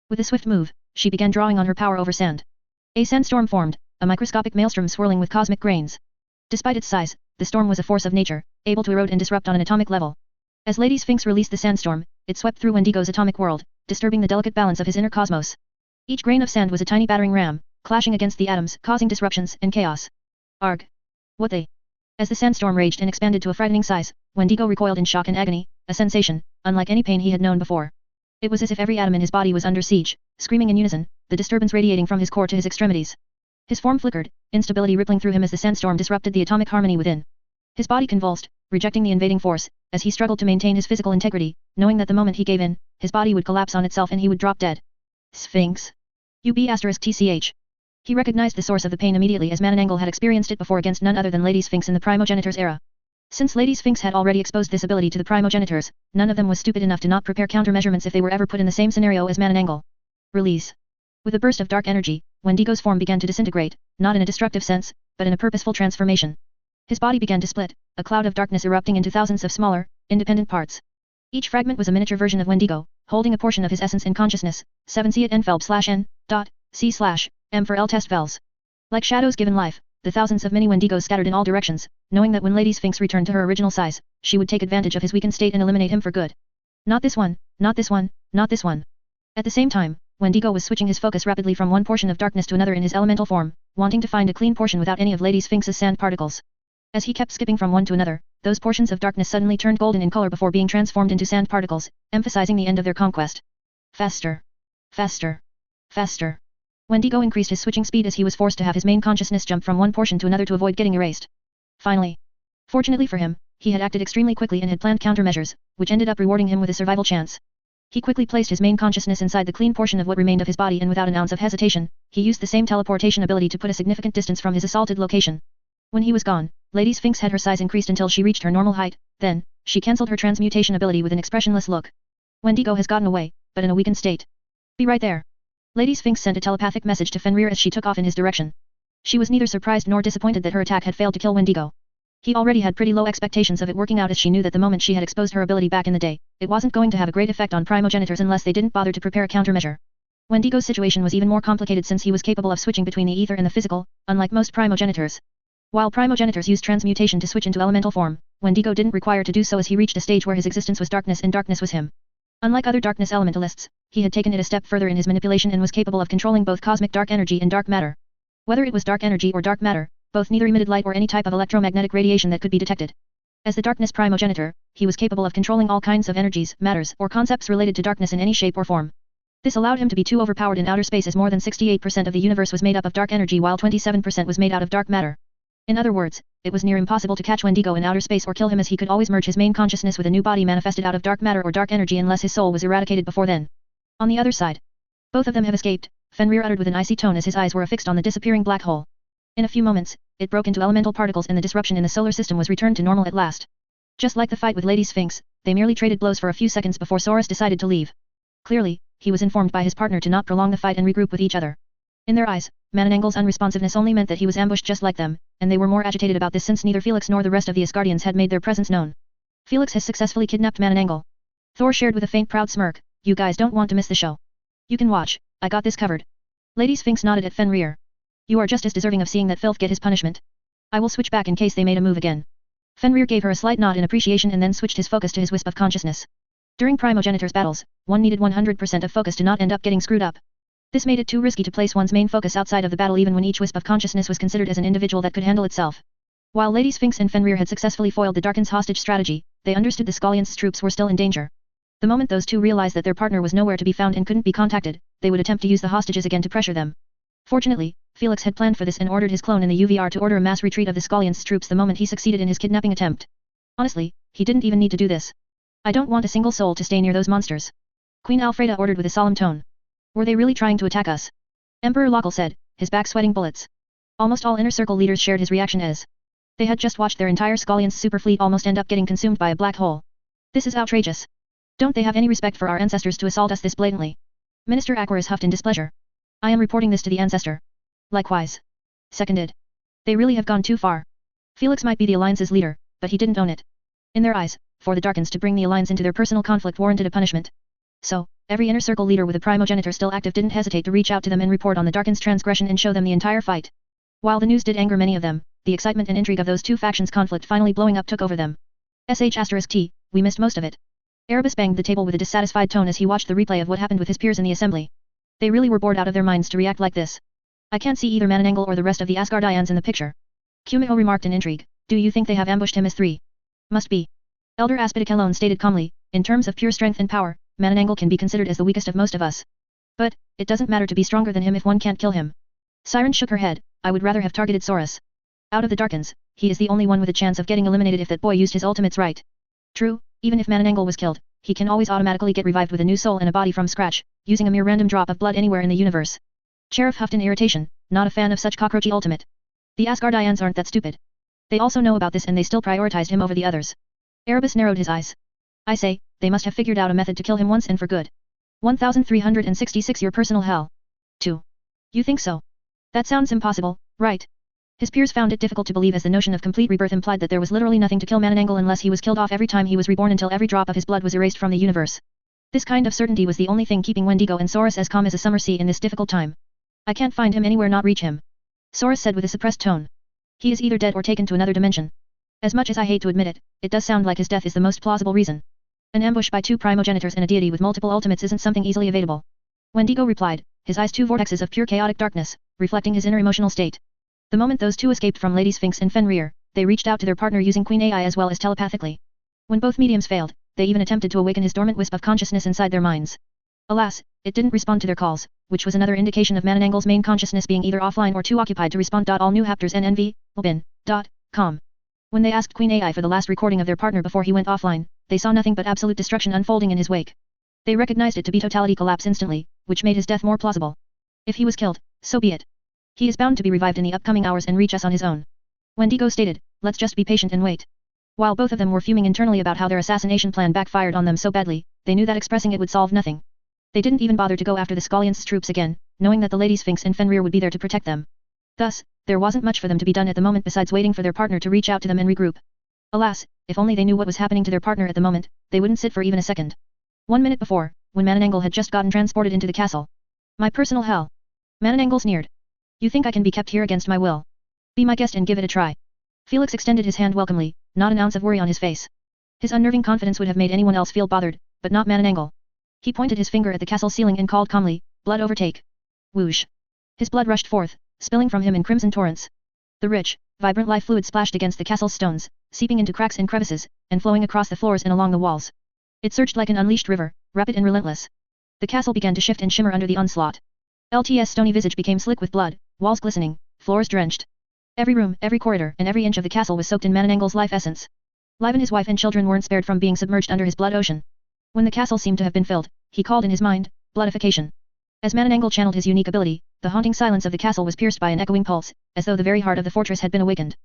With a swift move, she began drawing on her power over sand. A sandstorm formed, a microscopic maelstrom swirling with cosmic grains. Despite its size, the storm was a force of nature, able to erode and disrupt on an atomic level. As Lady Sphinx released the sandstorm, it swept through Wendigo's atomic world, disturbing the delicate balance of his inner cosmos. Each grain of sand was a tiny battering ram, clashing against the atoms, causing disruptions and chaos. Arg! What they? As the sandstorm raged and expanded to a frightening size, Wendigo recoiled in shock and agony, a sensation, unlike any pain he had known before. It was as if every atom in his body was under siege, screaming in unison, the disturbance radiating from his core to his extremities. His form flickered, instability rippling through him as the sandstorm disrupted the atomic harmony within. His body convulsed, rejecting the invading force, as he struggled to maintain his physical integrity, knowing that the moment he gave in, his body would collapse on itself and he would drop dead. Sphinx. UB*TCH. He recognized the source of the pain immediately as Mananangel had experienced it before against none other than Lady Sphinx in the Primogenitors era. Since Lady Sphinx had already exposed this ability to the Primogenitors, none of them was stupid enough to not prepare countermeasurements if they were ever put in the same scenario as Mananangel. Release. With a burst of dark energy, Wendigo's form began to disintegrate, not in a destructive sense, but in a purposeful transformation. His body began to split, a cloud of darkness erupting into thousands of smaller, independent parts. Each fragment was a miniature version of Wendigo, holding a portion of his essence and consciousness. 7 See it Nfelb/N.C/M for L test vels. Like shadows given life, the thousands of mini Wendigos scattered in all directions, knowing that when Lady Sphinx returned to her original size, she would take advantage of his weakened state and eliminate him for good. Not this one, not this one, not this one. At the same time, Wendigo was switching his focus rapidly from one portion of darkness to another in his elemental form, wanting to find a clean portion without any of Lady Sphinx's sand particles. As he kept skipping from one to another, those portions of darkness suddenly turned golden in color before being transformed into sand particles, emphasizing the end of their conquest. Faster. Faster. Faster. Wendigo increased his switching speed as he was forced to have his main consciousness jump from one portion to another to avoid getting erased. Finally. Fortunately for him, he had acted extremely quickly and had planned countermeasures, which ended up rewarding him with a survival chance. He quickly placed his main consciousness inside the clean portion of what remained of his body and without an ounce of hesitation, he used the same teleportation ability to put a significant distance from his assaulted location. When he was gone, Lady Sphinx had her size increased until she reached her normal height, then, she cancelled her transmutation ability with an expressionless look. Wendigo has gotten away, but in a weakened state. Be right there. Lady Sphinx sent a telepathic message to Fenrir as she took off in his direction. She was neither surprised nor disappointed that her attack had failed to kill Wendigo. He already had pretty low expectations of it working out as she knew that the moment she had exposed her ability back in the day, it wasn't going to have a great effect on Primogenitors unless they didn't bother to prepare a countermeasure. Wendigo's situation was even more complicated since he was capable of switching between the ether and the physical, unlike most Primogenitors. While Primogenitors used transmutation to switch into elemental form, Wendigo didn't require to do so as he reached a stage where his existence was darkness and darkness was him. Unlike other darkness elementalists, he had taken it a step further in his manipulation and was capable of controlling both cosmic dark energy and dark matter. Whether it was dark energy or dark matter, both neither emitted light or any type of electromagnetic radiation that could be detected. As the darkness primogenitor, he was capable of controlling all kinds of energies, matters, or concepts related to darkness in any shape or form. This allowed him to be too overpowered in outer space as more than 68% of the universe was made up of dark energy while 27% was made out of dark matter. In other words, it was near impossible to catch Wendigo in outer space or kill him as he could always merge his main consciousness with a new body manifested out of dark matter or dark energy unless his soul was eradicated before then. On the other side, both of them have escaped, Fenrir uttered with an icy tone as his eyes were affixed on the disappearing black hole. In a few moments, it broke into elemental particles and the disruption in the solar system was returned to normal at last. Just like the fight with Lady Sphinx, they merely traded blows for a few seconds before Saurus decided to leave. Clearly, he was informed by his partner to not prolong the fight and regroup with each other. In their eyes, Mananangel's unresponsiveness only meant that he was ambushed just like them, and they were more agitated about this since neither Felix nor the rest of the Asgardians had made their presence known. Felix has successfully kidnapped Mananangel. Thor shared with a faint proud smirk, you guys don't want to miss the show. You can watch, I got this covered. Lady Sphinx nodded at Fenrir. You are just as deserving of seeing that filth get his punishment. I will switch back in case they made a move again. Fenrir gave her a slight nod in appreciation and then switched his focus to his wisp of consciousness. During Primogenitors battles, one needed 100% of focus to not end up getting screwed up. This made it too risky to place one's main focus outside of the battle even when each wisp of consciousness was considered as an individual that could handle itself. While Lady Sphinx and Fenrir had successfully foiled the Darkin's hostage strategy, they understood the Skallians' troops were still in danger. The moment those two realized that their partner was nowhere to be found and couldn't be contacted, they would attempt to use the hostages again to pressure them. Fortunately, Felix had planned for this and ordered his clone in the UVR to order a mass retreat of the Skallians' troops the moment he succeeded in his kidnapping attempt. Honestly, he didn't even need to do this. I don't want a single soul to stay near those monsters. Queen Alfreda ordered with a solemn tone. Were they really trying to attack us? Emperor Local said, his back sweating bullets. Almost all Inner Circle leaders shared his reaction as they had just watched their entire Skallians superfleet almost end up getting consumed by a black hole. This is outrageous. Don't they have any respect for our ancestors to assault us this blatantly? Minister Aquarius huffed in displeasure. I am reporting this to the ancestor. Likewise. Seconded. They really have gone too far. Felix might be the Alliance's leader, but he didn't own it. In their eyes, for the Darkins to bring the Alliance into their personal conflict warranted a punishment. So, every Inner Circle leader with a primogenitor still active didn't hesitate to reach out to them and report on the Darkins' transgression and show them the entire fight. While the news did anger many of them, the excitement and intrigue of those two factions' conflict finally blowing up took over them. *T, we missed most of it. Erebus banged the table with a dissatisfied tone as he watched the replay of what happened with his peers in the assembly. They really were bored out of their minds to react like this. I can't see either Mananangel or the rest of the Asgardians in the picture. Kumiho remarked in intrigue. Do you think they have ambushed him as three? Must be. Elder Aspidic stated calmly, in terms of pure strength and power, Mananangel can be considered as the weakest of most of us. But, it doesn't matter to be stronger than him if one can't kill him. Siren shook her head, I would rather have targeted Saurus. Out of the Darkins, he is the only one with a chance of getting eliminated if that boy used his ultimates right. True, even if Mananangal was killed, he can always automatically get revived with a new soul and a body from scratch, using a mere random drop of blood anywhere in the universe. Sheriff huffed in irritation, not a fan of such cockroachy ultimate. The Asgardians aren't that stupid. They also know about this and they still prioritized him over the others. Erebus narrowed his eyes. I say, they must have figured out a method to kill him once and for good. 1366 Your personal hell. 2. You think so? That sounds impossible, right? His peers found it difficult to believe as the notion of complete rebirth implied that there was literally nothing to kill Mananangal unless he was killed off every time he was reborn until every drop of his blood was erased from the universe. This kind of certainty was the only thing keeping Wendigo and Saurus as calm as a summer sea in this difficult time. I can't find him anywhere, not reach him. Saurus said with a suppressed tone. He is either dead or taken to another dimension. As much as I hate to admit it, it does sound like his death is the most plausible reason. An ambush by two primogenitors and a deity with multiple ultimates isn't something easily evadable. Wendigo replied, his eyes two vortexes of pure chaotic darkness, reflecting his inner emotional state. The moment those two escaped from Lady Sphinx and Fenrir, they reached out to their partner using Queen AI as well as telepathically. When both mediums failed, they even attempted to awaken his dormant wisp of consciousness inside their minds. Alas, it didn't respond to their calls, which was another indication of Mananangal's main consciousness being either offline or too occupied to respond. All new Haptors NNV.com. When they asked Queen AI for the last recording of their partner before he went offline, they saw nothing but absolute destruction unfolding in his wake. They recognized it to be totality collapse instantly, which made his death more plausible. If he was killed, so be it. He is bound to be revived in the upcoming hours and reach us on his own. Wendigo stated, let's just be patient and wait. While both of them were fuming internally about how their assassination plan backfired on them so badly, they knew that expressing it would solve nothing. They didn't even bother to go after the Skallians' troops again, knowing that the Lady Sphinx and Fenrir would be there to protect them. Thus, there wasn't much for them to be done at the moment besides waiting for their partner to reach out to them and regroup. Alas, if only they knew what was happening to their partner at the moment, they wouldn't sit for even a second. 1 minute before, when Mananangal had just gotten transported into the castle. My personal hell. Mananangal sneered. You think I can be kept here against my will? Be my guest and give it a try. Felix extended his hand welcomely, not an ounce of worry on his face. His unnerving confidence would have made anyone else feel bothered, but not Mananangal. He pointed his finger at the castle ceiling and called calmly, blood overtake. Whoosh. His blood rushed forth, spilling from him in crimson torrents. The rich, vibrant life fluid splashed against the castle's stones, seeping into cracks and crevices, and flowing across the floors and along the walls. It surged like an unleashed river, rapid and relentless. The castle began to shift and shimmer under the onslaught. LT's stony visage became slick with blood, walls glistening, floors drenched. Every room, every corridor, and every inch of the castle was soaked in Mananangal's life essence. Liven his wife and children weren't spared from being submerged under his blood ocean. When the castle seemed to have been filled, he called in his mind, bloodification. As Mananangal channeled his unique ability, the haunting silence of the castle was pierced by an echoing pulse, as though the very heart of the fortress had been awakened.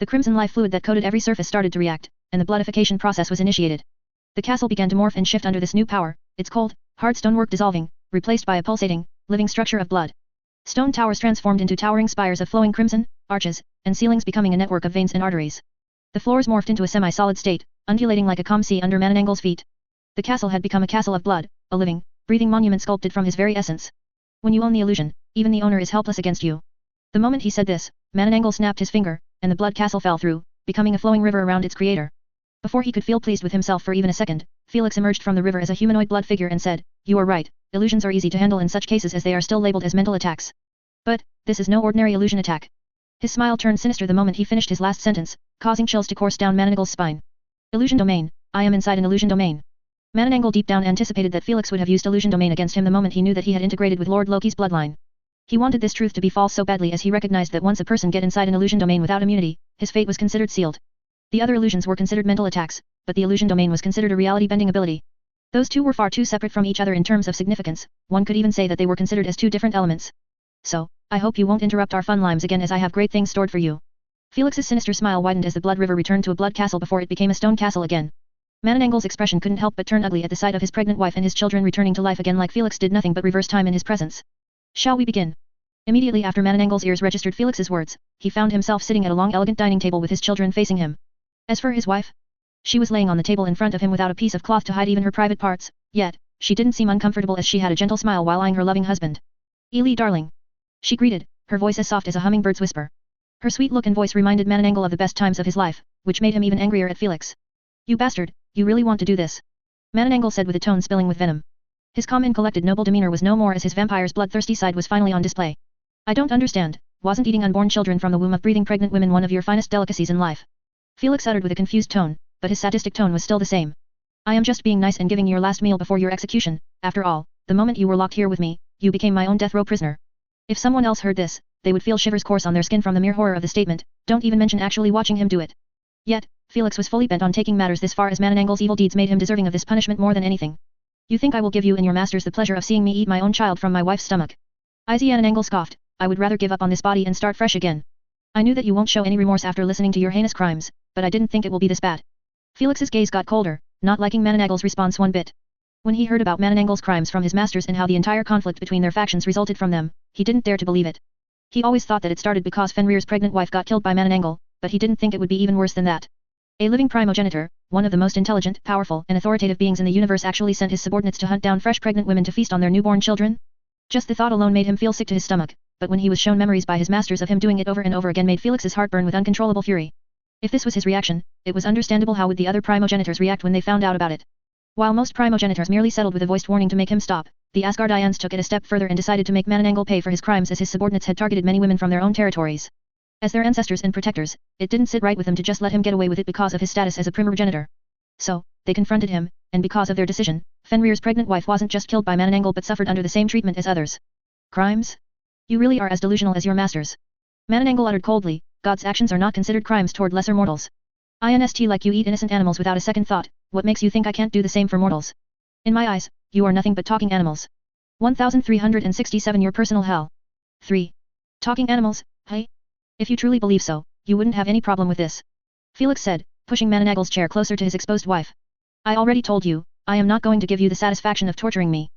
The crimson life fluid that coated every surface started to react, and the bloodification process was initiated. The castle began to morph and shift under this new power, its cold, hard stonework dissolving, replaced by a pulsating, living structure of blood. Stone towers transformed into towering spires of flowing crimson, arches, and ceilings becoming a network of veins and arteries. The floors morphed into a semi-solid state, undulating like a calm sea under Mananangal's feet. The castle had become a castle of blood, a living, breathing monument sculpted from his very essence. When you own the illusion, even the owner is helpless against you. The moment he said this, Mananangal snapped his finger, and the blood castle fell through, becoming a flowing river around its creator. Before he could feel pleased with himself for even a second, Felix emerged from the river as a humanoid blood figure and said, "You are right, illusions are easy to handle in such cases as they are still labeled as mental attacks. But, this is no ordinary illusion attack." His smile turned sinister the moment he finished his last sentence, causing chills to course down Mananangal's spine. Illusion domain, I am inside an illusion domain. Mananangal deep down anticipated that Felix would have used illusion domain against him the moment he knew that he had integrated with Lord Loki's bloodline. He wanted this truth to be false so badly as he recognized that once a person get inside an illusion domain without immunity, his fate was considered sealed. The other illusions were considered mental attacks, but the illusion domain was considered a reality-bending ability. Those two were far too separate from each other in terms of significance, one could even say that they were considered as two different elements. So, I hope you won't interrupt our fun limes again as I have great things stored for you. Felix's sinister smile widened as the blood river returned to a blood castle before it became a stone castle again. Mananangal's expression couldn't help but turn ugly at the sight of his pregnant wife and his children returning to life again like Felix did nothing but reverse time in his presence. Shall we begin? Immediately after Mananangal's ears registered Felix's words, he found himself sitting at a long elegant dining table with his children facing him. As for his wife, she was laying on the table in front of him without a piece of cloth to hide even her private parts, yet, she didn't seem uncomfortable as she had a gentle smile while eyeing her loving husband. "Eli darling," she greeted, her voice as soft as a hummingbird's whisper. Her sweet look and voice reminded Mananangal of the best times of his life, which made him even angrier at Felix. "You bastard, you really want to do this?" Mananangal said with a tone spilling with venom. His calm and collected noble demeanor was no more as his vampire's bloodthirsty side was finally on display. "I don't understand, wasn't eating unborn children from the womb of breathing pregnant women one of your finest delicacies in life?" Felix uttered with a confused tone, but his sadistic tone was still the same. "I am just being nice and giving you your last meal before your execution. After all, the moment you were locked here with me, you became my own death row prisoner. If someone else heard this, they would feel shivers course on their skin from the mere horror of the statement, don't even mention actually watching him do it. Yet, Felix was fully bent on taking matters this far as Mananangle's evil deeds made him deserving of this punishment more than anything. You think I will give you and your masters the pleasure of seeing me eat my own child from my wife's stomach? Mananangle scoffed, I would rather give up on this body and start fresh again. I knew that you won't show any remorse after listening to your heinous crimes, but I didn't think it will be this bad. Felix's gaze got colder, not liking Mananangle's response one bit. When he heard about Mananangle's crimes from his masters and how the entire conflict between their factions resulted from them, he didn't dare to believe it. He always thought that it started because Fenrir's pregnant wife got killed by Mananangle, but he didn't think it would be even worse than that. A living primogenitor, one of the most intelligent, powerful, and authoritative beings in the universe actually sent his subordinates to hunt down fresh pregnant women to feast on their newborn children? Just the thought alone made him feel sick to his stomach, but when he was shown memories by his masters of him doing it over and over again made Felix's heart burn with uncontrollable fury. If this was his reaction, it was understandable how would the other primogenitors react when they found out about it. While most primogenitors merely settled with a voiced warning to make him stop, the Asgardians took it a step further and decided to make Mananangle pay for his crimes as his subordinates had targeted many women from their own territories. As their ancestors and protectors, it didn't sit right with them to just let him get away with it because of his status as a primogenitor. So, they confronted him, and because of their decision, Fenrir's pregnant wife wasn't just killed by Mananangle but suffered under the same treatment as others. Crimes? You really are as delusional as your masters. Mananangle uttered coldly, God's actions are not considered crimes toward lesser mortals. Inst like you eat innocent animals without a second thought, what makes you think I can't do the same for mortals? In my eyes, you are nothing but talking animals. 1367 Your personal hell. 3. Talking animals, hey? If you truly believe so, you wouldn't have any problem with this. Felix said, pushing Mananangle's chair closer to his exposed wife. I already told you, I am not going to give you the satisfaction of torturing me.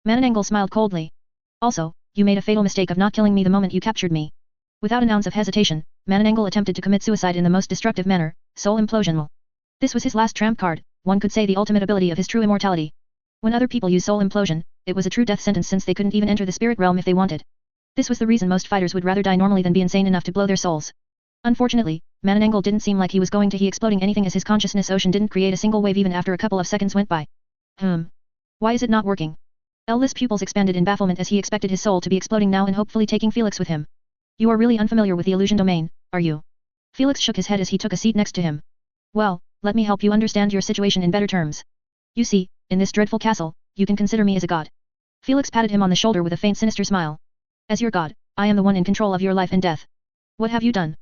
Mananangle smiled coldly. Also, you made a fatal mistake of not killing me the moment you captured me. Without an ounce of hesitation, Mananangle attempted to commit suicide in the most destructive manner, soul implosion. This was his last trump card, one could say the ultimate ability of his true immortality. When other people use soul implosion, it was a true death sentence since they couldn't even enter the spirit realm if they wanted. This was the reason most fighters would rather die normally than be insane enough to blow their souls. Unfortunately, Mananangle didn't seem like he was going to he exploding anything as his consciousness ocean didn't create a single wave even after a couple of seconds went by. Why is it not working? Ellis' pupils expanded in bafflement as he expected his soul to be exploding now and hopefully taking Felix with him. You are really unfamiliar with the illusion domain, are you? Felix shook his head as he took a seat next to him. Well, let me help you understand your situation in better terms. You see, in this dreadful castle, you can consider me as a god. Felix patted him on the shoulder with a faint sinister smile. As your god, I am the one in control of your life and death. What have you done?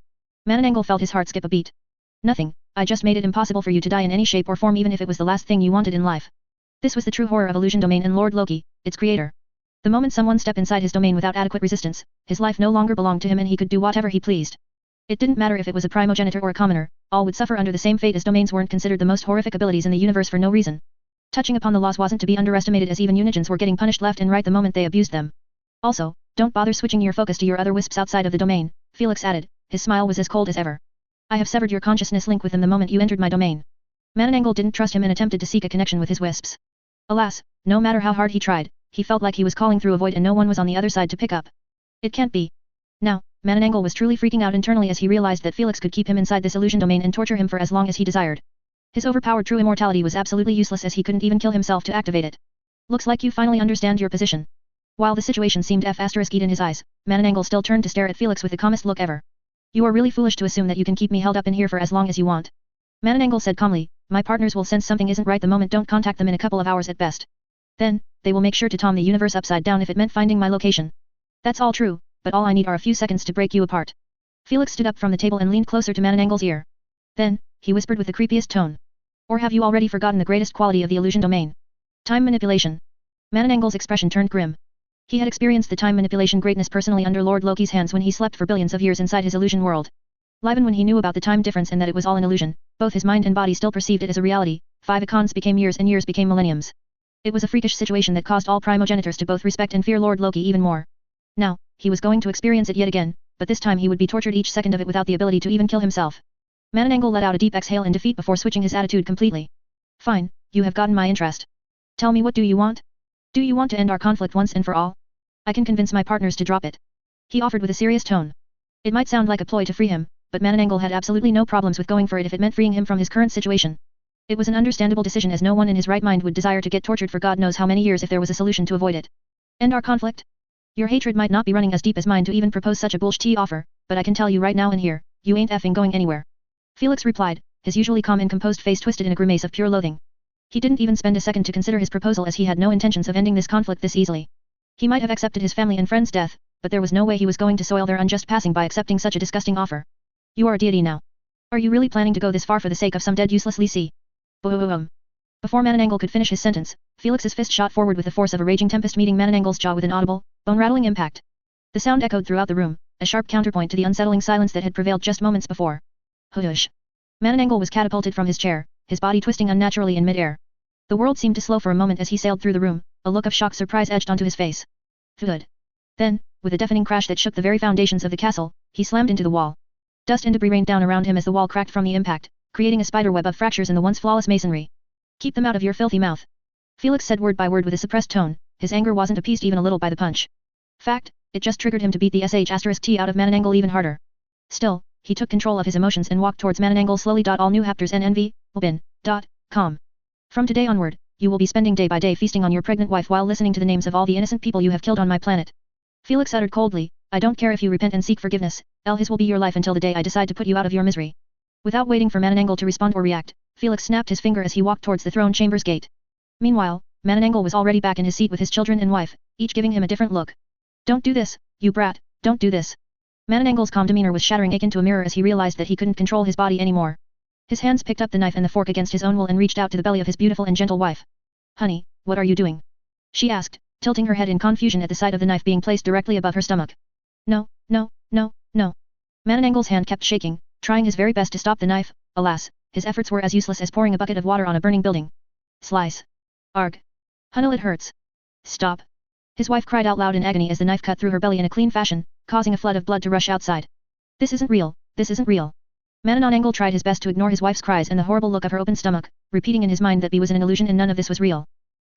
Mananangle felt his heart skip a beat. Nothing, I just made it impossible for you to die in any shape or form even if it was the last thing you wanted in life. This was the true horror of illusion domain and Lord Loki, its creator. The moment someone stepped inside his domain without adequate resistance, his life no longer belonged to him and he could do whatever he pleased. It didn't matter if it was a primogenitor or a commoner, all would suffer under the same fate as domains weren't considered the most horrific abilities in the universe for no reason. Touching upon the laws wasn't to be underestimated as even unigens were getting punished left and right the moment they abused them. Also, don't bother switching your focus to your other wisps outside of the domain, Felix added, his smile was as cold as ever. I have severed your consciousness link with them the moment you entered my domain. Mananangle didn't trust him and attempted to seek a connection with his wisps. Alas, no matter how hard he tried, he felt like he was calling through a void and no one was on the other side to pick up. It can't be. Now, Mananangle was truly freaking out internally as he realized that Felix could keep him inside this illusion domain and torture him for as long as he desired. His overpowered true immortality was absolutely useless as he couldn't even kill himself to activate it. Looks like you finally understand your position. While the situation seemed f***ed in his eyes, Mananangle still turned to stare at Felix with the calmest look ever. You are really foolish to assume that you can keep me held up in here for as long as you want. Mananangle said calmly, my partners will sense something isn't right the moment don't contact them in a couple of hours at best. Then, they will make sure to tom the universe upside down if it meant finding my location. That's all true, but all I need are a few seconds to break you apart. Felix stood up from the table and leaned closer to Mananangle's ear. Then, he whispered with the creepiest tone. Or have you already forgotten the greatest quality of the illusion domain? Time manipulation. Mananangle's expression turned grim. He had experienced the time manipulation greatness personally under Lord Loki's hands when he slept for billions of years inside his illusion world. Even when he knew about the time difference and that it was all an illusion, both his mind and body still perceived it as a reality. 5 icons became years and years became millenniums. It was a freakish situation that caused all primogenitors to both respect and fear Lord Loki even more. Now, he was going to experience it yet again, but this time he would be tortured each second of it without the ability to even kill himself. Mananangle let out a deep exhale in defeat before switching his attitude completely. Fine, you have gotten my interest. Tell me, what do you want? Do you want to end our conflict once and for all? I can convince my partners to drop it. He offered with a serious tone. It might sound like a ploy to free him, but Mananangle had absolutely no problems with going for it if it meant freeing him from his current situation. It was an understandable decision as no one in his right mind would desire to get tortured for God knows how many years if there was a solution to avoid it. End our conflict? Your hatred might not be running as deep as mine to even propose such a bullshit offer, but I can tell you right now and here, you ain't effing going anywhere. Felix replied, his usually calm and composed face twisted in a grimace of pure loathing. He didn't even spend a second to consider his proposal as he had no intentions of ending this conflict this easily. He might have accepted his family and friends' death, but there was no way he was going to soil their unjust passing by accepting such a disgusting offer. You are a deity now. Are you really planning to go this far for the sake of some dead useless Lisi? Boom. Before Mananangal could finish his sentence, Felix's fist shot forward with the force of a raging tempest, meeting Mananangal's jaw with an audible, bone-rattling impact. The sound echoed throughout the room, a sharp counterpoint to the unsettling silence that had prevailed just moments before. Hush. Mananangal was catapulted from his chair, his body twisting unnaturally in mid-air. The world seemed to slow for a moment as he sailed through the room, a look of shocked surprise etched onto his face. Thud. Then, with a deafening crash that shook the very foundations of the castle, he slammed into the wall. Dust and debris rained down around him as the wall cracked from the impact, creating a spiderweb of fractures in the once flawless masonry. Keep them out of your filthy mouth. Felix said word by word with a suppressed tone. His anger wasn't appeased even a little by the punch. Fact, it just triggered him to beat the **T out of Mananangal even harder. Still, he took control of his emotions and walked towards Mananangal slowly. All new chapters NNV.com. From today onward, you will be spending day by day feasting on your pregnant wife while listening to the names of all the innocent people you have killed on my planet. Felix uttered coldly, I don't care if you repent and seek forgiveness, his will be your life until the day I decide to put you out of your misery. Without waiting for Mananangal to respond or react, Felix snapped his finger as he walked towards the throne chamber's gate. Meanwhile, Mananangal was already back in his seat with his children and wife, each giving him a different look. Don't do this, you brat, don't do this. Mananangal's calm demeanor was shattering ache into a mirror as he realized that he couldn't control his body anymore. His hands picked up the knife and the fork against his own will and reached out to the belly of his beautiful and gentle wife. Honey, what are you doing? She asked, tilting her head in confusion at the sight of the knife being placed directly above her stomach. No. Mananangal's hand kept shaking, trying his very best to stop the knife. Alas, his efforts were as useless as pouring a bucket of water on a burning building. Slice. Arg. Hunnel, it hurts. Stop. His wife cried out loud in agony as the knife cut through her belly in a clean fashion, causing a flood of blood to rush outside. This isn't real, this isn't real. Mananangal tried his best to ignore his wife's cries and the horrible look of her open stomach, repeating in his mind that B was an illusion and none of this was real.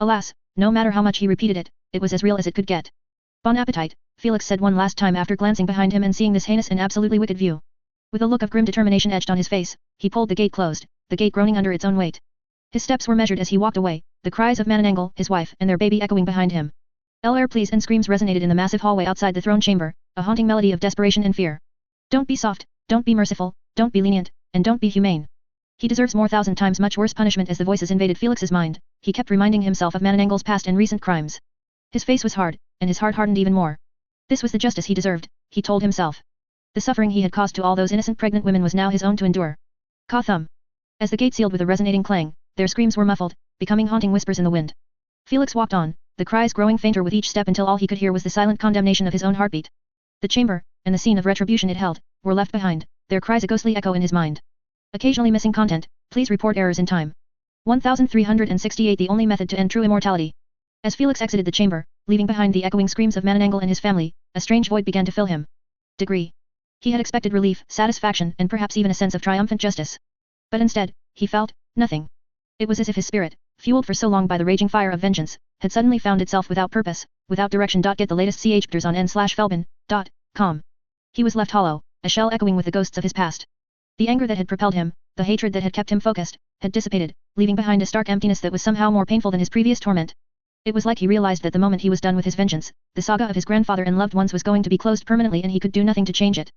Alas, no matter how much he repeated it, it was as real as it could get. Bon appetit, Felix said one last time after glancing behind him and seeing this heinous and absolutely wicked view. With a look of grim determination etched on his face, he pulled the gate closed, the gate groaning under its own weight. His steps were measured as he walked away, the cries of Mananangal, his wife, and their baby echoing behind him. Air please and screams resonated in the massive hallway outside the throne chamber, a haunting melody of desperation and fear. Don't be soft, don't be merciful, don't be lenient, and don't be humane. He deserves more 1,000 times much worse punishment. As the voices invaded Felix's mind, he kept reminding himself of Mananangal's past and recent crimes. His face was hard, and his heart hardened even more. This was the justice he deserved, he told himself. The suffering he had caused to all those innocent pregnant women was now his own to endure. Ka-thum. As the gate sealed with a resonating clang, their screams were muffled, becoming haunting whispers in the wind. Felix walked on, the cries growing fainter with each step until all he could hear was the silent condemnation of his own heartbeat. The chamber, and the scene of retribution it held, were left behind, their cries a ghostly echo in his mind. Occasionally missing content, please report errors in time. 1368 The only method to end true immortality. As Felix exited the chamber, leaving behind the echoing screams of Mananangal and his family, a strange void began to fill him. Degree. He had expected relief, satisfaction, and perhaps even a sense of triumphant justice. But instead, he felt nothing. It was as if his spirit, fueled for so long by the raging fire of vengeance, had suddenly found itself without purpose, without direction. Get the latest chapters on n/felbin.com. He was left hollow, a shell echoing with the ghosts of his past. The anger that had propelled him, the hatred that had kept him focused, had dissipated, leaving behind a stark emptiness that was somehow more painful than his previous torment. It was like he realized that the moment he was done with his vengeance, the saga of his grandfather and loved ones was going to be closed permanently and he could do nothing to change it.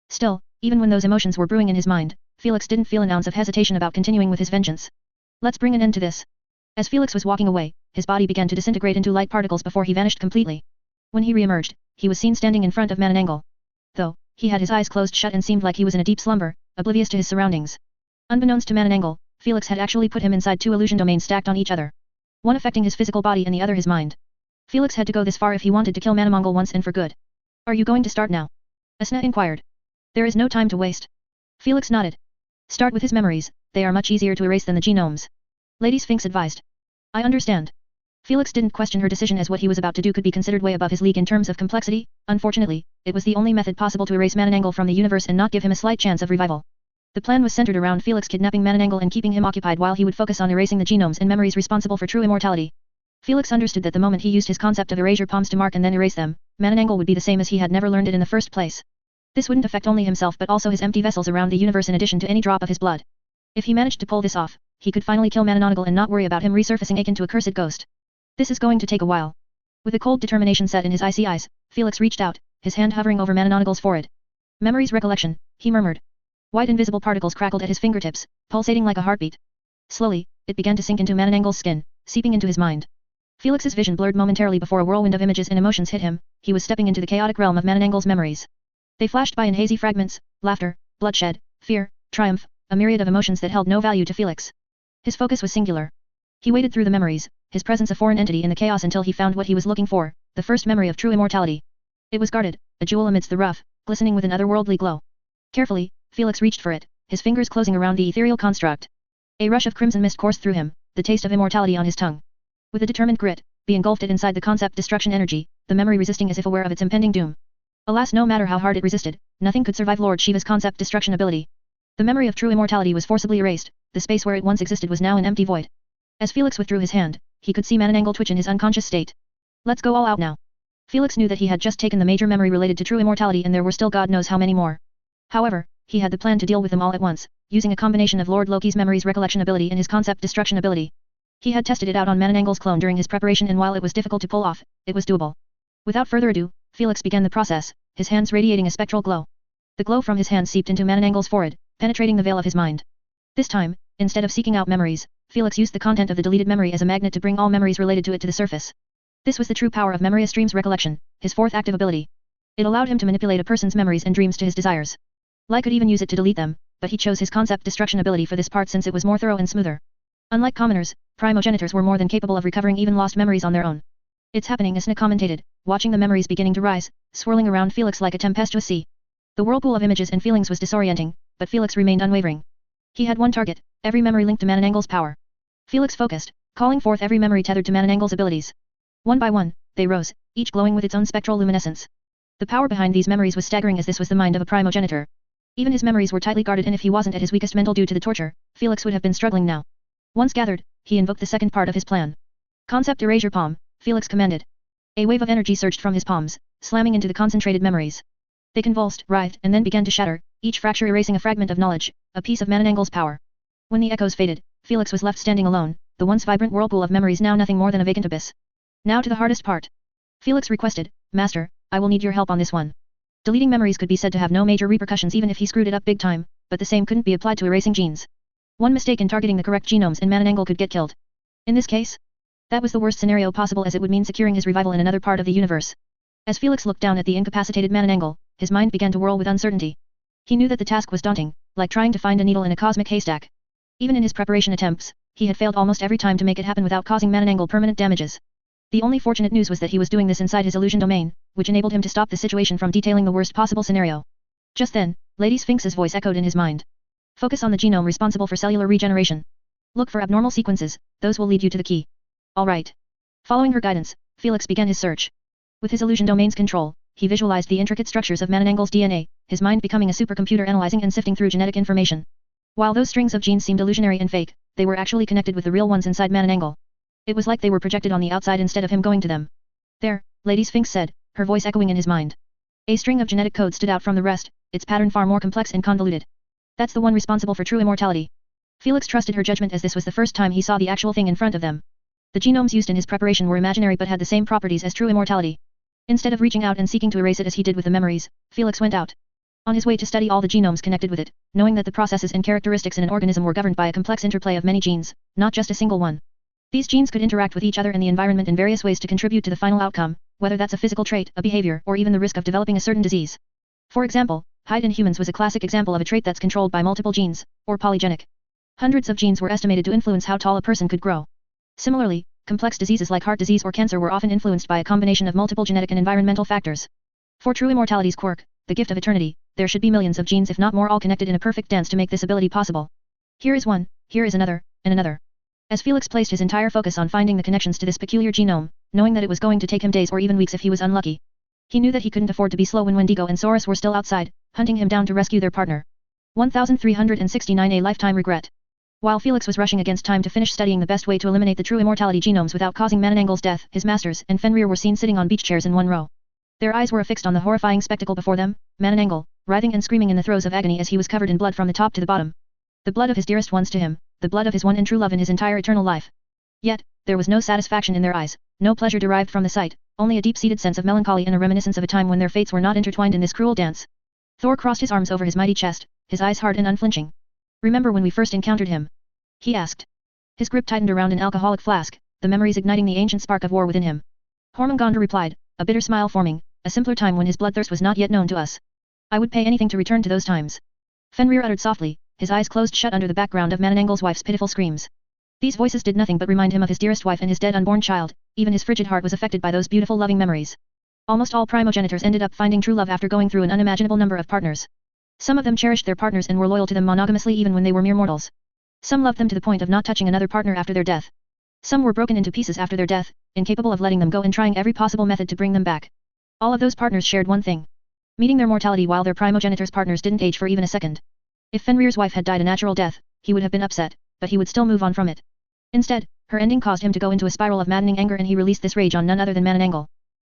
Still, even when those emotions were brewing in his mind, Felix didn't feel an ounce of hesitation about continuing with his vengeance. Let's bring an end to this. As Felix was walking away, his body began to disintegrate into light particles before he vanished completely. When he re-emerged, he was seen standing in front of Mananangal. Though, he had his eyes closed shut and seemed like he was in a deep slumber, oblivious to his surroundings. Unbeknownst to Mananangal, Felix had actually put him inside two illusion domains stacked on each other. One affecting his physical body and the other his mind. Felix had to go this far if he wanted to kill Mananangal once and for good. Are you going to start now? Asna inquired. There is no time to waste. Felix nodded. Start with his memories, they are much easier to erase than the genomes. Lady Sphinx advised. I understand. Felix didn't question her decision as what he was about to do could be considered way above his league in terms of complexity. Unfortunately, it was the only method possible to erase Mananangal from the universe and not give him a slight chance of revival. The plan was centered around Felix kidnapping Mananangal and keeping him occupied while he would focus on erasing the genomes and memories responsible for true immortality. Felix understood that the moment he used his concept of erasure palms to mark and then erase them, Mananangal would be the same as he had never learned it in the first place. This wouldn't affect only himself but also his empty vessels around the universe in addition to any drop of his blood. If he managed to pull this off, he could finally kill Mananangal and not worry about him resurfacing akin to a cursed ghost. This is going to take a while. With a cold determination set in his icy eyes, Felix reached out, his hand hovering over Mananangal's forehead. Memories recollection, he murmured. White invisible particles crackled at his fingertips, pulsating like a heartbeat. Slowly, it began to sink into Mananangal's skin, seeping into his mind. Felix's vision blurred momentarily before a whirlwind of images and emotions hit him. He was stepping into the chaotic realm of Mananangul's memories. They flashed by in hazy fragments: laughter, bloodshed, fear, triumph, a myriad of emotions that held no value to Felix. His focus was singular. He waded through the memories, his presence a foreign entity in the chaos until he found what he was looking for, the first memory of true immortality. It was guarded, a jewel amidst the rough, glistening with an otherworldly glow. Carefully, Felix reached for it, his fingers closing around the ethereal construct. A rush of crimson mist coursed through him, the taste of immortality on his tongue. With a determined grit, he engulfed it inside the concept destruction energy, the memory resisting as if aware of its impending doom. Alas, no matter how hard it resisted, nothing could survive Lord Shiva's concept destruction ability. The memory of true immortality was forcibly erased, the space where it once existed was now an empty void. As Felix withdrew his hand, he could see Mananangul twitch in his unconscious state. Let's go all out now. Felix knew that he had just taken the major memory related to true immortality and there were still God knows how many more. However, he had the plan to deal with them all at once, using a combination of Lord Loki's memories recollection ability and his concept destruction ability. He had tested it out on Mananangul's clone during his preparation and while it was difficult to pull off, it was doable. Without further ado, Felix began the process, his hands radiating a spectral glow. The glow from his hands seeped into Mananangul's forehead, penetrating the veil of his mind. This time, instead of seeking out memories, Felix used the content of the deleted memory as a magnet to bring all memories related to it to the surface. This was the true power of Memoria Stream's recollection, his fourth active ability. It allowed him to manipulate a person's memories and dreams to his desires. Lai could even use it to delete them, but he chose his concept destruction ability for this part since it was more thorough and smoother. Unlike commoners, primogenitors were more than capable of recovering even lost memories on their own. It's happening, Asna commentated, watching the memories beginning to rise, swirling around Felix like a tempestuous sea. The whirlpool of images and feelings was disorienting, but Felix remained unwavering. He had one target, every memory linked to Mananangul's power. Felix focused, calling forth every memory tethered to Mananangul's abilities. One by one, they rose, each glowing with its own spectral luminescence. The power behind these memories was staggering as this was the mind of a primogenitor. Even his memories were tightly guarded and if he wasn't at his weakest mental due to the torture, Felix would have been struggling now. Once gathered, he invoked the second part of his plan. Concept erase your palm, Felix commanded. A wave of energy surged from his palms, slamming into the concentrated memories. They convulsed, writhed, and then began to shatter, each fracture erasing a fragment of knowledge, a piece of Mananangul's power. When the echoes faded, Felix was left standing alone, the once vibrant whirlpool of memories now nothing more than a vacant abyss. Now to the hardest part. Felix requested, Master, I will need your help on this one. Deleting memories could be said to have no major repercussions even if he screwed it up big time, but the same couldn't be applied to erasing genes. One mistake in targeting the correct genomes and Mananangul could get killed. In this case, that was the worst scenario possible as it would mean securing his revival in another part of the universe. As Felix looked down at the incapacitated Mananangul, his mind began to whirl with uncertainty. He knew that the task was daunting, like trying to find a needle in a cosmic haystack. Even in his preparation attempts, he had failed almost every time to make it happen without causing Mananangul permanent damages. The only fortunate news was that he was doing this inside his illusion domain, which enabled him to stop the situation from detailing the worst possible scenario. Just then, Lady Sphinx's voice echoed in his mind. Focus on the genome responsible for cellular regeneration. Look for abnormal sequences, those will lead you to the key. All right. Following her guidance, Felix began his search. With his illusion domain's control, he visualized the intricate structures of Mananangul's DNA, his mind becoming a supercomputer analyzing and sifting through genetic information. While those strings of genes seemed illusionary and fake, they were actually connected with the real ones inside Mananangul. It was like they were projected on the outside instead of him going to them. There, Lady Sphinx said, her voice echoing in his mind. A string of genetic codes stood out from the rest, its pattern far more complex and convoluted. That's the one responsible for true immortality. Felix trusted her judgment as this was the first time he saw the actual thing in front of them. The genomes used in his preparation were imaginary but had the same properties as true immortality. Instead of reaching out and seeking to erase it as he did with the memories, Felix went out. On his way to study all the genomes connected with it, knowing that the processes and characteristics in an organism were governed by a complex interplay of many genes, not just a single one. These genes could interact with each other and the environment in various ways to contribute to the final outcome, whether that's a physical trait, a behavior, or even the risk of developing a certain disease. For example, height in humans was a classic example of a trait that's controlled by multiple genes, or polygenic. Hundreds of genes were estimated to influence how tall a person could grow. Similarly, complex diseases like heart disease or cancer were often influenced by a combination of multiple genetic and environmental factors. For true immortality's quirk, the gift of eternity, there should be millions of genes if not more all connected in a perfect dance to make this ability possible. Here is one, here is another, and another. As Felix placed his entire focus on finding the connections to this peculiar genome, knowing that it was going to take him days or even weeks if he was unlucky. He knew that he couldn't afford to be slow when Wendigo and Saurus were still outside, hunting him down to rescue their partner. 1369 A lifetime regret. While Felix was rushing against time to finish studying the best way to eliminate the true immortality genomes without causing Mananangul's death, his masters and Fenrir were seen sitting on beach chairs in one row. Their eyes were affixed on the horrifying spectacle before them, Mananangul, writhing and screaming in the throes of agony as he was covered in blood from the top to the bottom. The blood of his dearest ones to him, the blood of his one and true love in his entire eternal life. Yet, there was no satisfaction in their eyes, no pleasure derived from the sight, only a deep-seated sense of melancholy and a reminiscence of a time when their fates were not intertwined in this cruel dance. Thor crossed his arms over his mighty chest, his eyes hard and unflinching. Remember when we first encountered him? He asked. His grip tightened around an alcoholic flask, the memories igniting the ancient spark of war within him. Hormungandr replied, a bitter smile forming, a simpler time when his bloodthirst was not yet known to us. I would pay anything to return to those times. Fenrir uttered softly, his eyes closed shut under the background of Mananangul's wife's pitiful screams. These voices did nothing but remind him of his dearest wife and his dead unborn child, even his frigid heart was affected by those beautiful loving memories. Almost all primogenitors ended up finding true love after going through an unimaginable number of partners. Some of them cherished their partners and were loyal to them monogamously even when they were mere mortals. Some loved them to the point of not touching another partner after their death. Some were broken into pieces after their death, incapable of letting them go and trying every possible method to bring them back. All of those partners shared one thing. Meeting their mortality while their primogenitors' partners didn't age for even a second. If Fenrir's wife had died a natural death, he would have been upset, but he would still move on from it. Instead, her ending caused him to go into a spiral of maddening anger and he released this rage on none other than Mananangul.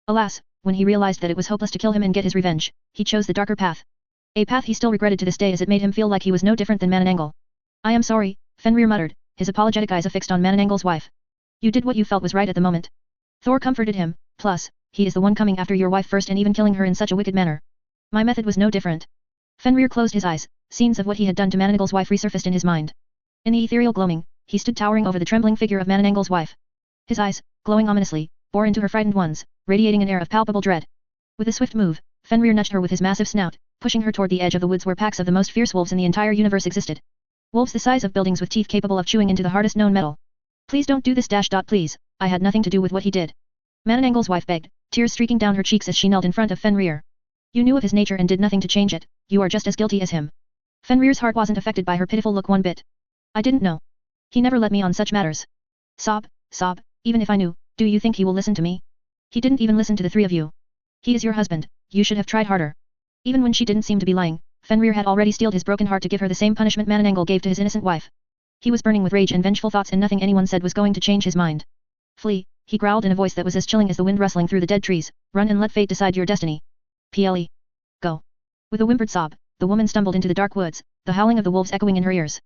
Alas, when he realized that it was hopeless to kill him and get his revenge, he chose the darker path. A path he still regretted to this day as it made him feel like he was no different than Mananangul. I am sorry, Fenrir muttered, his apologetic eyes affixed on Mananangul's wife. You did what you felt was right at the moment. Thor comforted him, plus, he is the one coming after your wife first and even killing her in such a wicked manner. My method was no different. Fenrir closed his eyes, scenes of what he had done to Mananangul's wife resurfaced in his mind. In the ethereal gloaming, he stood towering over the trembling figure of Mananangul's wife. His eyes, glowing ominously, bore into her frightened ones, radiating an air of palpable dread. With a swift move, Fenrir nudged her with his massive snout, pushing her toward the edge of the woods where packs of the most fierce wolves in the entire universe existed. Wolves the size of buildings with teeth capable of chewing into the hardest known metal. Please don't do this please, I had nothing to do with what he did. Mananangul's wife begged, tears streaking down her cheeks as she knelt in front of Fenrir. You knew of his nature and did nothing to change it, you are just as guilty as him. Fenrir's heart wasn't affected by her pitiful look one bit. I didn't know. He never let me on such matters. Sob, even if I knew, do you think he will listen to me? He didn't even listen to the three of you. He is your husband, you should have tried harder. Even when she didn't seem to be lying, Fenrir had already steeled his broken heart to give her the same punishment Mananangul gave to his innocent wife. He was burning with rage and vengeful thoughts and nothing anyone said was going to change his mind. Flee, he growled in a voice that was as chilling as the wind rustling through the dead trees, run and let fate decide your destiny. Ple. Go. With a whimpered sob, the woman stumbled into the dark woods, the howling of the wolves echoing in her ears.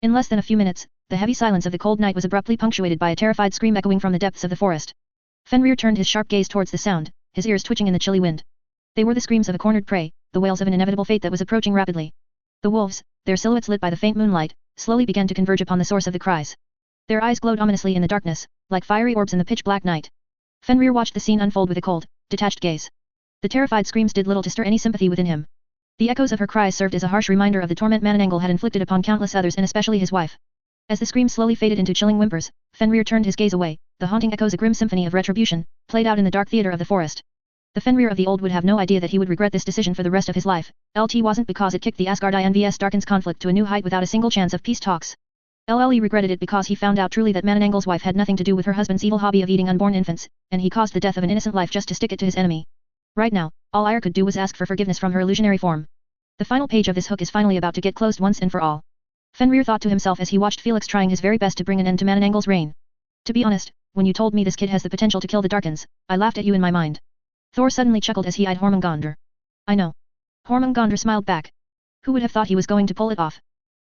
In less than a few minutes, the heavy silence of the cold night was abruptly punctuated by a terrified scream echoing from the depths of the forest. Fenrir turned his sharp gaze towards the sound, his ears twitching in the chilly wind. They were the screams of a cornered prey, the wails of an inevitable fate that was approaching rapidly. The wolves, their silhouettes lit by the faint moonlight, slowly began to converge upon the source of the cries. Their eyes glowed ominously in the darkness, like fiery orbs in the pitch-black night. Fenrir watched the scene unfold with a cold, detached gaze. The terrified screams did little to stir any sympathy within him. The echoes of her cries served as a harsh reminder of the torment Mananangul had inflicted upon countless others and especially his wife. As the screams slowly faded into chilling whimpers, Fenrir turned his gaze away, the haunting echoes a grim symphony of retribution, played out in the dark theater of the forest. The Fenrir of the old would have no idea that he would regret this decision for the rest of his life. LT wasn't because it kicked the Asgardian vs Darkins conflict to a new height without a single chance of peace talks. LLE regretted it because he found out truly that Mananangul's wife had nothing to do with her husband's evil hobby of eating unborn infants, and he caused the death of an innocent life just to stick it to his enemy. Right now, all Ire could do was ask for forgiveness from her illusionary form. The final page of this hook is finally about to get closed once and for all. Fenrir thought to himself as he watched Felix trying his very best to bring an end to Mananangul's reign. To be honest, when you told me this kid has the potential to kill the Darkins, I laughed at you in my mind. Thor suddenly chuckled as he eyed Hormungandr. I know. Hormungandr smiled back. Who would have thought he was going to pull it off?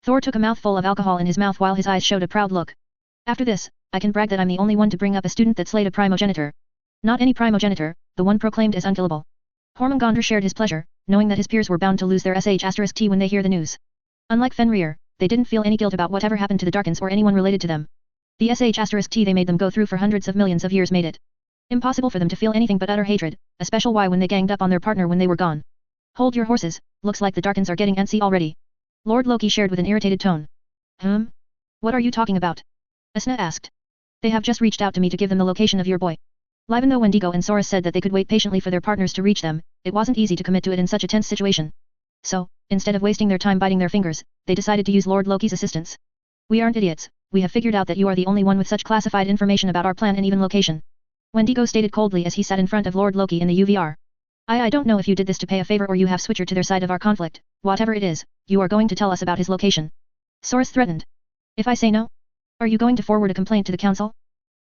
Thor took a mouthful of alcohol in his mouth while his eyes showed a proud look. After this, I can brag that I'm the only one to bring up a student that slayed a primogenitor. Not any primogenitor, the one proclaimed as unkillable. Hormungandr shared his pleasure, knowing that his peers were bound to lose their sh*t when they hear the news. Unlike Fenrir, they didn't feel any guilt about whatever happened to the Darkins or anyone related to them. The sh*t they made them go through for hundreds of millions of years made it impossible for them to feel anything but utter hatred, especially when they ganged up on their partner when they were gone. Hold your horses, looks like the Darkins are getting antsy already. Lord Loki shared with an irritated tone. What are you talking about? Asna asked. They have just reached out to me to give them the location of your boy. Even though Wendigo and Saurus said that they could wait patiently for their partners to reach them, it wasn't easy to commit to it in such a tense situation. So, instead of wasting their time biting their fingers, they decided to use Lord Loki's assistance. We aren't idiots, we have figured out that you are the only one with such classified information about our plan and even location. Wendigo stated coldly as he sat in front of Lord Loki in the UVR. I don't know if you did this to pay a favor or you have switched to their side of our conflict, whatever it is, you are going to tell us about his location. Saurus threatened. If I say no? Are you going to forward a complaint to the council?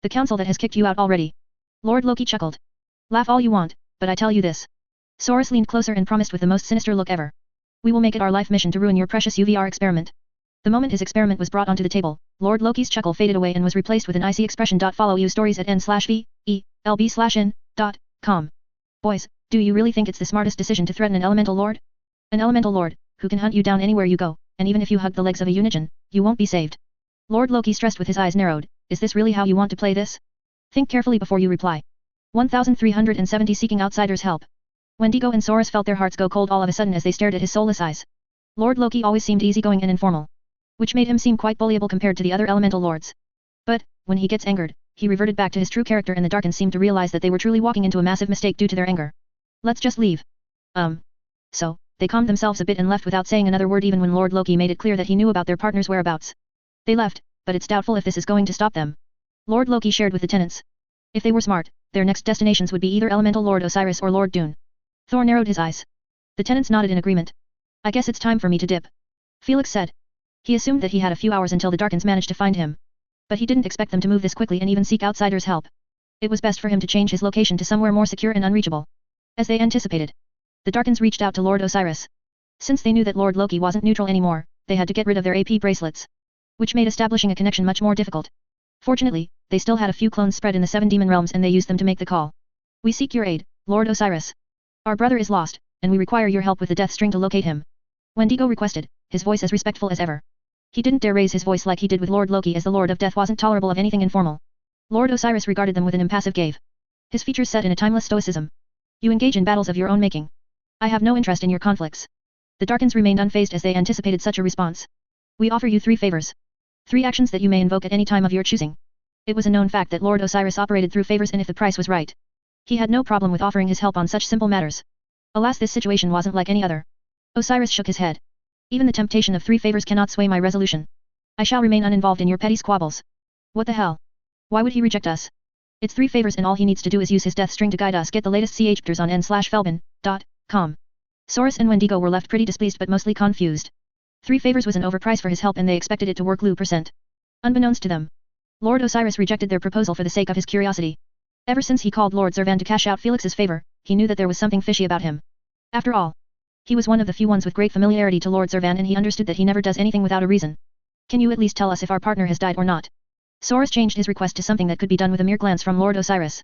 The council that has kicked you out already. Lord Loki chuckled. Laugh all you want, but I tell you this. Saurus leaned closer and promised with the most sinister look ever. We will make it our life mission to ruin your precious UVR experiment. The moment his experiment was brought onto the table, Lord Loki's chuckle faded away and was replaced with an icy expression. Follow you stories at n/v/e/lb/n.com. Boys, do you really think it's the smartest decision to threaten an elemental lord? An elemental lord, who can hunt you down anywhere you go, and even if you hug the legs of a Unigen, you won't be saved. Lord Loki stressed with his eyes narrowed, is this really how you want to play this? Think carefully before you reply. 1370 Seeking outsiders' help. Wendigo and Saurus felt their hearts go cold all of a sudden as they stared at his soulless eyes. Lord Loki always seemed easygoing and informal, which made him seem quite bullyable compared to the other elemental lords. But, when he gets angered, he reverted back to his true character and the Darkins seemed to realize that they were truly walking into a massive mistake due to their anger. Let's just leave. So, they calmed themselves a bit and left without saying another word even when Lord Loki made it clear that he knew about their partner's whereabouts. They left, but it's doubtful if this is going to stop them. Lord Loki shared with the tenants. If they were smart, their next destinations would be either Elemental Lord Osiris or Lord Dune. Thor narrowed his eyes. The tenants nodded in agreement. I guess it's time for me to dip. Felix said. He assumed that he had a few hours until the Darkins managed to find him. But he didn't expect them to move this quickly and even seek outsiders' help. It was best for him to change his location to somewhere more secure and unreachable. As they anticipated, the Darkins reached out to Lord Osiris. Since they knew that Lord Loki wasn't neutral anymore, they had to get rid of their AP bracelets, which made establishing a connection much more difficult. Fortunately, they still had a few clones spread in the 7 demon realms and they used them to make the call. We seek your aid, Lord Osiris. Our brother is lost, and we require your help with the death string to locate him. Wendigo requested, his voice as respectful as ever. He didn't dare raise his voice like he did with Lord Loki as the Lord of Death wasn't tolerable of anything informal. Lord Osiris regarded them with an impassive gaze. His features set in a timeless stoicism. You engage in battles of your own making. I have no interest in your conflicts. The Darkins remained unfazed as they anticipated such a response. We offer you 3 favors. 3 actions that you may invoke at any time of your choosing. It was a known fact that Lord Osiris operated through favors and if the price was right, he had no problem with offering his help on such simple matters. Alas, this situation wasn't like any other. Osiris shook his head. Even the temptation of 3 favors cannot sway my resolution. I shall remain uninvolved in your petty squabbles. What the hell? Why would he reject us? It's 3 favors and all he needs to do is use his death string to guide us. Get the latest chapters on n/felbin.com. Saurus and Wendigo were left pretty displeased but mostly confused. 3 favors was an overprice for his help and they expected it to work %. Unbeknownst to them, Lord Osiris rejected their proposal for the sake of his curiosity. Ever since he called Lord Zervan to cash out Felix's favor, he knew that there was something fishy about him. After all, he was one of the few ones with great familiarity to Lord Zervan and he understood that he never does anything without a reason. Can you at least tell us if our partner has died or not? Saurus changed his request to something that could be done with a mere glance from Lord Osiris.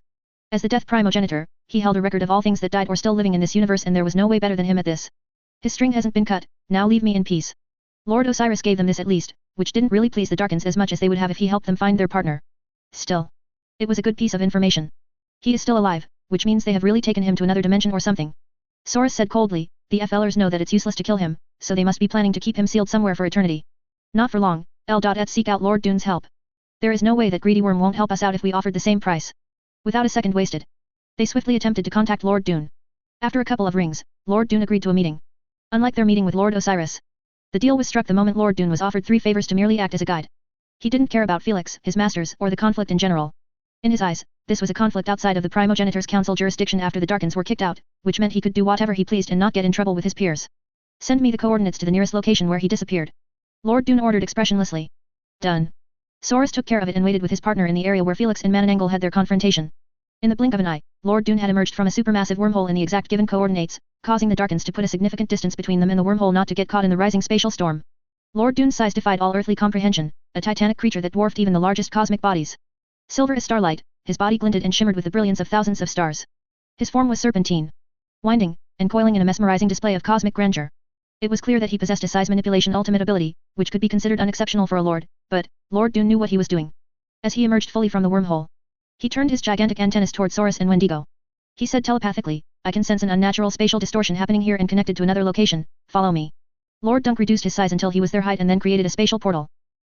As the Death Primogenitor, he held a record of all things that died or still living in this universe and there was no way better than him at this. His string hasn't been cut, now leave me in peace. Lord Osiris gave them this at least, which didn't really please the Darkins as much as they would have if he helped them find their partner. Still, it was a good piece of information. He is still alive, which means they have really taken him to another dimension or something. Saurus said coldly, the FLers know that it's useless to kill him, so they must be planning to keep him sealed somewhere for eternity. Not for long, L.Et seek out Lord Dune's help. There is no way that greedy worm won't help us out if we offered the same price. Without a second wasted, they swiftly attempted to contact Lord Dune. After a couple of rings, Lord Dune agreed to a meeting. Unlike their meeting with Lord Osiris, the deal was struck the moment Lord Dune was offered 3 favors to merely act as a guide. He didn't care about Felix, his masters, or the conflict in general. In his eyes, this was a conflict outside of the Primogenitor's Council jurisdiction after the Darkins were kicked out, which meant he could do whatever he pleased and not get in trouble with his peers. Send me the coordinates to the nearest location where he disappeared. Lord Dune ordered expressionlessly. Done. Saurus took care of it and waited with his partner in the area where Felix and Mananangle had their confrontation. In the blink of an eye, Lord Dune had emerged from a supermassive wormhole in the exact given coordinates, causing the Darkins to put a significant distance between them and the wormhole not to get caught in the rising spatial storm. Lord Dune's size defied all earthly comprehension, a titanic creature that dwarfed even the largest cosmic bodies. Silver as starlight, his body glinted and shimmered with the brilliance of thousands of stars. His form was serpentine, winding, and coiling in a mesmerizing display of cosmic grandeur. It was clear that he possessed a size manipulation ultimate ability, which could be considered unexceptional for a lord, but Lord Dune knew what he was doing. As he emerged fully from the wormhole, he turned his gigantic antennas toward Saurus and Wendigo. He said telepathically, I can sense an unnatural spatial distortion happening here and connected to another location, follow me. Lord Dunk reduced his size until he was their height and then created a spatial portal,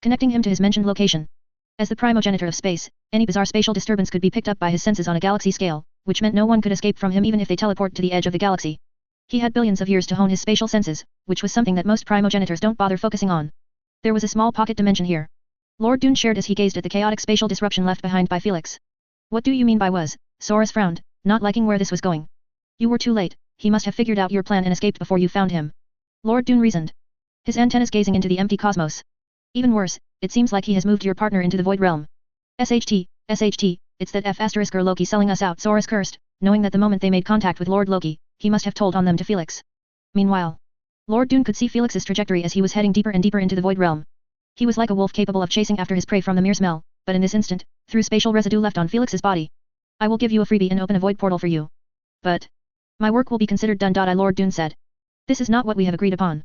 connecting him to his mentioned location. As the primogenitor of space, any bizarre spatial disturbance could be picked up by his senses on a galaxy scale, which meant no one could escape from him even if they teleport to the edge of the galaxy. He had billions of years to hone his spatial senses, which was something that most primogenitors don't bother focusing on. There was a small pocket dimension here. Lord Dune shared as he gazed at the chaotic spatial disruption left behind by Felix. What do you mean by was? Saurus frowned, not liking where this was going. You were too late, he must have figured out your plan and escaped before you found him. Lord Dune reasoned, his antennas gazing into the empty cosmos. Even worse, it seems like he has moved your partner into the void realm. SHT, it's that F***er Loki selling us out. Saurus cursed, knowing that the moment they made contact with Lord Loki, he must have told on them to Felix. Meanwhile, Lord Dune could see Felix's trajectory as he was heading deeper and deeper into the void realm. He was like a wolf capable of chasing after his prey from the mere smell, but in this instant, through spatial residue left on Felix's body. I will give you a freebie and open a void portal for you. But my work will be considered done. Lord Dune said. This is not what we have agreed upon.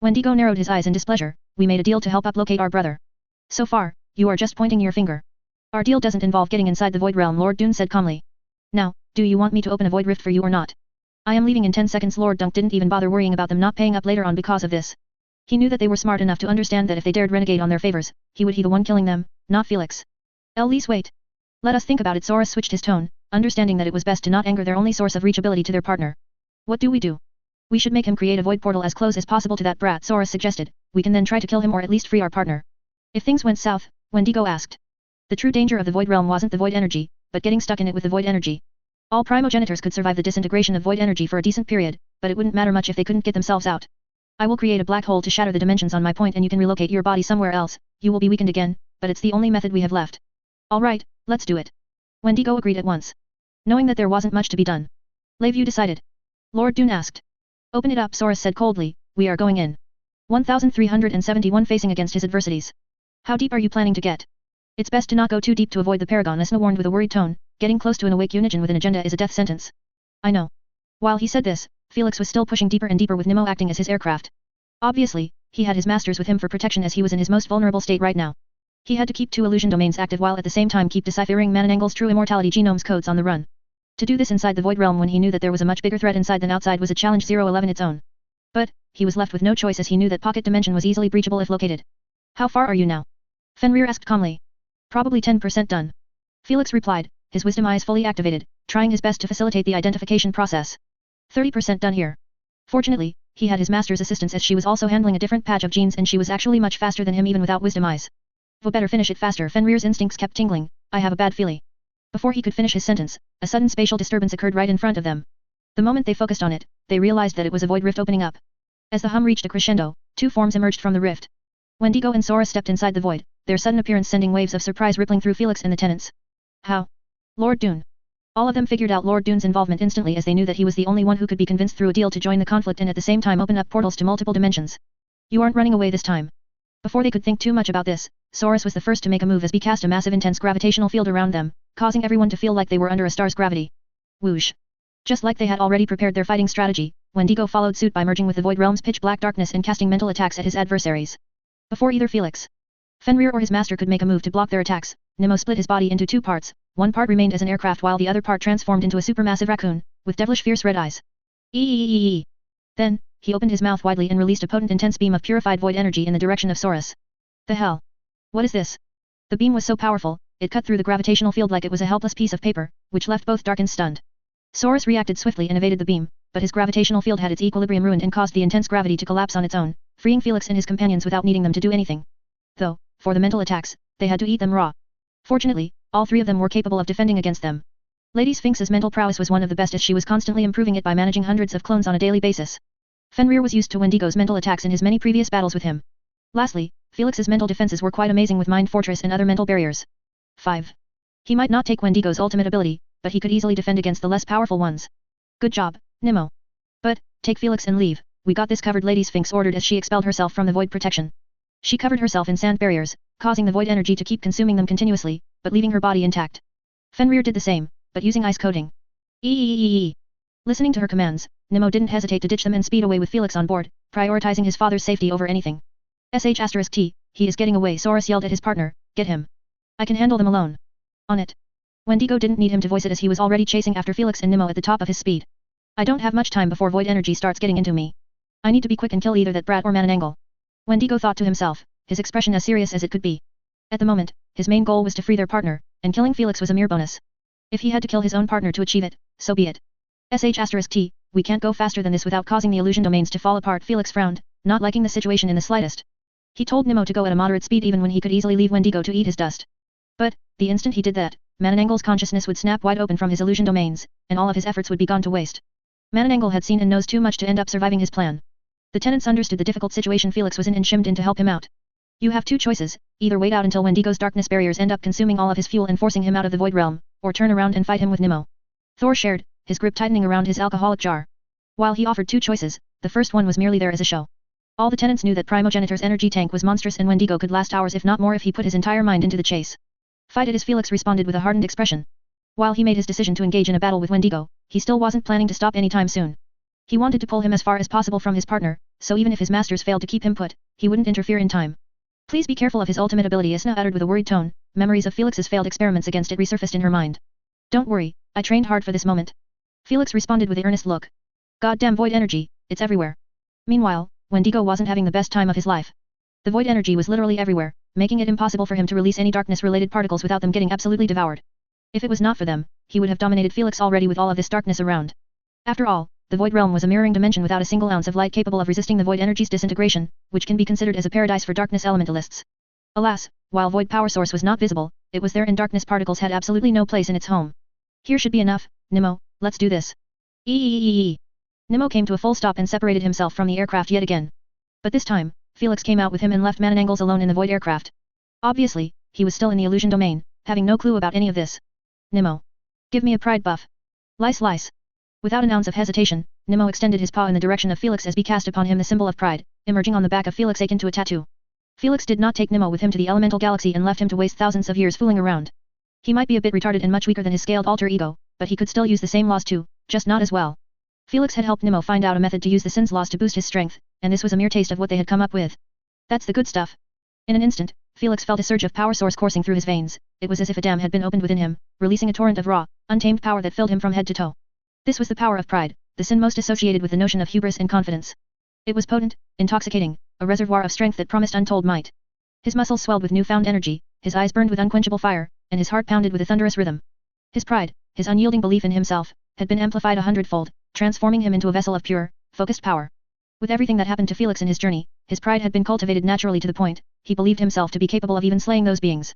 Wendigo narrowed his eyes in displeasure. We made a deal to help up locate our brother. So far, you are just pointing your finger. Our deal doesn't involve getting inside the void realm, Lord Dune said calmly. Now, do you want me to open a void rift for you or not? I am leaving in 10 seconds. Lord Dunk didn't even bother worrying about them not paying up later on because of this. He knew that they were smart enough to understand that if they dared renegade on their favors, he would be the one killing them, not Felix. Elise, wait. Let us think about it. Soros switched his tone, understanding that it was best to not anger their only source of reachability to their partner. What do we do? We should make him create a void portal as close as possible to that brat, Soros suggested. We can then try to kill him or at least free our partner. If things went south, Wendigo asked. The true danger of the void realm wasn't the void energy, but getting stuck in it with the void energy. All primogenitors could survive the disintegration of void energy for a decent period, but it wouldn't matter much if they couldn't get themselves out. I will create a black hole to shatter the dimensions on my point and you can relocate your body somewhere else. You will be weakened again, but it's the only method we have left. Alright, let's do it. Wendigo agreed at once. Knowing that there wasn't much to be done. Layview decided. Lord Dune asked. Open it up, Soros said coldly. We are going in. 1371 facing against his adversities. How deep are you planning to get? It's best to not go too deep to avoid the Paragon, Esna warned with a worried tone. Getting close to an awake Unigen with an agenda is a death sentence. I know. While he said this, Felix was still pushing deeper and deeper with Nemo acting as his aircraft. Obviously, he had his masters with him for protection as he was in his most vulnerable state right now. He had to keep 2 illusion domains active while at the same time keep deciphering Mananangle's true immortality genome's codes on the run. To do this inside the void realm when he knew that there was a much bigger threat inside than outside was a challenge 011 its own. But, he was left with no choice as he knew that pocket dimension was easily breachable if located. How far are you now? Fenrir asked calmly. Probably 10% done. Felix replied, his wisdom eyes fully activated, trying his best to facilitate the identification process. 30% done here. Fortunately, he had his master's assistance as she was also handling a different patch of genes and she was actually much faster than him even without wisdom eyes. We'll better finish it faster. Fenrir's instincts kept tingling. I have a bad feeling. Before he could finish his sentence, a sudden spatial disturbance occurred right in front of them. The moment they focused on it, they realized that it was a void rift opening up. As the hum reached a crescendo, 2 forms emerged from the rift. Wendigo and Sora stepped inside the void, their sudden appearance sending waves of surprise rippling through Felix and the tenants. How? Lord Dune. All of them figured out Lord Dune's involvement instantly as they knew that he was the only one who could be convinced through a deal to join the conflict and at the same time open up portals to multiple dimensions. You aren't running away this time. Before they could think too much about this, Soros was the first to make a move as he cast a massive intense gravitational field around them, causing everyone to feel like they were under a star's gravity. Whoosh. Just like they had already prepared their fighting strategy, Wendigo followed suit by merging with the void realm's pitch black darkness and casting mental attacks at his adversaries. Before either Felix, Fenrir or his master could make a move to block their attacks, Nemo split his body into 2 parts, one part remained as an aircraft while the other part transformed into a supermassive raccoon, with devilish fierce red eyes. Eeeeee. Then, he opened his mouth widely and released a potent intense beam of purified void energy in the direction of Soros. The hell? What is this? The beam was so powerful, it cut through the gravitational field like it was a helpless piece of paper, which left both dark and stunned. Soros reacted swiftly and evaded the beam, but his gravitational field had its equilibrium ruined and caused the intense gravity to collapse on its own, freeing Felix and his companions without needing them to do anything. Though, for the mental attacks, they had to eat them raw. Fortunately, all 3 of them were capable of defending against them. Lady Sphinx's mental prowess was one of the best as she was constantly improving it by managing hundreds of clones on a daily basis. Fenrir was used to Wendigo's mental attacks in his many previous battles with him. Lastly, Felix's mental defenses were quite amazing with Mind Fortress and other mental barriers. 5. He might not take Wendigo's ultimate ability, but he could easily defend against the less powerful ones. Good job, Nemo. But, take Felix and leave, we got this covered, Lady Sphinx ordered as she expelled herself from the void protection. She covered herself in sand barriers, causing the void energy to keep consuming them continuously, but leaving her body intact. Fenrir did the same, but using ice coating. Eeeeee. Listening to her commands, Nemo didn't hesitate to ditch them and speed away with Felix on board, prioritizing his father's safety over anything. *T, he is getting away, Soros yelled at his partner, get him. I can handle them alone. On it. Wendigo didn't need him to voice it as he was already chasing after Felix and Nemo at the top of his speed. I don't have much time before void energy starts getting into me. I need to be quick and kill either that brat or Mananangle. Wendigo thought to himself, his expression as serious as it could be. At the moment, his main goal was to free their partner, and killing Felix was a mere bonus. If he had to kill his own partner to achieve it, so be it. *T, we can't go faster than this without causing the illusion domains to fall apart. Felix frowned, not liking the situation in the slightest. He told Nemo to go at a moderate speed even when he could easily leave Wendigo to eat his dust. But, the instant he did that, Mananangle's consciousness would snap wide open from his illusion domains, and all of his efforts would be gone to waste. Mananangle had seen and knows too much to end up surviving his plan. The tenants understood the difficult situation Felix was in and shimmed in to help him out. You have 2 choices, either wait out until Wendigo's darkness barriers end up consuming all of his fuel and forcing him out of the void realm, or turn around and fight him with Nemo. Thor shared, his grip tightening around his alcoholic jar. While he offered 2 choices, the first one was merely there as a show. All the tenants knew that Primogenitor's energy tank was monstrous and Wendigo could last hours if not more if he put his entire mind into the chase. Fight it as Felix responded with a hardened expression. While he made his decision to engage in a battle with Wendigo, he still wasn't planning to stop anytime soon. He wanted to pull him as far as possible from his partner, so even if his masters failed to keep him put, he wouldn't interfere in time. Please be careful of his ultimate ability, Isna uttered with a worried tone, memories of Felix's failed experiments against it resurfaced in her mind. Don't worry, I trained hard for this moment. Felix responded with an earnest look. Goddamn void energy, it's everywhere. Meanwhile, Wendigo wasn't having the best time of his life. The void energy was literally everywhere, making it impossible for him to release any darkness-related particles without them getting absolutely devoured. If it was not for them, he would have dominated Felix already with all of this darkness around. After all, the void realm was a mirroring dimension without a single ounce of light capable of resisting the void energy's disintegration, which can be considered as a paradise for darkness elementalists. Alas, while void power source was not visible, it was there and darkness particles had absolutely no place in its home. Here should be enough, Nemo, let's do this. Nemo came to a full stop and separated himself from the aircraft yet again. But this time, Felix came out with him and left Mananangels alone in the void aircraft. Obviously, he was still in the illusion domain, having no clue about any of this. Nemo. Give me a pride buff. Lice. Without an ounce of hesitation, Nemo extended his paw in the direction of Felix as he cast upon him the symbol of pride, emerging on the back of Felix akin to a tattoo. Felix did not take Nemo with him to the elemental galaxy and left him to waste thousands of years fooling around. He might be a bit retarded and much weaker than his scaled alter ego, but he could still use the same laws too, just not as well. Felix had helped Nemo find out a method to use the Sin's laws to boost his strength, and this was a mere taste of what they had come up with. That's the good stuff. In an instant, Felix felt a surge of power source coursing through his veins. It was as if a dam had been opened within him, releasing a torrent of raw, untamed power that filled him from head to toe. This was the power of pride, the sin most associated with the notion of hubris and confidence. It was potent, intoxicating, a reservoir of strength that promised untold might. His muscles swelled with newfound energy, his eyes burned with unquenchable fire, and his heart pounded with a thunderous rhythm. His pride, his unyielding belief in himself, had been amplified 100-fold, transforming him into a vessel of pure, focused power. With everything that happened to Felix in his journey, his pride had been cultivated naturally to the point, he believed himself to be capable of even slaying those beings.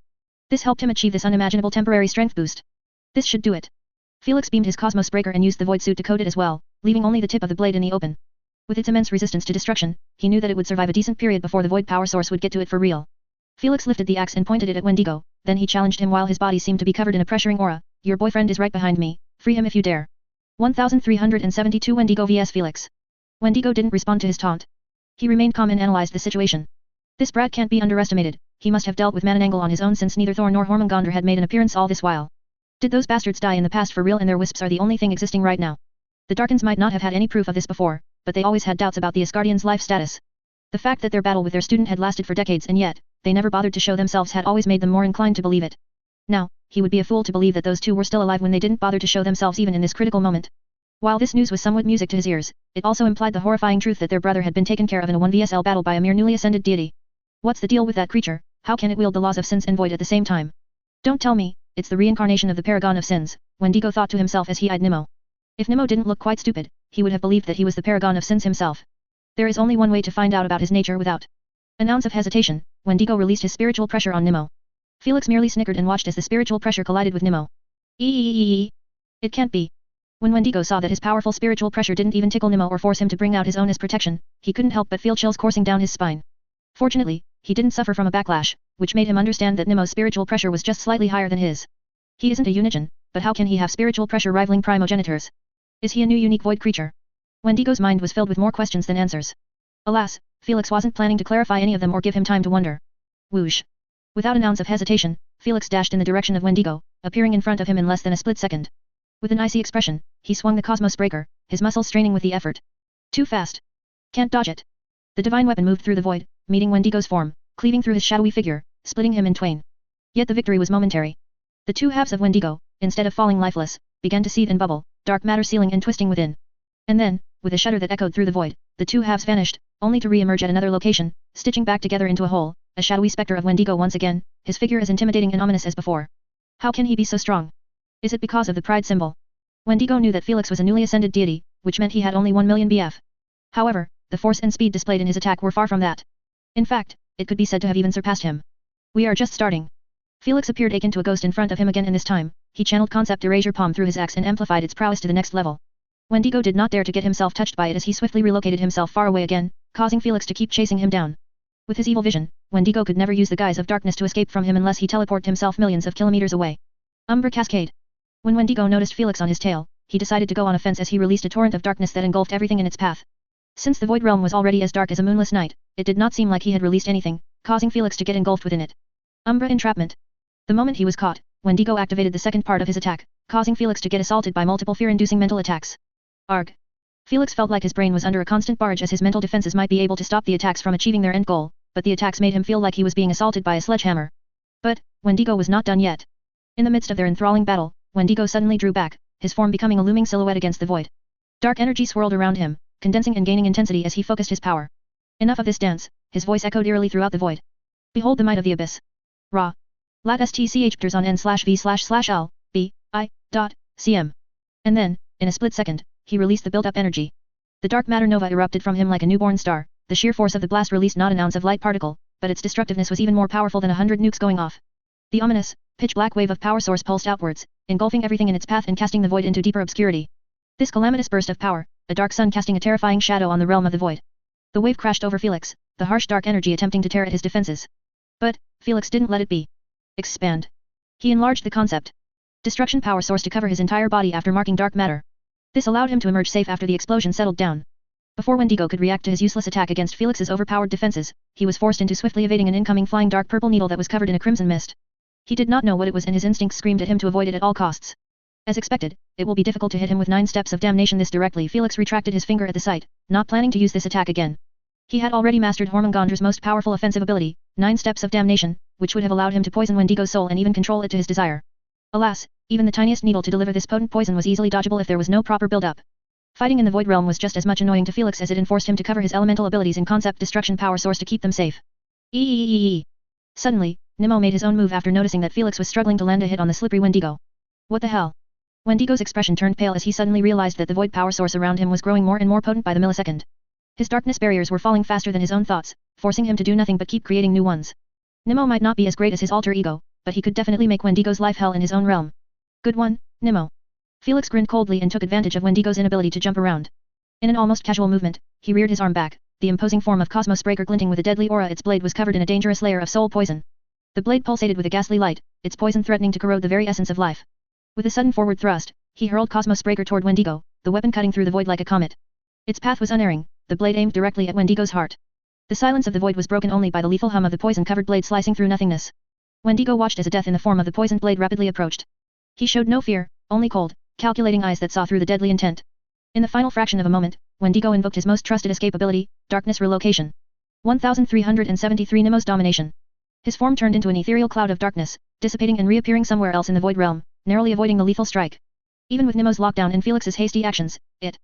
This helped him achieve this unimaginable temporary strength boost. This should do it. Felix beamed his Cosmos Breaker and used the void suit to coat it as well, leaving only the tip of the blade in the open. With its immense resistance to destruction, he knew that it would survive a decent period before the void power source would get to it for real. Felix lifted the axe and pointed it at Wendigo, then he challenged him while his body seemed to be covered in a pressuring aura. Your boyfriend is right behind me, free him if you dare. 1372 Wendigo vs Felix. Wendigo didn't respond to his taunt. He remained calm and analyzed the situation. This brat can't be underestimated, he must have dealt with Mananangal on his own since neither Thor nor Hormungandr had made an appearance all this while. Did those bastards die in the past for real and their wisps are the only thing existing right now? The Darkins might not have had any proof of this before, but they always had doubts about the Asgardians' life status. The fact that their battle with their student had lasted for decades and yet, they never bothered to show themselves had always made them more inclined to believe it. Now, he would be a fool to believe that those two were still alive when they didn't bother to show themselves even in this critical moment. While this news was somewhat music to his ears, it also implied the horrifying truth that their brother had been taken care of in a 1vs battle by a mere newly ascended deity. What's the deal with that creature? How can it wield the laws of sins and void at the same time? Don't tell me, it's the reincarnation of the paragon of sins, Wendigo thought to himself as he eyed Nemo. If Nemo didn't look quite stupid, he would have believed that he was the paragon of sins himself. There is only one way to find out about his nature without an ounce of hesitation. Wendigo released his spiritual pressure on Nemo. Felix merely snickered and watched as the spiritual pressure collided with Nemo. It can't be. When Wendigo saw that his powerful spiritual pressure didn't even tickle Nemo or force him to bring out his own as protection, he couldn't help but feel chills coursing down his spine. Fortunately, he didn't suffer from a backlash, which made him understand that Nemo's spiritual pressure was just slightly higher than his. He isn't a unigen, but how can he have spiritual pressure rivaling primogenitors? Is he a new unique void creature? Wendigo's mind was filled with more questions than answers. Alas, Felix wasn't planning to clarify any of them or give him time to wonder. Whoosh! Without an ounce of hesitation, Felix dashed in the direction of Wendigo, appearing in front of him in less than a split second. With an icy expression, he swung the Cosmos Breaker, his muscles straining with the effort. Too fast. Can't dodge it. The divine weapon moved through the void, meeting Wendigo's form, cleaving through his shadowy figure, splitting him in twain. Yet the victory was momentary. The two halves of Wendigo, instead of falling lifeless, began to seethe and bubble, dark matter sealing and twisting within. And then, with a shudder that echoed through the void, the two halves vanished, only to re-emerge at another location, stitching back together into a whole, a shadowy specter of Wendigo once again, his figure as intimidating and ominous as before. How can he be so strong? Is it because of the pride symbol? Wendigo knew that Felix was a newly ascended deity, which meant he had only 1 million BF. However, the force and speed displayed in his attack were far from that. In fact, it could be said to have even surpassed him. We are just starting. Felix appeared akin to a ghost in front of him again and this time, he channeled concept erasure palm through his axe and amplified its prowess to the next level. Wendigo did not dare to get himself touched by it as he swiftly relocated himself far away again, causing Felix to keep chasing him down. With his evil vision, Wendigo could never use the guise of darkness to escape from him unless he teleported himself millions of kilometers away. Umbra Cascade. When Wendigo noticed Felix on his tail, he decided to go on offense as he released a torrent of darkness that engulfed everything in its path. Since the void realm was already as dark as a moonless night, it did not seem like he had released anything, causing Felix to get engulfed within it. Umbra Entrapment. The moment he was caught, Wendigo activated the second part of his attack, causing Felix to get assaulted by multiple fear-inducing mental attacks. Arg. Felix felt like his brain was under a constant barrage as his mental defenses might be able to stop the attacks from achieving their end goal, but the attacks made him feel like he was being assaulted by a sledgehammer. But, Wendigo was not done yet. In the midst of their enthralling battle, Wendigo suddenly drew back, his form becoming a looming silhouette against the void. Dark energy swirled around him, condensing and gaining intensity as he focused his power. Enough of this dance, his voice echoed eerily throughout the void. Behold the might of the abyss. Ra. Lat stch pters on n/v//l, b, I, dot, cm. And then, in a split second, he released the built-up energy. The dark matter nova erupted from him like a newborn star, the sheer force of the blast released not an ounce of light particle, but its destructiveness was even more powerful than 100 nukes going off. The ominous, pitch-black wave of power source pulsed outwards, engulfing everything in its path and casting the void into deeper obscurity. This calamitous burst of power, a dark sun casting a terrifying shadow on the realm of the void. The wave crashed over Felix, the harsh dark energy attempting to tear at his defenses. But, Felix didn't let it be. Expand. He enlarged the concept. Destruction power source to cover his entire body after marking dark matter. This allowed him to emerge safe after the explosion settled down. Before Wendigo could react to his useless attack against Felix's overpowered defenses, he was forced into swiftly evading an incoming flying dark purple needle that was covered in a crimson mist. He did not know what it was and his instincts screamed at him to avoid it at all costs. As expected, it will be difficult to hit him with 9 steps of damnation this directly. Felix retracted his finger at the sight, not planning to use this attack again. He had already mastered Hormongondra's most powerful offensive ability, 9 steps of damnation, which would have allowed him to poison Wendigo's soul and even control it to his desire. Alas, even the tiniest needle to deliver this potent poison was easily dodgeable if there was no proper build-up. Fighting in the void realm was just as much annoying to Felix as it enforced him to cover his elemental abilities in concept destruction power source to keep them safe. Suddenly, Nemo made his own move after noticing that Felix was struggling to land a hit on the slippery Wendigo. What the hell? Wendigo's expression turned pale as he suddenly realized that the void power source around him was growing more and more potent by the millisecond. His darkness barriers were falling faster than his own thoughts, forcing him to do nothing but keep creating new ones. Nemo might not be as great as his alter ego, but he could definitely make Wendigo's life hell in his own realm. Good one, Nemo. Felix grinned coldly and took advantage of Wendigo's inability to jump around. In an almost casual movement, he reared his arm back, the imposing form of Cosmos Breaker glinting with a deadly aura. Its blade was covered in a dangerous layer of soul poison. The blade pulsated with a ghastly light, its poison threatening to corrode the very essence of life. With a sudden forward thrust, he hurled Cosmos Breaker toward Wendigo, the weapon cutting through the void like a comet. Its path was unerring, the blade aimed directly at Wendigo's heart. The silence of the void was broken only by the lethal hum of the poison-covered blade slicing through nothingness. Wendigo watched as a death in the form of the poisoned blade rapidly approached. He showed no fear, only cold, calculating eyes that saw through the deadly intent. In the final fraction of a moment, Wendigo invoked his most trusted escape ability, Darkness Relocation. 1373 Nemo's Domination. His form turned into an ethereal cloud of darkness, dissipating and reappearing somewhere else in the void realm, narrowly avoiding the lethal strike. Even with Nemo's lockdown and Felix's hasty actions, it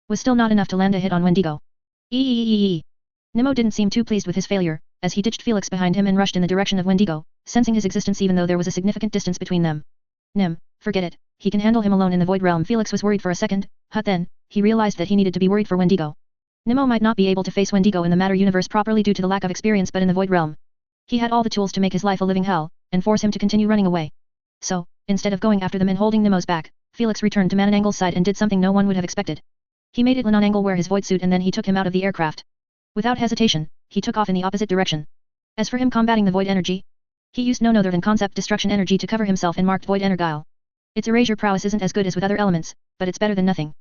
was still not enough to land a hit on Wendigo. Nemo didn't seem too pleased with his failure, as he ditched Felix behind him and rushed in the direction of Wendigo, sensing his existence even though there was a significant distance between them. Forget it, he can handle him alone in the void realm. Felix was worried for a second, but then, he realized that he needed to be worried for Wendigo. Nemo might not be able to face Wendigo in the matter universe properly due to the lack of experience, but in the void realm, he had all the tools to make his life a living hell, and force him to continue running away. So, instead of going after them and holding Nemo's back, Felix returned to Mananangle's side and did something no one would have expected. He made Anangle wear his void suit and then he took him out of the aircraft. Without hesitation, he took off in the opposite direction. As for him combating the void energy, he used no other than concept destruction energy to cover himself and marked void energyle. Its erasure prowess isn't as good as with other elements, but it's better than nothing.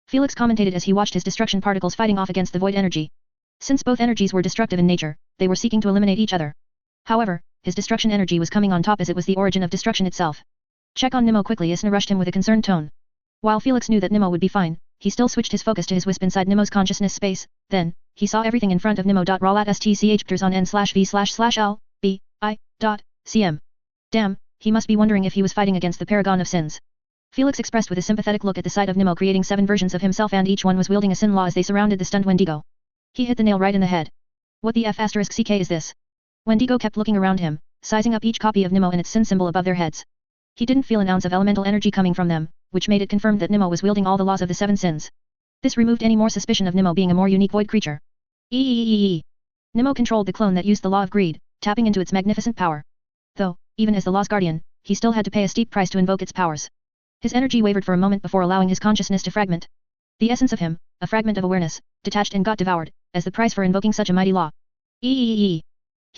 Felix commentated as he watched his destruction particles fighting off against the void energy. Since both energies were destructive in nature, they were seeking to eliminate each other. However, his destruction energy was coming on top as it was the origin of destruction itself. Check on Nemo quickly, Isna rushed him with a concerned tone. While Felix knew that Nemo would be fine, he still switched his focus to his wisp inside Nemo's consciousness space, then, he saw everything in front of Nemo. Raw stch pters on n/v//l, b, I, cm. Damn, he must be wondering if he was fighting against the paragon of sins. Felix expressed with a sympathetic look at the sight of Nemo creating 7 versions of himself and each one was wielding a sin law as they surrounded the stunned Wendigo. He hit the nail right in the head. What the f*** is this? Wendigo kept looking around him, sizing up each copy of Nemo and its sin symbol above their heads. He didn't feel an ounce of elemental energy coming from them, which made it confirmed that Nemo was wielding all the laws of the 7 sins. This removed any more suspicion of Nemo being a more unique void creature. Nemo controlled the clone that used the law of greed, tapping into its magnificent power. Though, even as the law's guardian, he still had to pay a steep price to invoke its powers. His energy wavered for a moment before allowing his consciousness to fragment. The essence of him, a fragment of awareness, detached and got devoured, as the price for invoking such a mighty law. He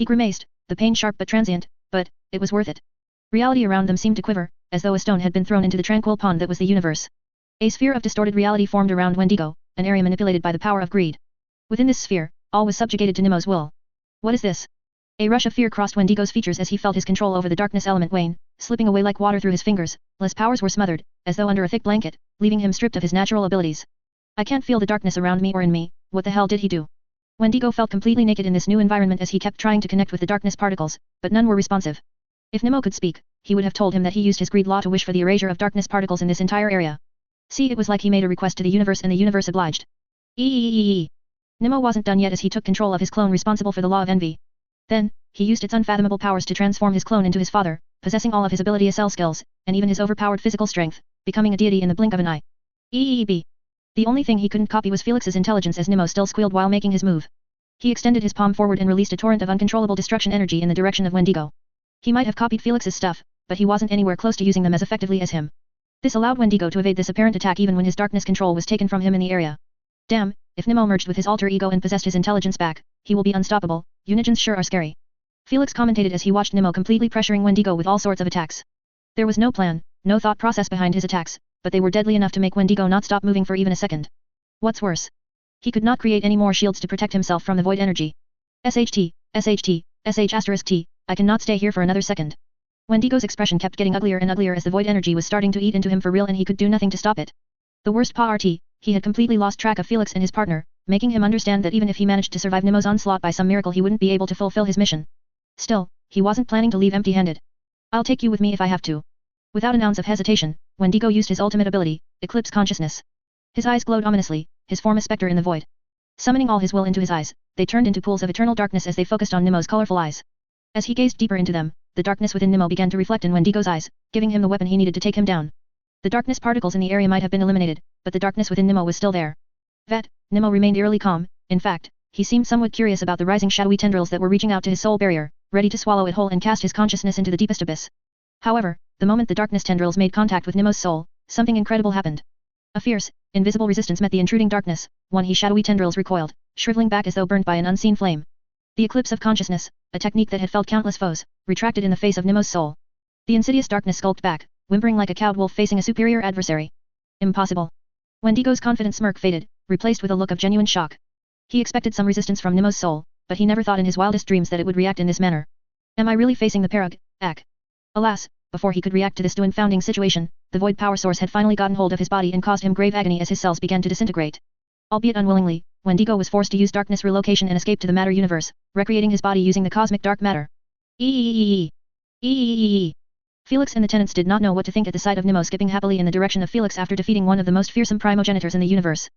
grimaced, the pain sharp but transient, but, it was worth it. Reality around them seemed to quiver, as though a stone had been thrown into the tranquil pond that was the universe. A sphere of distorted reality formed around Wendigo, an area manipulated by the power of greed. Within this sphere, all was subjugated to Nemo's will. What is this? A rush of fear crossed Wendigo's features as he felt his control over the darkness element wane, slipping away like water through his fingers. His powers were smothered, as though under a thick blanket, leaving him stripped of his natural abilities. I can't feel the darkness around me or in me, what the hell did he do? Wendigo felt completely naked in this new environment as he kept trying to connect with the darkness particles, but none were responsive. If Nemo could speak, he would have told him that he used his greed law to wish for the erasure of darkness particles in this entire area. See, it was like he made a request to the universe and the universe obliged. Nemo wasn't done yet as he took control of his clone responsible for the law of envy. Then, he used its unfathomable powers to transform his clone into his father, possessing all of his ability SL skills, and even his overpowered physical strength, becoming a deity in the blink of an eye. The only thing he couldn't copy was Felix's intelligence as Nemo still squealed while making his move. He extended his palm forward and released a torrent of uncontrollable destruction energy in the direction of Wendigo. He might have copied Felix's stuff, but he wasn't anywhere close to using them as effectively as him. This allowed Wendigo to evade this apparent attack even when his darkness control was taken from him in the area. Damn, if Nemo merged with his alter ego and possessed his intelligence back, he will be unstoppable. Unigens sure are scary. Felix commentated as he watched Nemo completely pressuring Wendigo with all sorts of attacks. There was no plan, no thought process behind his attacks, but they were deadly enough to make Wendigo not stop moving for even a second. What's worse? He could not create any more shields to protect himself from the void energy. SHT, I cannot stay here for another second. Wendigo's expression kept getting uglier and uglier as the void energy was starting to eat into him for real and he could do nothing to stop it. The worst part, he had completely lost track of Felix and his partner, making him understand that even if he managed to survive Nemo's onslaught by some miracle he wouldn't be able to fulfill his mission. Still, he wasn't planning to leave empty-handed. I'll take you with me if I have to. Without an ounce of hesitation, Wendigo used his ultimate ability, Eclipse Consciousness. His eyes glowed ominously, his form a specter in the void. Summoning all his will into his eyes, they turned into pools of eternal darkness as they focused on Nemo's colorful eyes. As he gazed deeper into them, the darkness within Nemo began to reflect in Wendigo's eyes, giving him the weapon he needed to take him down. The darkness particles in the area might have been eliminated, but the darkness within Nemo was still there. Nemo remained eerily calm. In fact, he seemed somewhat curious about the rising shadowy tendrils that were reaching out to his soul barrier, ready to swallow it whole and cast his consciousness into the deepest abyss. However, the moment the darkness tendrils made contact with Nemo's soul, something incredible happened. A fierce, invisible resistance met the intruding darkness. His shadowy tendrils recoiled, shriveling back as though burned by an unseen flame. The eclipse of consciousness, a technique that had felled countless foes, retracted in the face of Nemo's soul. The insidious darkness skulked back, whimpering like a cowed wolf facing a superior adversary. Impossible. Wendigo's confident smirk faded, replaced with a look of genuine shock. He expected some resistance from Nemo's soul, but he never thought in his wildest dreams that it would react in this manner. Am I really facing the Parag? Alas, before he could react to this dumbfounding situation, the void power source had finally gotten hold of his body and caused him grave agony as his cells began to disintegrate. Albeit unwillingly, Wendigo was forced to use darkness relocation and escape to the matter universe, recreating his body using the cosmic dark matter. Felix and the tenants did not know what to think at the sight of Nemo skipping happily in the direction of Felix after defeating one of the most fearsome primogenitors in the universe.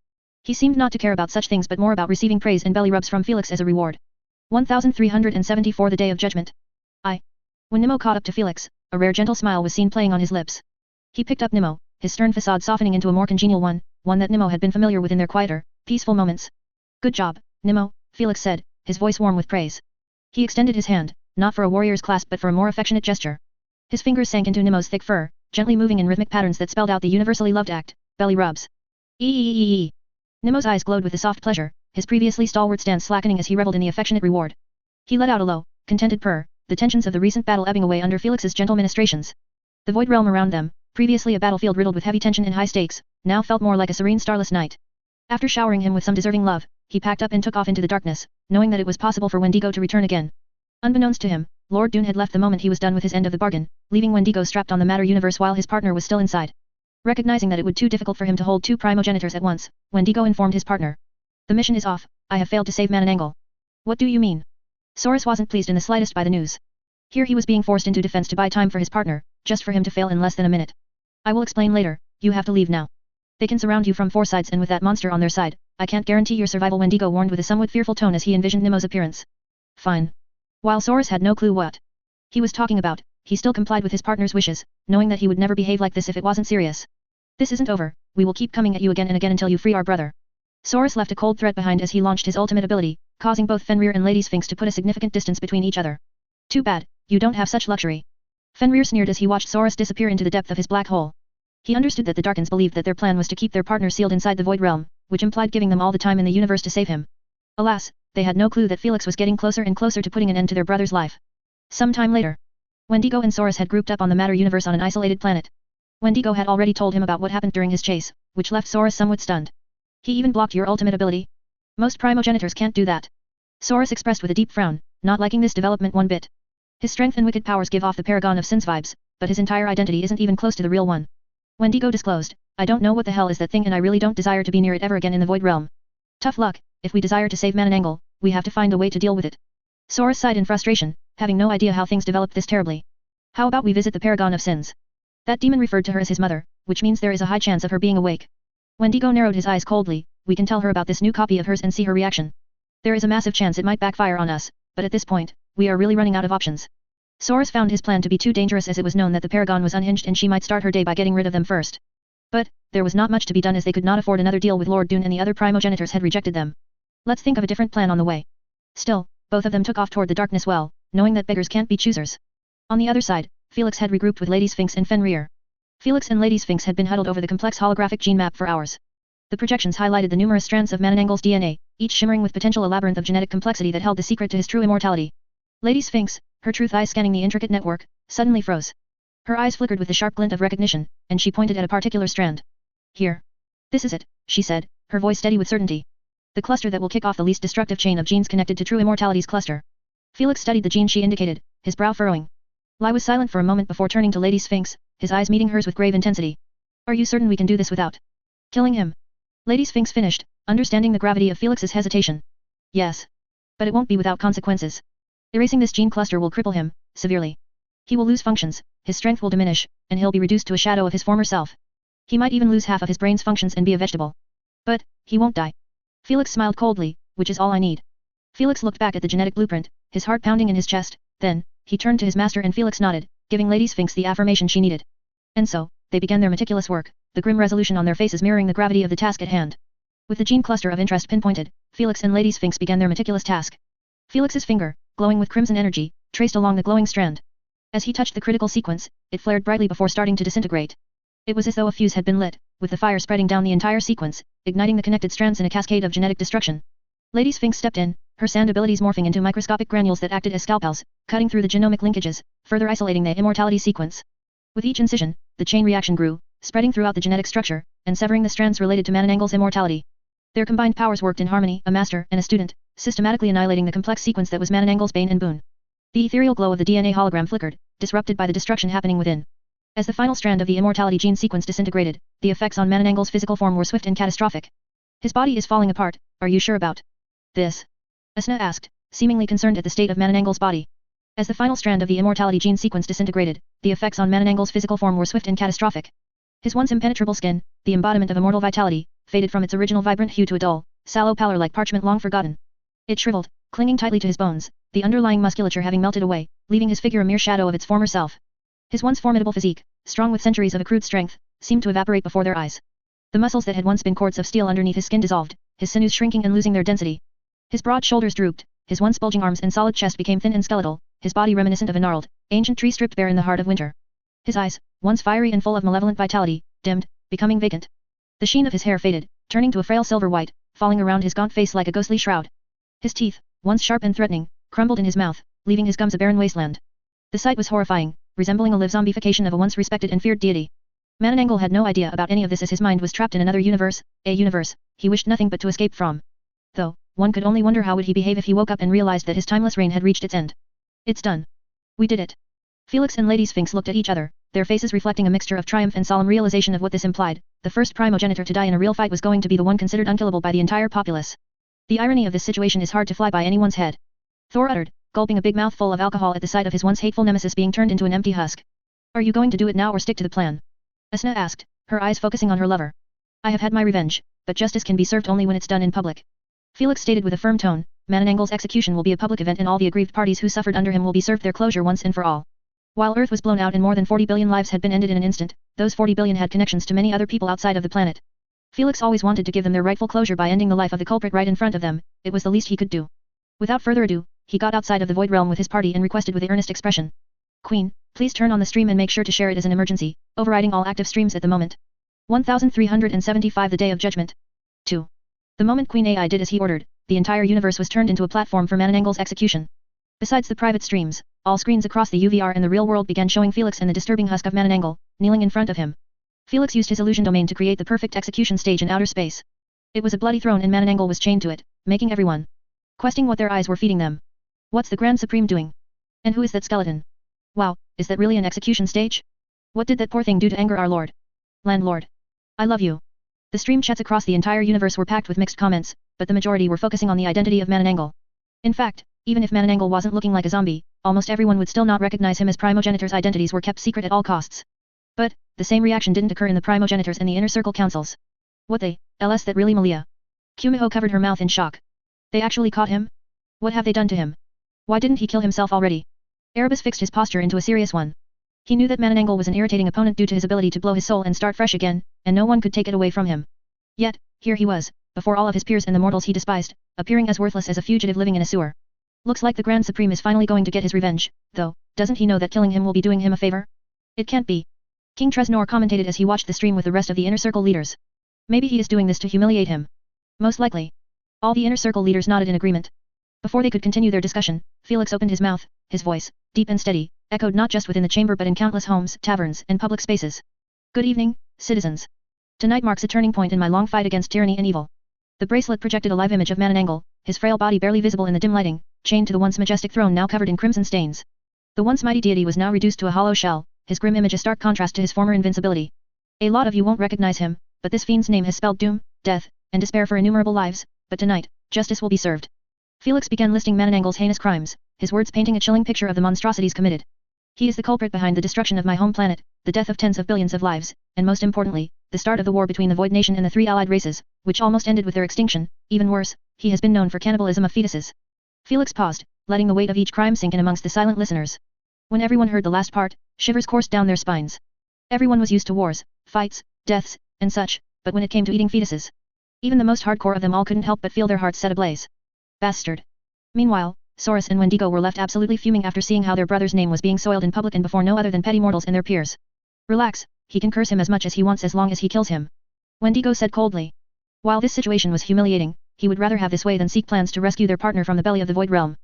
He seemed not to care about such things but more about receiving praise and belly rubs from Felix as a reward. 1374 The Day of Judgment. When Nemo caught up to Felix, a rare gentle smile was seen playing on his lips. He picked up Nemo, his stern facade softening into a more congenial one that Nemo had been familiar with in their quieter, peaceful moments. Good job, Nemo, Felix said, his voice warm with praise. He extended his hand, not for a warrior's clasp but for a more affectionate gesture. His fingers sank into Nemo's thick fur, gently moving in rhythmic patterns that spelled out the universally loved act, belly rubs. Nemo's eyes glowed with a soft pleasure, his previously stalwart stance slackening as he reveled in the affectionate reward. He let out a low, contented purr, the tensions of the recent battle ebbing away under Felix's gentle ministrations. The void realm around them, previously a battlefield riddled with heavy tension and high stakes, now felt more like a serene starless night. After showering him with some deserving love, he packed up and took off into the darkness, knowing that it was possible for Wendigo to return again. Unbeknownst to him, Lord Dune had left the moment he was done with his end of the bargain, leaving Wendigo strapped on the matter universe while his partner was still inside. Recognizing that it would be too difficult for him to hold two primogenitors at once, Wendigo informed his partner. The mission is off. I have failed to save Mananangle. What do you mean? Saurus wasn't pleased in the slightest by the news. Here he was being forced into defense to buy time for his partner, just for him to fail in less than a minute. I will explain later, you have to leave now. They can surround you from four sides and with that monster on their side, I can't guarantee your survival, Wendigo warned with a somewhat fearful tone as he envisioned Nemo's appearance. Fine. While Saurus had no clue what he was talking about, he still complied with his partner's wishes, knowing that he would never behave like this if it wasn't serious. This isn't over, we will keep coming at you again and again until you free our brother. Saurus left a cold threat behind as he launched his ultimate ability, causing both Fenrir and Lady Sphinx to put a significant distance between each other. Too bad, you don't have such luxury. Fenrir sneered as he watched Saurus disappear into the depth of his black hole. He understood that the Darkans believed that their plan was to keep their partner sealed inside the void realm, which implied giving them all the time in the universe to save him. Alas, they had no clue that Felix was getting closer and closer to putting an end to their brother's life. Some time later, Wendigo and Saurus had grouped up on the matter universe on an isolated planet. Wendigo had already told him about what happened during his chase, which left Saurus somewhat stunned. He even blocked your ultimate ability? Most primogenitors can't do that. Saurus expressed with a deep frown, not liking this development one bit. His strength and wicked powers give off the paragon of sins vibes, but his entire identity isn't even close to the real one. Wendigo disclosed, I don't know what the hell is that thing and I really don't desire to be near it ever again in the void realm. Tough luck, if we desire to save Mananangle, we have to find a way to deal with it. Saurus sighed in frustration, having no idea how things developed this terribly. How about we visit the Paragon of Sins? That demon referred to her as his mother, which means there is a high chance of her being awake. Wendigo narrowed his eyes coldly. We can tell her about this new copy of hers and see her reaction. There is a massive chance it might backfire on us, but at this point, we are really running out of options. Soros found his plan to be too dangerous as it was known that the Paragon was unhinged and she might start her day by getting rid of them first. But, there was not much to be done as they could not afford another deal with Lord Dune and the other primogenitors had rejected them. Let's think of a different plan on the way. Still, both of them took off toward the darkness well, knowing that beggars can't be choosers. On the other side, Felix had regrouped with Lady Sphinx and Fenrir. Felix and Lady Sphinx had been huddled over the complex holographic gene map for hours. The projections highlighted the numerous strands of Mananangul's DNA, each shimmering with potential a labyrinth of genetic complexity that held the secret to his true immortality. Lady Sphinx, her truth eye scanning the intricate network, suddenly froze. Her eyes flickered with the sharp glint of recognition, and she pointed at a particular strand. Here. This is it, she said, her voice steady with certainty. The cluster that will kick off the least destructive chain of genes connected to true immortality's cluster. Felix studied the gene she indicated, his brow furrowing. Lai was silent for a moment before turning to Lady Sphinx, his eyes meeting hers with grave intensity. Are you certain we can do this without killing him? Lady Sphinx finished, understanding the gravity of Felix's hesitation. Yes. But it won't be without consequences. Erasing this gene cluster will cripple him, severely. He will lose functions, his strength will diminish, and he'll be reduced to a shadow of his former self. He might even lose half of his brain's functions and be a vegetable. But, he won't die. Felix smiled coldly, which is all I need. Felix looked back at the genetic blueprint, his heart pounding in his chest, then, he turned to his master and Felix nodded, giving Lady Sphinx the affirmation she needed. And so, they began their meticulous work, the grim resolution on their faces mirroring the gravity of the task at hand. With the gene cluster of interest pinpointed, Felix and Lady Sphinx began their meticulous task. Felix's finger, glowing with crimson energy, traced along the glowing strand. As he touched the critical sequence, it flared brightly before starting to disintegrate. It was as though a fuse had been lit, with the fire spreading down the entire sequence, igniting the connected strands in a cascade of genetic destruction. Lady Sphinx stepped in, her sand abilities morphing into microscopic granules that acted as scalpels, cutting through the genomic linkages, further isolating the immortality sequence. With each incision, the chain reaction grew, spreading throughout the genetic structure, and severing the strands related to Mananangul's immortality. Their combined powers worked in harmony, a master and a student, systematically annihilating the complex sequence that was Mananangul's bane and boon. The ethereal glow of the DNA hologram flickered, disrupted by the destruction happening within. As the final strand of the immortality gene sequence disintegrated, the effects on Mananangul's physical form were swift and catastrophic. His body is falling apart, are you sure about this? Asna asked, seemingly concerned at the state of Mananangul's body. As the final strand of the immortality gene sequence disintegrated, the effects on Mananangul's physical form were swift and catastrophic. His once impenetrable skin, the embodiment of immortal vitality, faded from its original vibrant hue to a dull, sallow pallor like parchment long forgotten. It shriveled, clinging tightly to his bones, the underlying musculature having melted away, leaving his figure a mere shadow of its former self. His once formidable physique, strong with centuries of accrued strength, seemed to evaporate before their eyes. The muscles that had once been cords of steel underneath his skin dissolved, his sinews shrinking and losing their density. His broad shoulders drooped, his once bulging arms and solid chest became thin and skeletal, his body reminiscent of a gnarled, ancient tree stripped bare in the heart of winter. His eyes, once fiery and full of malevolent vitality, dimmed, becoming vacant. The sheen of his hair faded, turning to a frail silver white, falling around his gaunt face like a ghostly shroud. His teeth, once sharp and threatening, crumbled in his mouth, leaving his gums a barren wasteland. The sight was horrifying, resembling a live zombification of a once respected and feared deity. Mananangul had no idea about any of this as his mind was trapped in another universe, a universe he wished nothing but to escape from. Though, one could only wonder how would he behave if he woke up and realized that his timeless reign had reached its end. It's done. We did it. Felix and Lady Sphinx looked at each other, their faces reflecting a mixture of triumph and solemn realization of what this implied. The first primogenitor to die in a real fight was going to be the one considered unkillable by the entire populace. The irony of this situation is hard to fly by anyone's head. Thor uttered, gulping a big mouthful of alcohol at the sight of his once hateful nemesis being turned into an empty husk. Are you going to do it now or stick to the plan? Asna asked, her eyes focusing on her lover. I have had my revenge, but justice can be served only when it's done in public. Felix stated with a firm tone, Mananangul's execution will be a public event and all the aggrieved parties who suffered under him will be served their closure once and for all. While Earth was blown out and more than 40 billion lives had been ended in an instant, those 40 billion had connections to many other people outside of the planet. Felix always wanted to give them their rightful closure by ending the life of the culprit right in front of them, it was the least he could do. Without further ado, he got outside of the void realm with his party and requested with earnest expression. Queen, please turn on the stream and make sure to share it as an emergency, overriding all active streams at the moment. 1375 The Day of Judgment. 2. The moment Queen AI did as he ordered, the entire universe was turned into a platform for Mananangul's execution. Besides the private streams, all screens across the UVR and the real world began showing Felix and the disturbing husk of Mananangul, kneeling in front of him. Felix used his illusion domain to create the perfect execution stage in outer space. It was a bloody throne and Mananangul was chained to it, making everyone questing what their eyes were feeding them. What's the Grand Supreme doing? And who is that skeleton? Wow, is that really an execution stage? What did that poor thing do to anger our lord? Landlord. I love you. The stream chats across the entire universe were packed with mixed comments, but the majority were focusing on the identity of Mananangul. In fact, even if Mananangul wasn't looking like a zombie, almost everyone would still not recognize him as primogenitors' identities were kept secret at all costs. But, the same reaction didn't occur in the primogenitors and the inner circle councils. What they, ls that really Malia? Kumiho covered her mouth in shock. They actually caught him? What have they done to him? Why didn't he kill himself already? Erebus fixed his posture into a serious one. He knew that Mananangal was an irritating opponent due to his ability to blow his soul and start fresh again, and no one could take it away from him. Yet, here he was, before all of his peers and the mortals he despised, appearing as worthless as a fugitive living in a sewer. Looks like the Grand Supreme is finally going to get his revenge, though, doesn't he know that killing him will be doing him a favor? It can't be. King Tresnor commentated as he watched the stream with the rest of the inner circle leaders. Maybe he is doing this to humiliate him. Most likely. All the inner circle leaders nodded in agreement. Before they could continue their discussion, Felix opened his mouth, his voice, deep and steady, echoed not just within the chamber but in countless homes, taverns, and public spaces. Good evening, citizens. Tonight marks a turning point in my long fight against tyranny and evil. The bracelet projected a live image of Mananangal, his frail body barely visible in the dim lighting, chained to the once majestic throne now covered in crimson stains. The once mighty deity was now reduced to a hollow shell, his grim image a stark contrast to his former invincibility. A lot of you won't recognize him, but this fiend's name has spelled doom, death, and despair for innumerable lives, but tonight, justice will be served. Felix began listing Mananangal's heinous crimes, his words painting a chilling picture of the monstrosities committed. He is the culprit behind the destruction of my home planet, the death of tens of billions of lives, and most importantly, the start of the war between the Void Nation and the three allied races, which almost ended with their extinction. Even worse, he has been known for cannibalism of fetuses. Felix paused, letting the weight of each crime sink in amongst the silent listeners. When everyone heard the last part, shivers coursed down their spines. Everyone was used to wars, fights, deaths, and such, but when it came to eating fetuses, even the most hardcore of them all couldn't help but feel their hearts set ablaze. Bastard. Meanwhile, Saurus and Wendigo were left absolutely fuming after seeing how their brother's name was being soiled in public and before no other than petty mortals and their peers. Relax, he can curse him as much as he wants as long as he kills him. Wendigo said coldly. While this situation was humiliating, he would rather have this way than seek plans to rescue their partner from the belly of the Void Realm.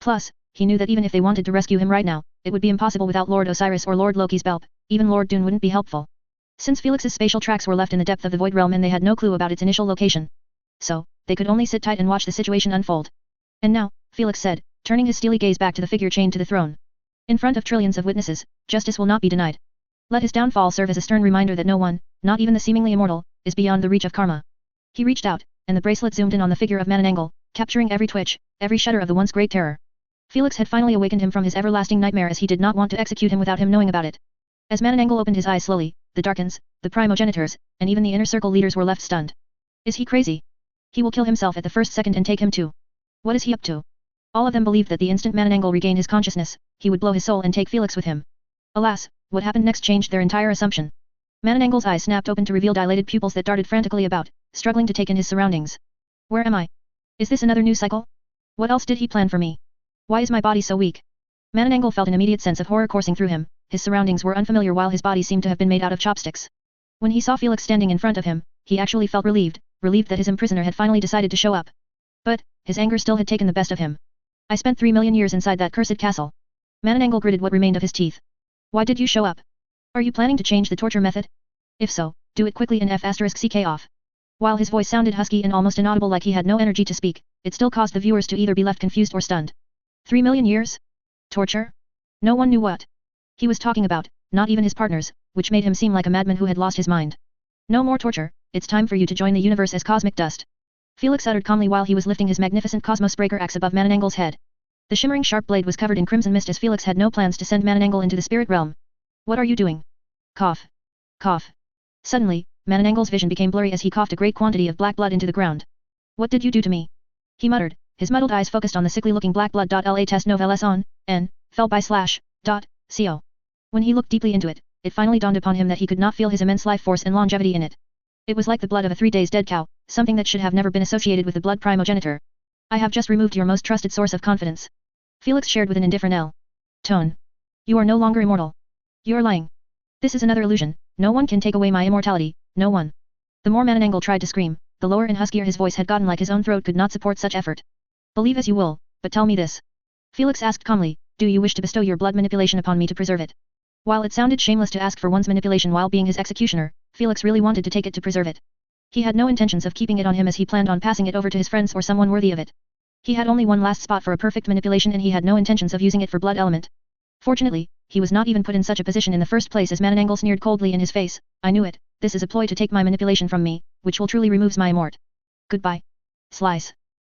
Plus, he knew that even if they wanted to rescue him right now, it would be impossible without Lord Osiris or Lord Loki's help. Even Lord Dune wouldn't be helpful. Since Felix's spatial tracks were left in the depth of the Void Realm and they had no clue about its initial location. So, they could only sit tight and watch the situation unfold. And now, Felix said, turning his steely gaze back to the figure chained to the throne. In front of trillions of witnesses, justice will not be denied. Let his downfall serve as a stern reminder that no one, not even the seemingly immortal, is beyond the reach of karma. He reached out, and the bracelet zoomed in on the figure of Mananangal, capturing every twitch, every shudder of the once great terror. Felix had finally awakened him from his everlasting nightmare as he did not want to execute him without him knowing about it. As Mananangal opened his eyes slowly, the Darkins, the primogenitors, and even the inner circle leaders were left stunned. Is he crazy? He will kill himself at the first second and take him too. What is he up to? All of them believed that the instant Mananangal regained his consciousness, he would blow his soul and take Felix with him. Alas, what happened next changed their entire assumption. Mananangal's eyes snapped open to reveal dilated pupils that darted frantically about, struggling to take in his surroundings. Where am I? Is this another news cycle? What else did he plan for me? Why is my body so weak? Mananangal felt an immediate sense of horror coursing through him. His surroundings were unfamiliar while his body seemed to have been made out of chopsticks. When he saw Felix standing in front of him, he actually felt relieved that his imprisoner had finally decided to show up. But, his anger still had taken the best of him. I spent 3 million years inside that cursed castle. Mananangal gritted what remained of his teeth. Why did you show up? Are you planning to change the torture method? If so, do it quickly and **CK off. While his voice sounded husky and almost inaudible like he had no energy to speak, it still caused the viewers to either be left confused or stunned. 3 million years? Torture? No one knew what he was talking about, not even his partners, which made him seem like a madman who had lost his mind. No more torture, it's time for you to join the universe as cosmic dust. Felix uttered calmly while he was lifting his magnificent Cosmos Breaker axe above Mananangal's head. The shimmering sharp blade was covered in crimson mist as Felix had no plans to send Mananangal into the spirit realm. What are you doing? Cough. Cough. Suddenly, Mananangal's vision became blurry as he coughed a great quantity of black blood into the ground. What did you do to me? He muttered, his muddled eyes focused on the sickly-looking black blood. La test noveles on, n, fell by /co. When he looked deeply into it, it finally dawned upon him that he could not feel his immense life force and longevity in it. It was like the blood of a 3 days dead cow, something that should have never been associated with the blood primogenitor. I have just removed your most trusted source of confidence. Felix shared with an indifferent tone. You are no longer immortal. You're lying. This is another illusion, no one can take away my immortality, no one. The more Mananangal tried to scream, the lower and huskier his voice had gotten like his own throat could not support such effort. Believe as you will, but tell me this. Felix asked calmly, do you wish to bestow your blood manipulation upon me to preserve it? While it sounded shameless to ask for one's manipulation while being his executioner, Felix really wanted to take it to preserve it. He had no intentions of keeping it on him as he planned on passing it over to his friends or someone worthy of it. He had only one last spot for a perfect manipulation and he had no intentions of using it for blood element. Fortunately, he was not even put in such a position in the first place as Mananangal sneered coldly in his face. I knew it, this is a ploy to take my manipulation from me, which will truly removes my immort. Goodbye. Slice.